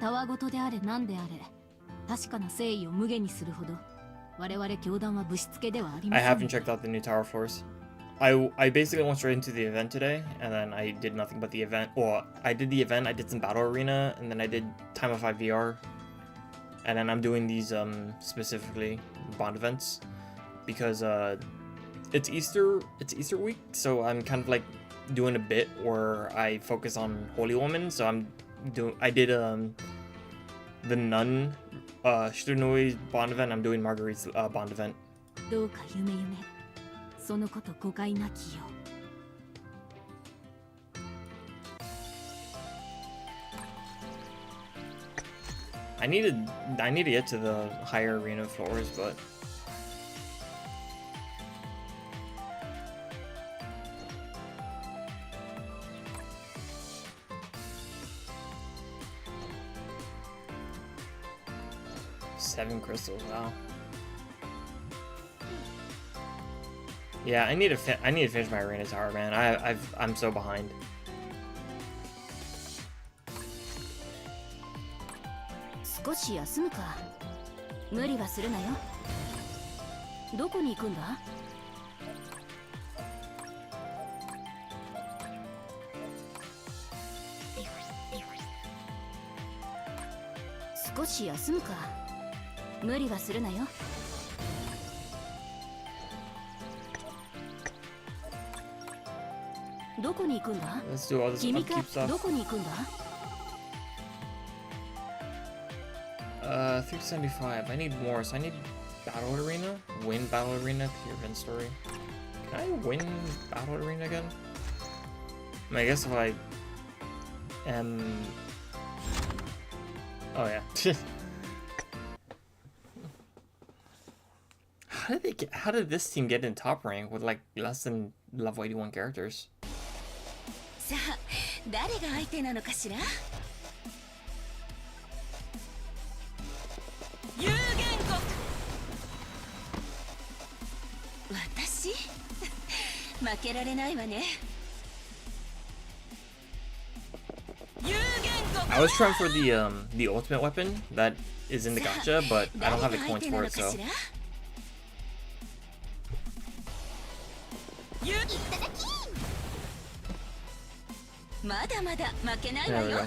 たわごとであれ何であれ、確かな誠意を無限にするほど我々教団はぶしつけではありま I せん。 haven't checked out the new tower floors. I basically went straight into the event today, and then I did nothing but the event. Well, I did the event, I did some battle arena, and then I did Time of 5 VR. And then I'm doing these specifically bond events because it's Easter week, so I'm kind of like doing a bit where I focus on Holy Woman. So I did the nun Shitunui bond event. I'm doing Marguerite's bond event. どうか夢夢、そのこと誤解なきよう。I need to get to the higher arena floors, but seven crystals. Wow. Yeah, I need to finish my arena tower, man. I'm so behind. 少し休むか。無理はするなよ。どこに行くんだ？少し休むか。無理はするなよ。どこに行くんだ？ Let's do all this 君か upkeep stuff. どこに行くんだ？375. I need more. So I need battle arena, win battle arena to your event story. Can I win battle arena again? I mean, I guess if I am. Oh yeah. How did this team get in top rank with like less than level 81 characters? さあ、誰が相手なのかしら？有言国。私？負けられないわね。有言国。 I was trying for the ultimate weapon that is in the gacha, but I don't have the coins for it, so. まだまだ負けないわ There we よ。 go.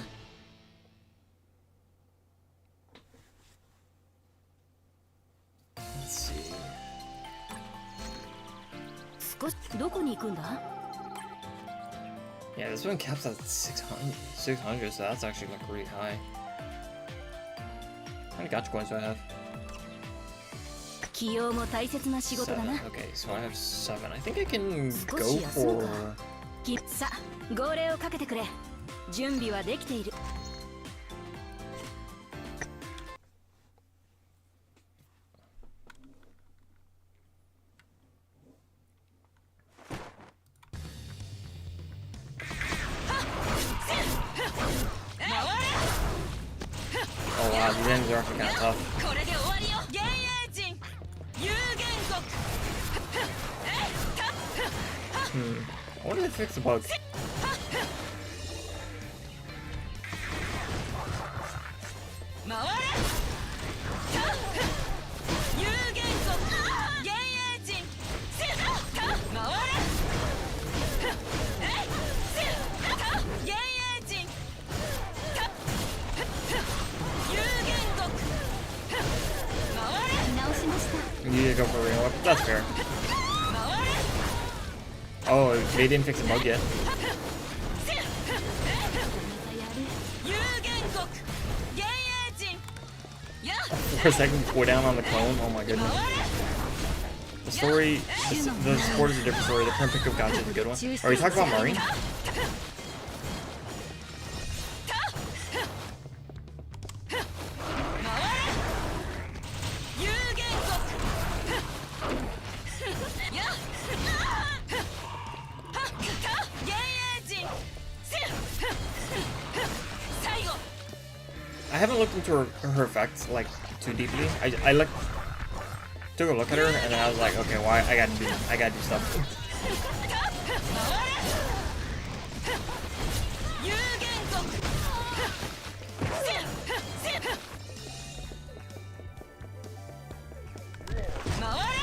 Let's see. 少しどこに行くんだ？ Yeah, this one caps at 600, so that's actually like really high. How many gacha coins do I have? 起用も大切な仕事だな。 7. Okay, so I have 7. I think I can 少 go し休む for... か。さあ、号令をかけてくれ。準備はできている。Oh wow, these enemies are actually kind of tough. これで終わりよ。幻影人有言国。 I wonder if they fix the bug. 回れ。有言国幻影人。回れ。幻影人。有言国。回れ。直しました。 You need to go for a real weapon. That's fair. Oh, they didn't fix the bug yet. 有言国幻影人。や。 For a second, we're down on the clone. Oh my goodness. The story, the sport is a different story. The current pickup gacha is a good one. Are you talking about Marine? 有言国。や。幻影人。最後。 I haven't looked into her effects like too deeply. I looked, took a look at her and I was like, okay, why I gotta do stuff. 有言国。回れ。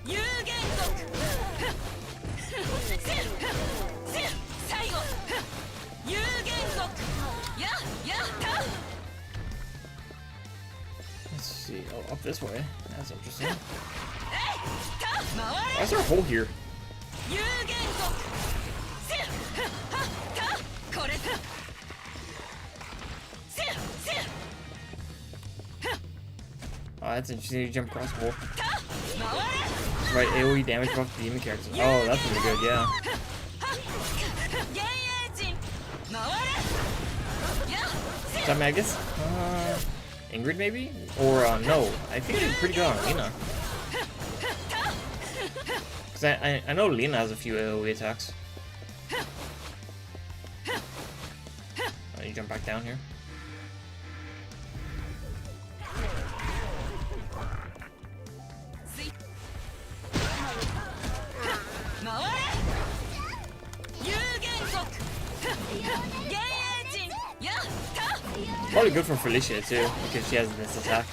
有言国。最後。有言国。や。やった。 Let's see. Oh, up this way. That's interesting. 回 Why れ。 is there a hole here? 有言国。これ。 Oh, that's interesting. You jump across the hole. 回れ。 Right, AoE damage buff to demon characters. Oh, that's really good. Yeah. 幻影人。回れ。や。 Is that Magus? Ingrid maybe? Or no? I think I did pretty good on Lena. Cause I know Lena has a few AoE attacks. Oh, you jump back down here. Probably good for Felicia too, because she has this attack.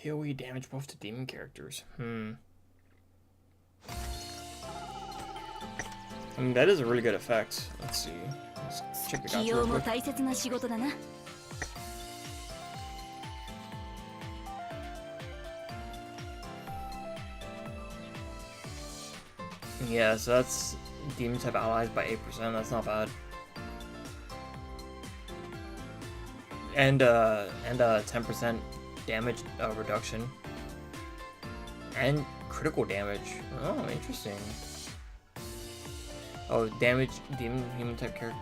AoE damage buff to demon characters. I mean, that is a really good effect. Let's see. Let's check the gacha real quick. 大切な仕事だな。 Yeah, so that's demon type allies by 8%. That's not bad. And 10% damage reduction. And critical damage. Oh, interesting. Oh, damage demon human type character.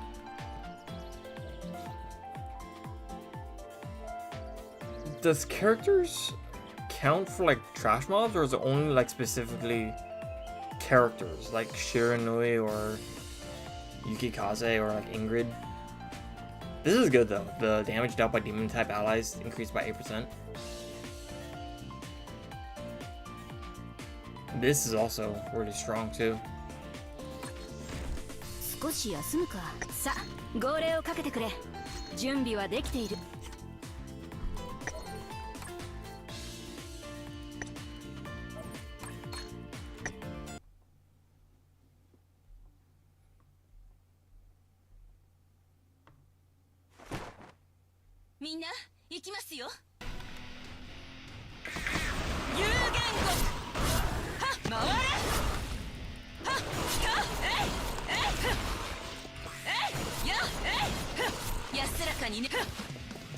Does characters count for like trash mobs, or is it only like specifically characters like Shiranui or Yukikaze or like Ingrid? This is good though. The damage dealt by demon type allies increased by 8%. This is also really strong too. 少し休むか。さあ、号令をかけてくれ。準備はできている。 Oh, みんな行きますよ。有言語はっ回れはっはっや安らかにね。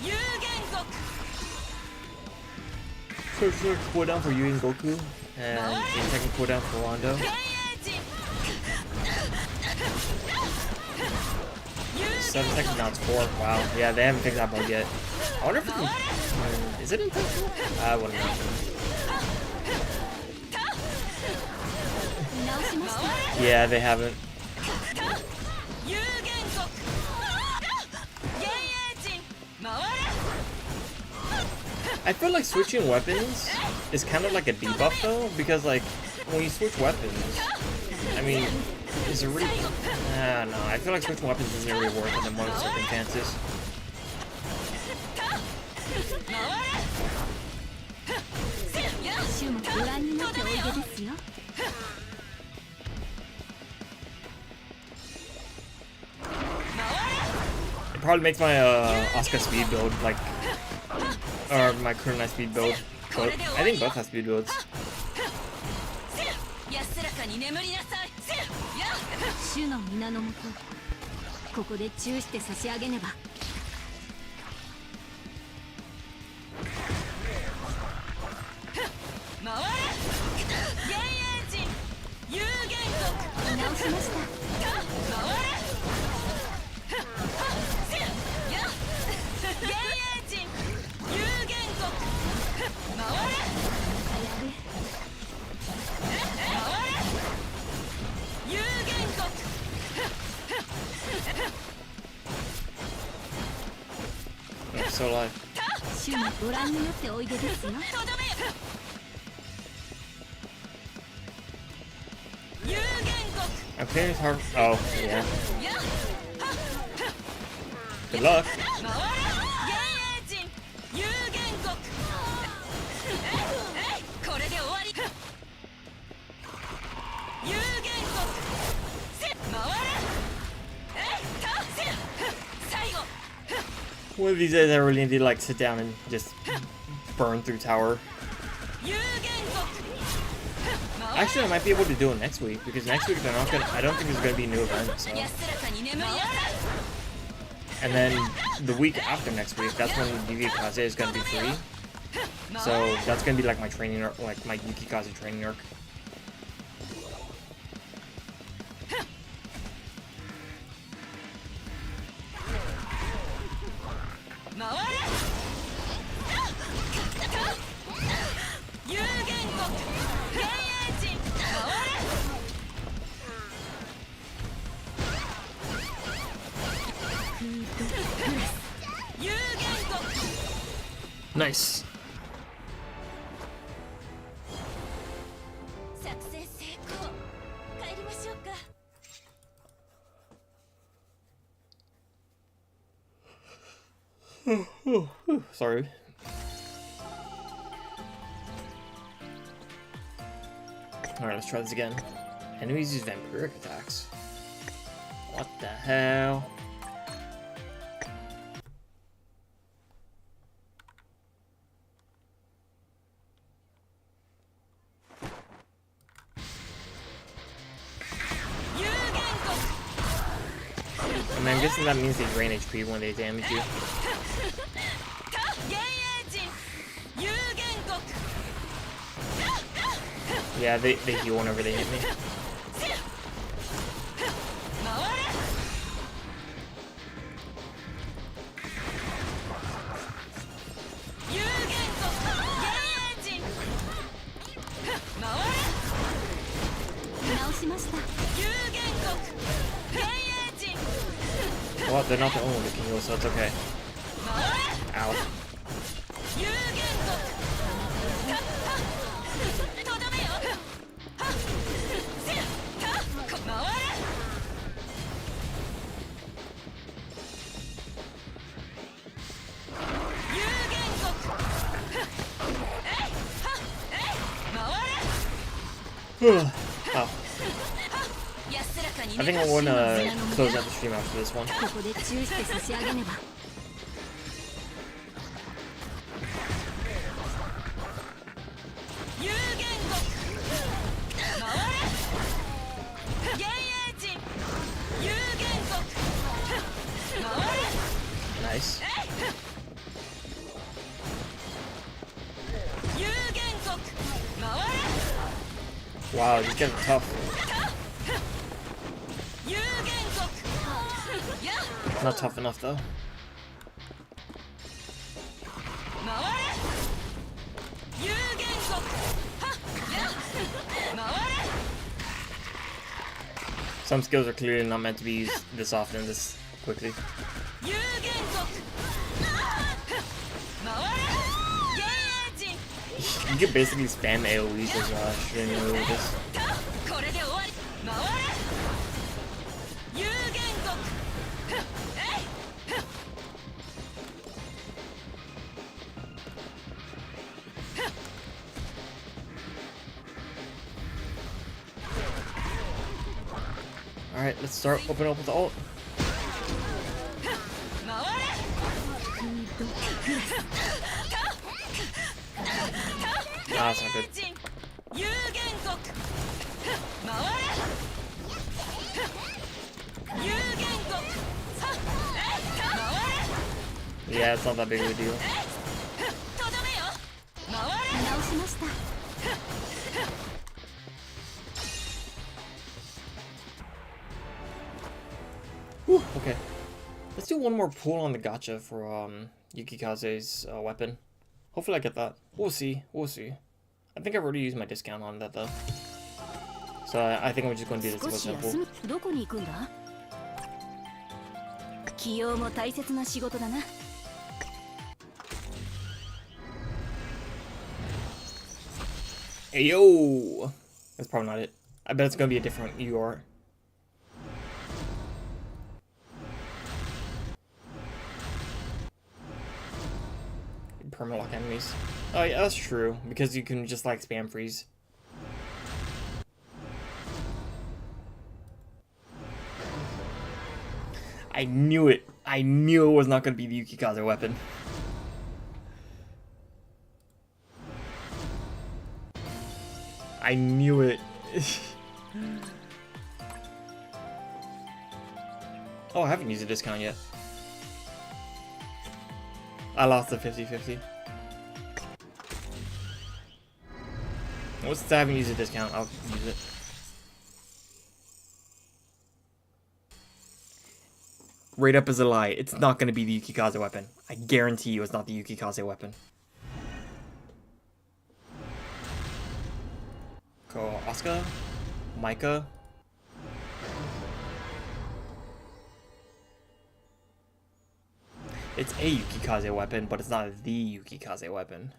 有言語 So cooldown for Yu and Goku, and the second cooldown for Rondo. 7 seconds, now it's 4. Wow, yeah, they haven't fixed that bug yet. I wonder if it can, is it intentional? I wouldn't know. Yeah, they haven't. I feel like switching weapons is kind of like a debuff though, because like when you switch weapons, I mean, is it really? I don't know. I feel like switching weapons isn't really worth it in most circumstances. It probably makes my Asuka speed build like, or my Kunai speed build, but I think both have speed builds. 主の皆のもと、ここで注して差し上げねば。回れ、幻影人、有言国。見直しました。回れ。幻影人、有言国。回れ。やる。有言国 I'm so alive. I'm clearing his heart. Oh, yeah. Good luck. One of these days I really need to like sit down and just burn through tower. Actually, I might be able to do it next week because next week they're not gonna. I don't think there's gonna be a new event. So. And then the week after next week, that's when Yukikaze is gonna be free. So that's gonna be like my training arc, like my Yukikaze training arc. Nice. Sorry. Alright, let's try this again. Enemies use vampiric attacks. What the hell? I mean, I'm guessing that means they drain HP when they damage you. Yeah, they heal whenever they hit me. Well, they're not the only one who can heal, so it's okay. Ow. Oh. I think I want to close out the stream after this one. Wow, these guys are tough. Not tough enough though. Some skills are clearly not meant to be used this often, this quickly. You can basically spam AoEs as well, I shouldn't know this. Alright, let's start opening up with the ult. Ah, that's not good. Yeah, it's not that big of a deal. Whew, okay. Let's do one more pull on the gacha for Yukikaze's weapon. Hopefully I get that. We'll see. We'll see. I think I've already used my discount on that though. So I think I'm just going to do this as simple. Hey yo! That's probably not it. I bet it's going to be a different UR. Permalock enemies. Oh yeah, that's true, because you can just like spam freeze. I knew it. I knew it was not going to be the Yukikaze weapon. I knew it. Oh, I haven't used a discount yet. I lost the 50-50. Well, since I haven't used a discount, I'll use it. Rate up is a lie. It's not going to be the Yukikaze weapon. I guarantee you it's not the Yukikaze weapon. Go Asuka, Micah. It's a Yukikaze weapon, but it's not the Yukikaze weapon.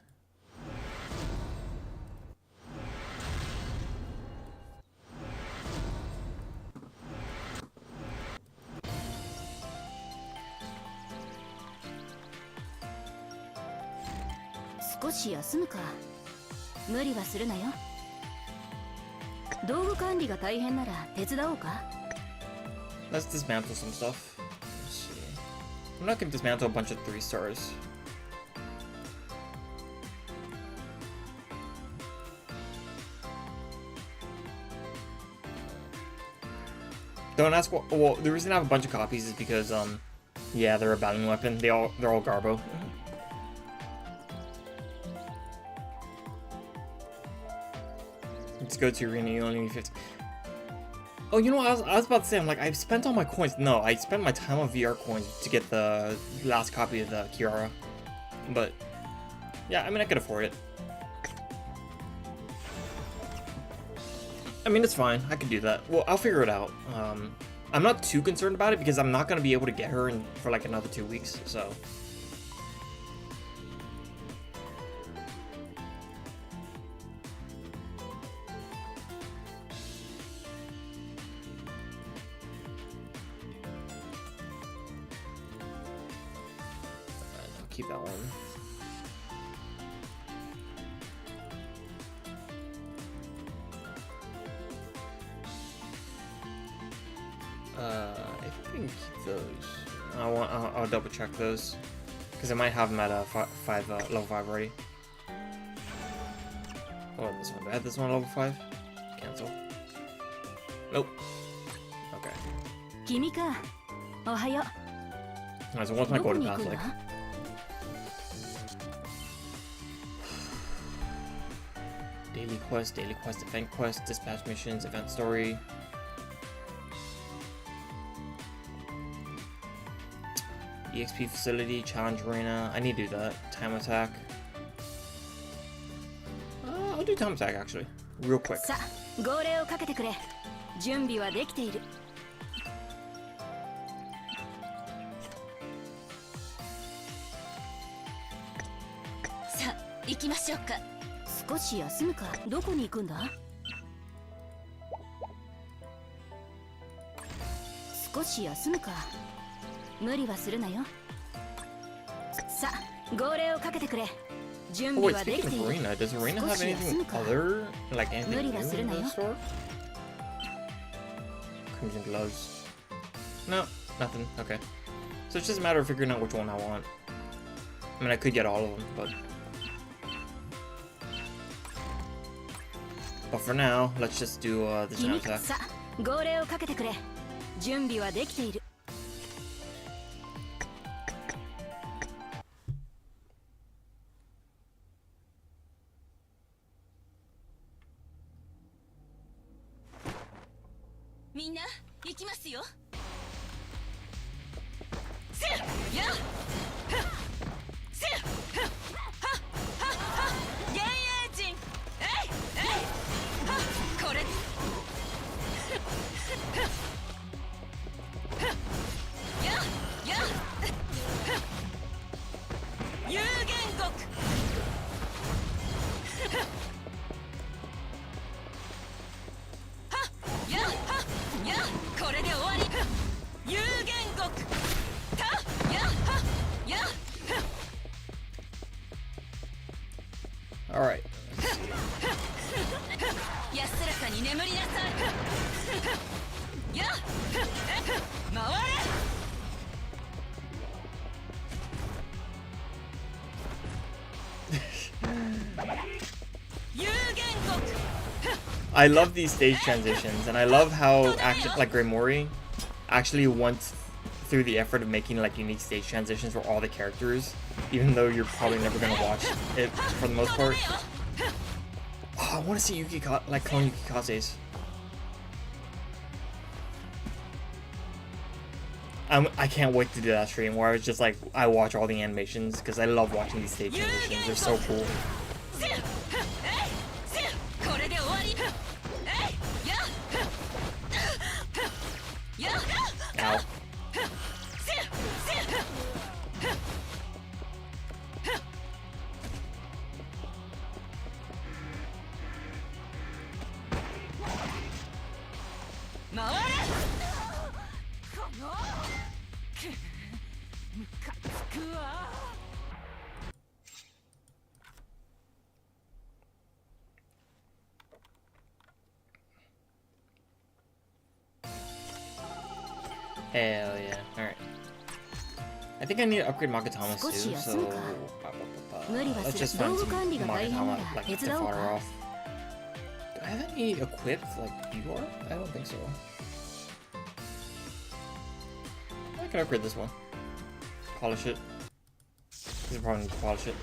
Let's dismantle some stuff. Let's see. I'm not gonna dismantle a bunch of 3 stars. Don't ask what. Well, the reason I have a bunch of copies is because yeah, they're a battling weapon. They're all Garbo. Let's go to arena. You only need 50. Oh, you know what? I was about to say, I'm like, I've spent all my coins. No, I spent my time on VR coins to get the last copy of the Kiara. But, yeah, I mean, I could afford it. I mean, it's fine. I can do that. Well, I'll figure it out. I'm not too concerned about it because I'm not going to be able to get her for like another 2 weeks, so. Keep that one. I think keep those. I'll double check those because I might have them at level 5 already. Oh, this one. Do I have this one level 5? Cancel. Nope. Okay. Alright, so what's my golden path like? daily quest, event quest, dispatch missions, event story. EXP facility, challenge arena. I need to do that. Time attack. I'll do time attack actually, real quick. さあ、号令をかけてくれ。準備はできている。さあ、行きましょうか。少し休むか。どこに行くんだ？少し休むか。無理はするなよ。さあ、号令をかけてくれ。準 Oh 備 wait, はでき speaking てい of る。 arena, does arena have anything other, like anything new in the store? Crimson gloves. No, nothing. Okay. So it's just a matter of figuring out which one I want. I mean, I could get all of them, but for now, let's just do the time 君 attack. さあ、号令をかけてくれ。準備はできている。みんな行きますよ。せやはっせはっはっはっ幻影人えいえいはっこれやや有言国やはやこれで終わり有言国たやはや All right. 安らかに眠りなさいや回れ有言国 I love these stage transitions, and I love how like Greymori actually went through the effort of making like unique stage transitions for all the characters, even though you're probably never gonna watch it for the most part. Oh, I want to see like clone Yuki Kase's. I can't wait to do that stream where I was just like I watch all the animations because I love watching these stage transitions. They're so cool. これで終わりや Ow. 回れこのムカつくわ Hell yeah. Alright. I think I need to upgrade Magatama's too, so... Let's just find some Magatama, like, to fodder off. Do I have any equipped, like, Igor? I don't think so. I can upgrade this one. Polish it. Because I probably need to polish it.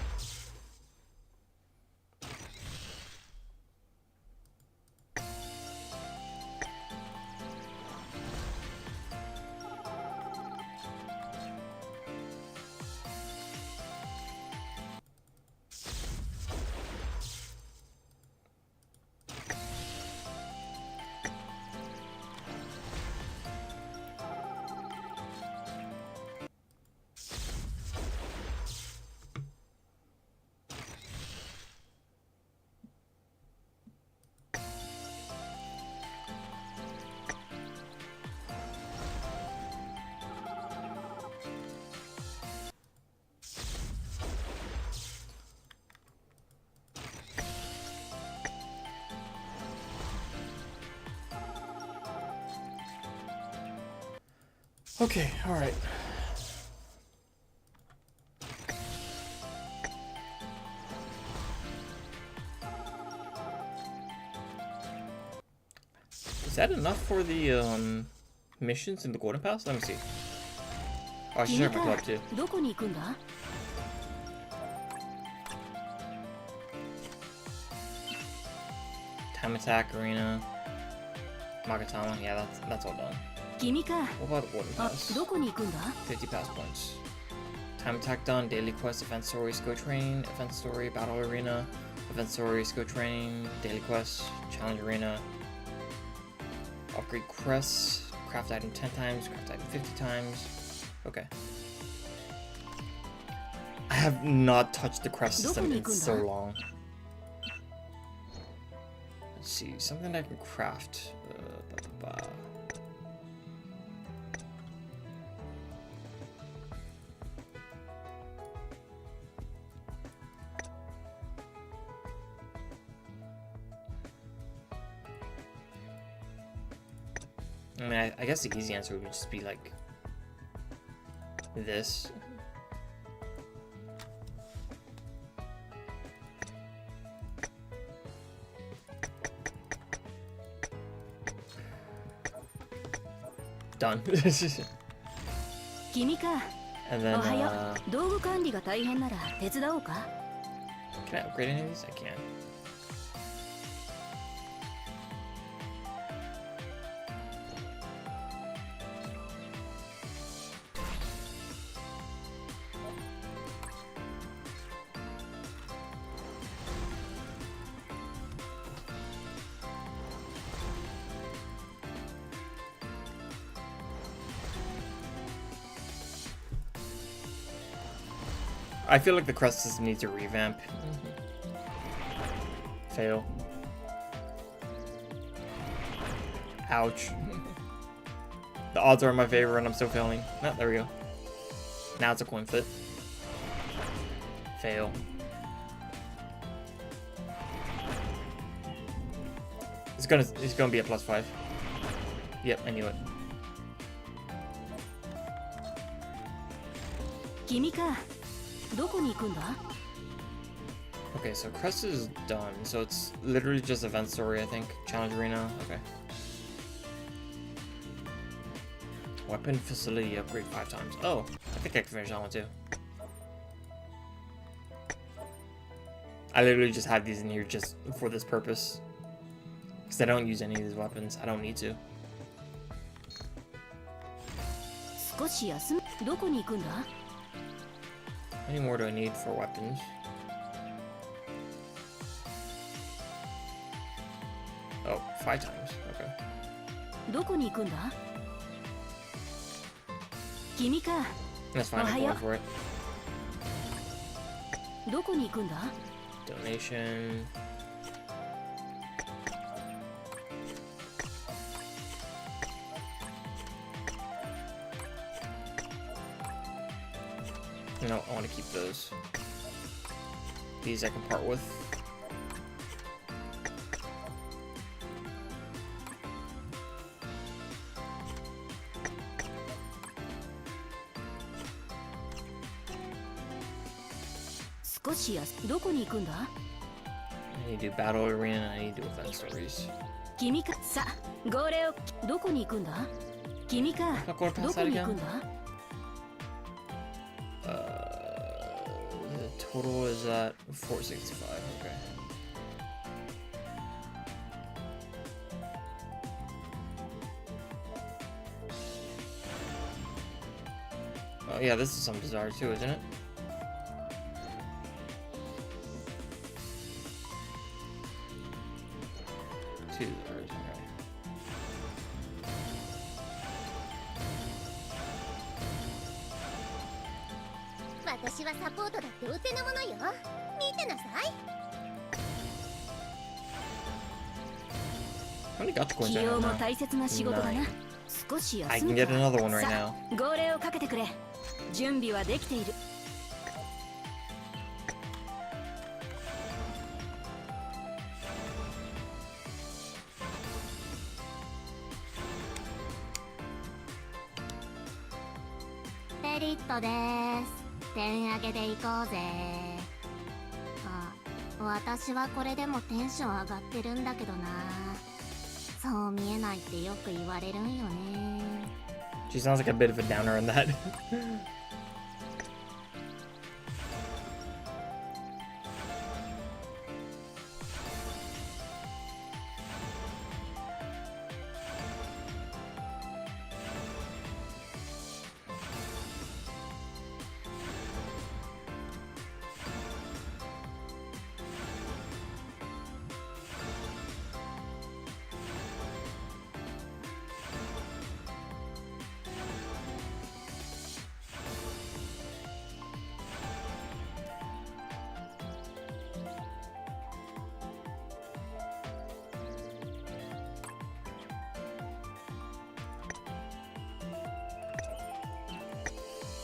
Okay, alright. Is that enough for the missions in the Golden Pass? Let me see. Oh, I should check my club too. どこに行くんだ？ Time Attack Arena. Magatama, yeah, that's all done. 君か。 What about the Warden あ、 Pass? どこに行くんだ？ 50 pass points. Time Attack done, Daily Quest, Event Story, Skill Train, Event Story, Battle Arena, Event Story, Skill Train, Daily Quest, Challenge Arena. Upgrade Crest, craft item 10 times, craft item 50 times. Okay. I have not touched the crest system in so long. Let's see, something I can craft. I mean, I guess the easy answer would just be like this. Done. 君か。 And then, おはよう。道具管理が大変なら手伝おうか？ can I upgrade any of these? I can. I feel like the crest system needs a revamp. Fail. Ouch. The odds are in my favor and I'm still failing. No, there we go. Now it's a coin flip. Fail. It's gonna be a +5. Yep, I knew it. 君か。どこに行くんだ？ Okay, so crest is done. So it's literally just event story, I think. Challenge arena. Okay. Weapon facility upgrade 5 times. Oh, I think I can finish that one too. I literally just have these in here just for this purpose. Because I don't use any of these weapons. I don't need to. 少し休む。どこに行くんだ？ How many more do I need for weapons? Oh, 5 times. Okay. どこに行くんだ？君か。 That's fine. I'm going for it. どこに行くんだ？ Donation. No, I want to keep those. These I can part with.どこに行くんだ？ I need to do battle arena and I need to do event stories. 君か。さ、号令を。どこに行くんだ？君か。どこに行くんだ？ The total is at 465. Okay. Oh yeah, this is some bizarre too, isn't it? Two bizarres, okay. 私はサポートだってお手の物よ。見てなさい。 How many gacha coins 起 do I 用 have も now? 大切な仕事だな。少し I 休 can む get か。 another one right さ now. 号令をかけてくれ。準備はできている。メリットです。点上げでいこうぜ。あ、私はこれでもテンション上がってるんだけどな。そう見えないってよく言われるんよね。 She sounds like a bit of a downer on that.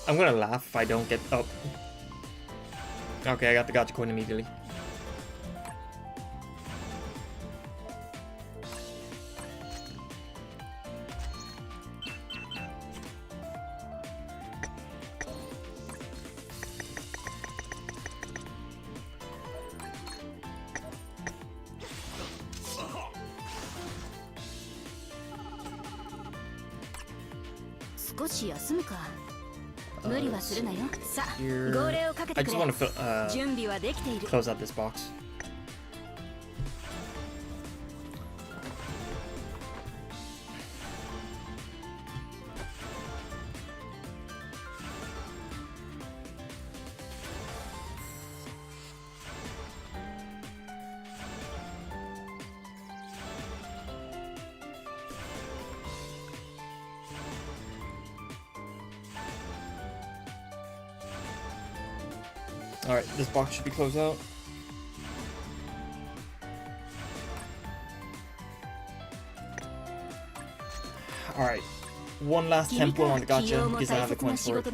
I'm gonna laugh if I don't get... Oh. Okay, I got the gotcha coin immediately. Here. I just want to close out this box. Alright, this box should be closed out. Alright, one last tempo on the gacha because I have the coins for it.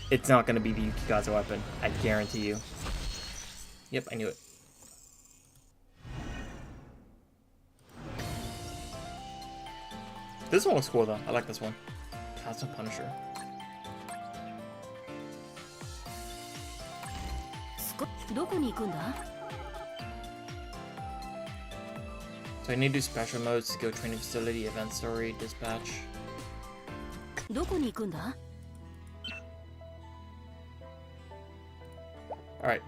It's not going to be the Yukigaza weapon, I guarantee you. Yep, I knew it. This one looks cool though, I like this one. Castle Punisher. So I need to do special modes to go training facility, event story, dispatch. Alright.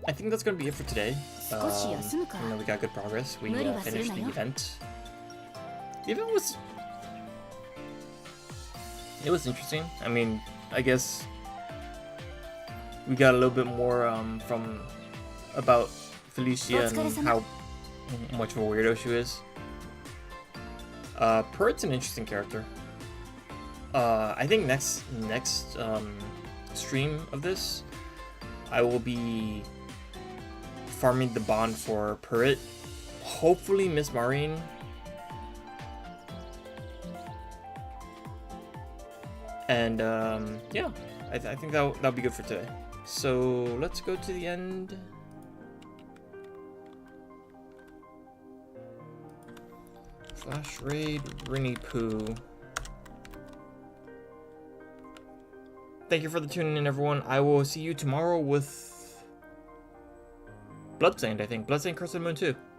I think that's gonna be it for today. You know, we got good progress. We finished the event. The event was... It was interesting. I mean, I guess... We got a little bit more from about Felicia and how much of a weirdo she is. Pert's an interesting character. I think next stream of this, I will be farming the bond for Pert. Hopefully Miss Maureen. And yeah, I think that'll be good for today. So let's go to the end. Flash Raid, Rinny Poo. Thank you for the tuning in, everyone. I will see you tomorrow with Bloodstained, I think. Bloodstained Curse of the Moon 2.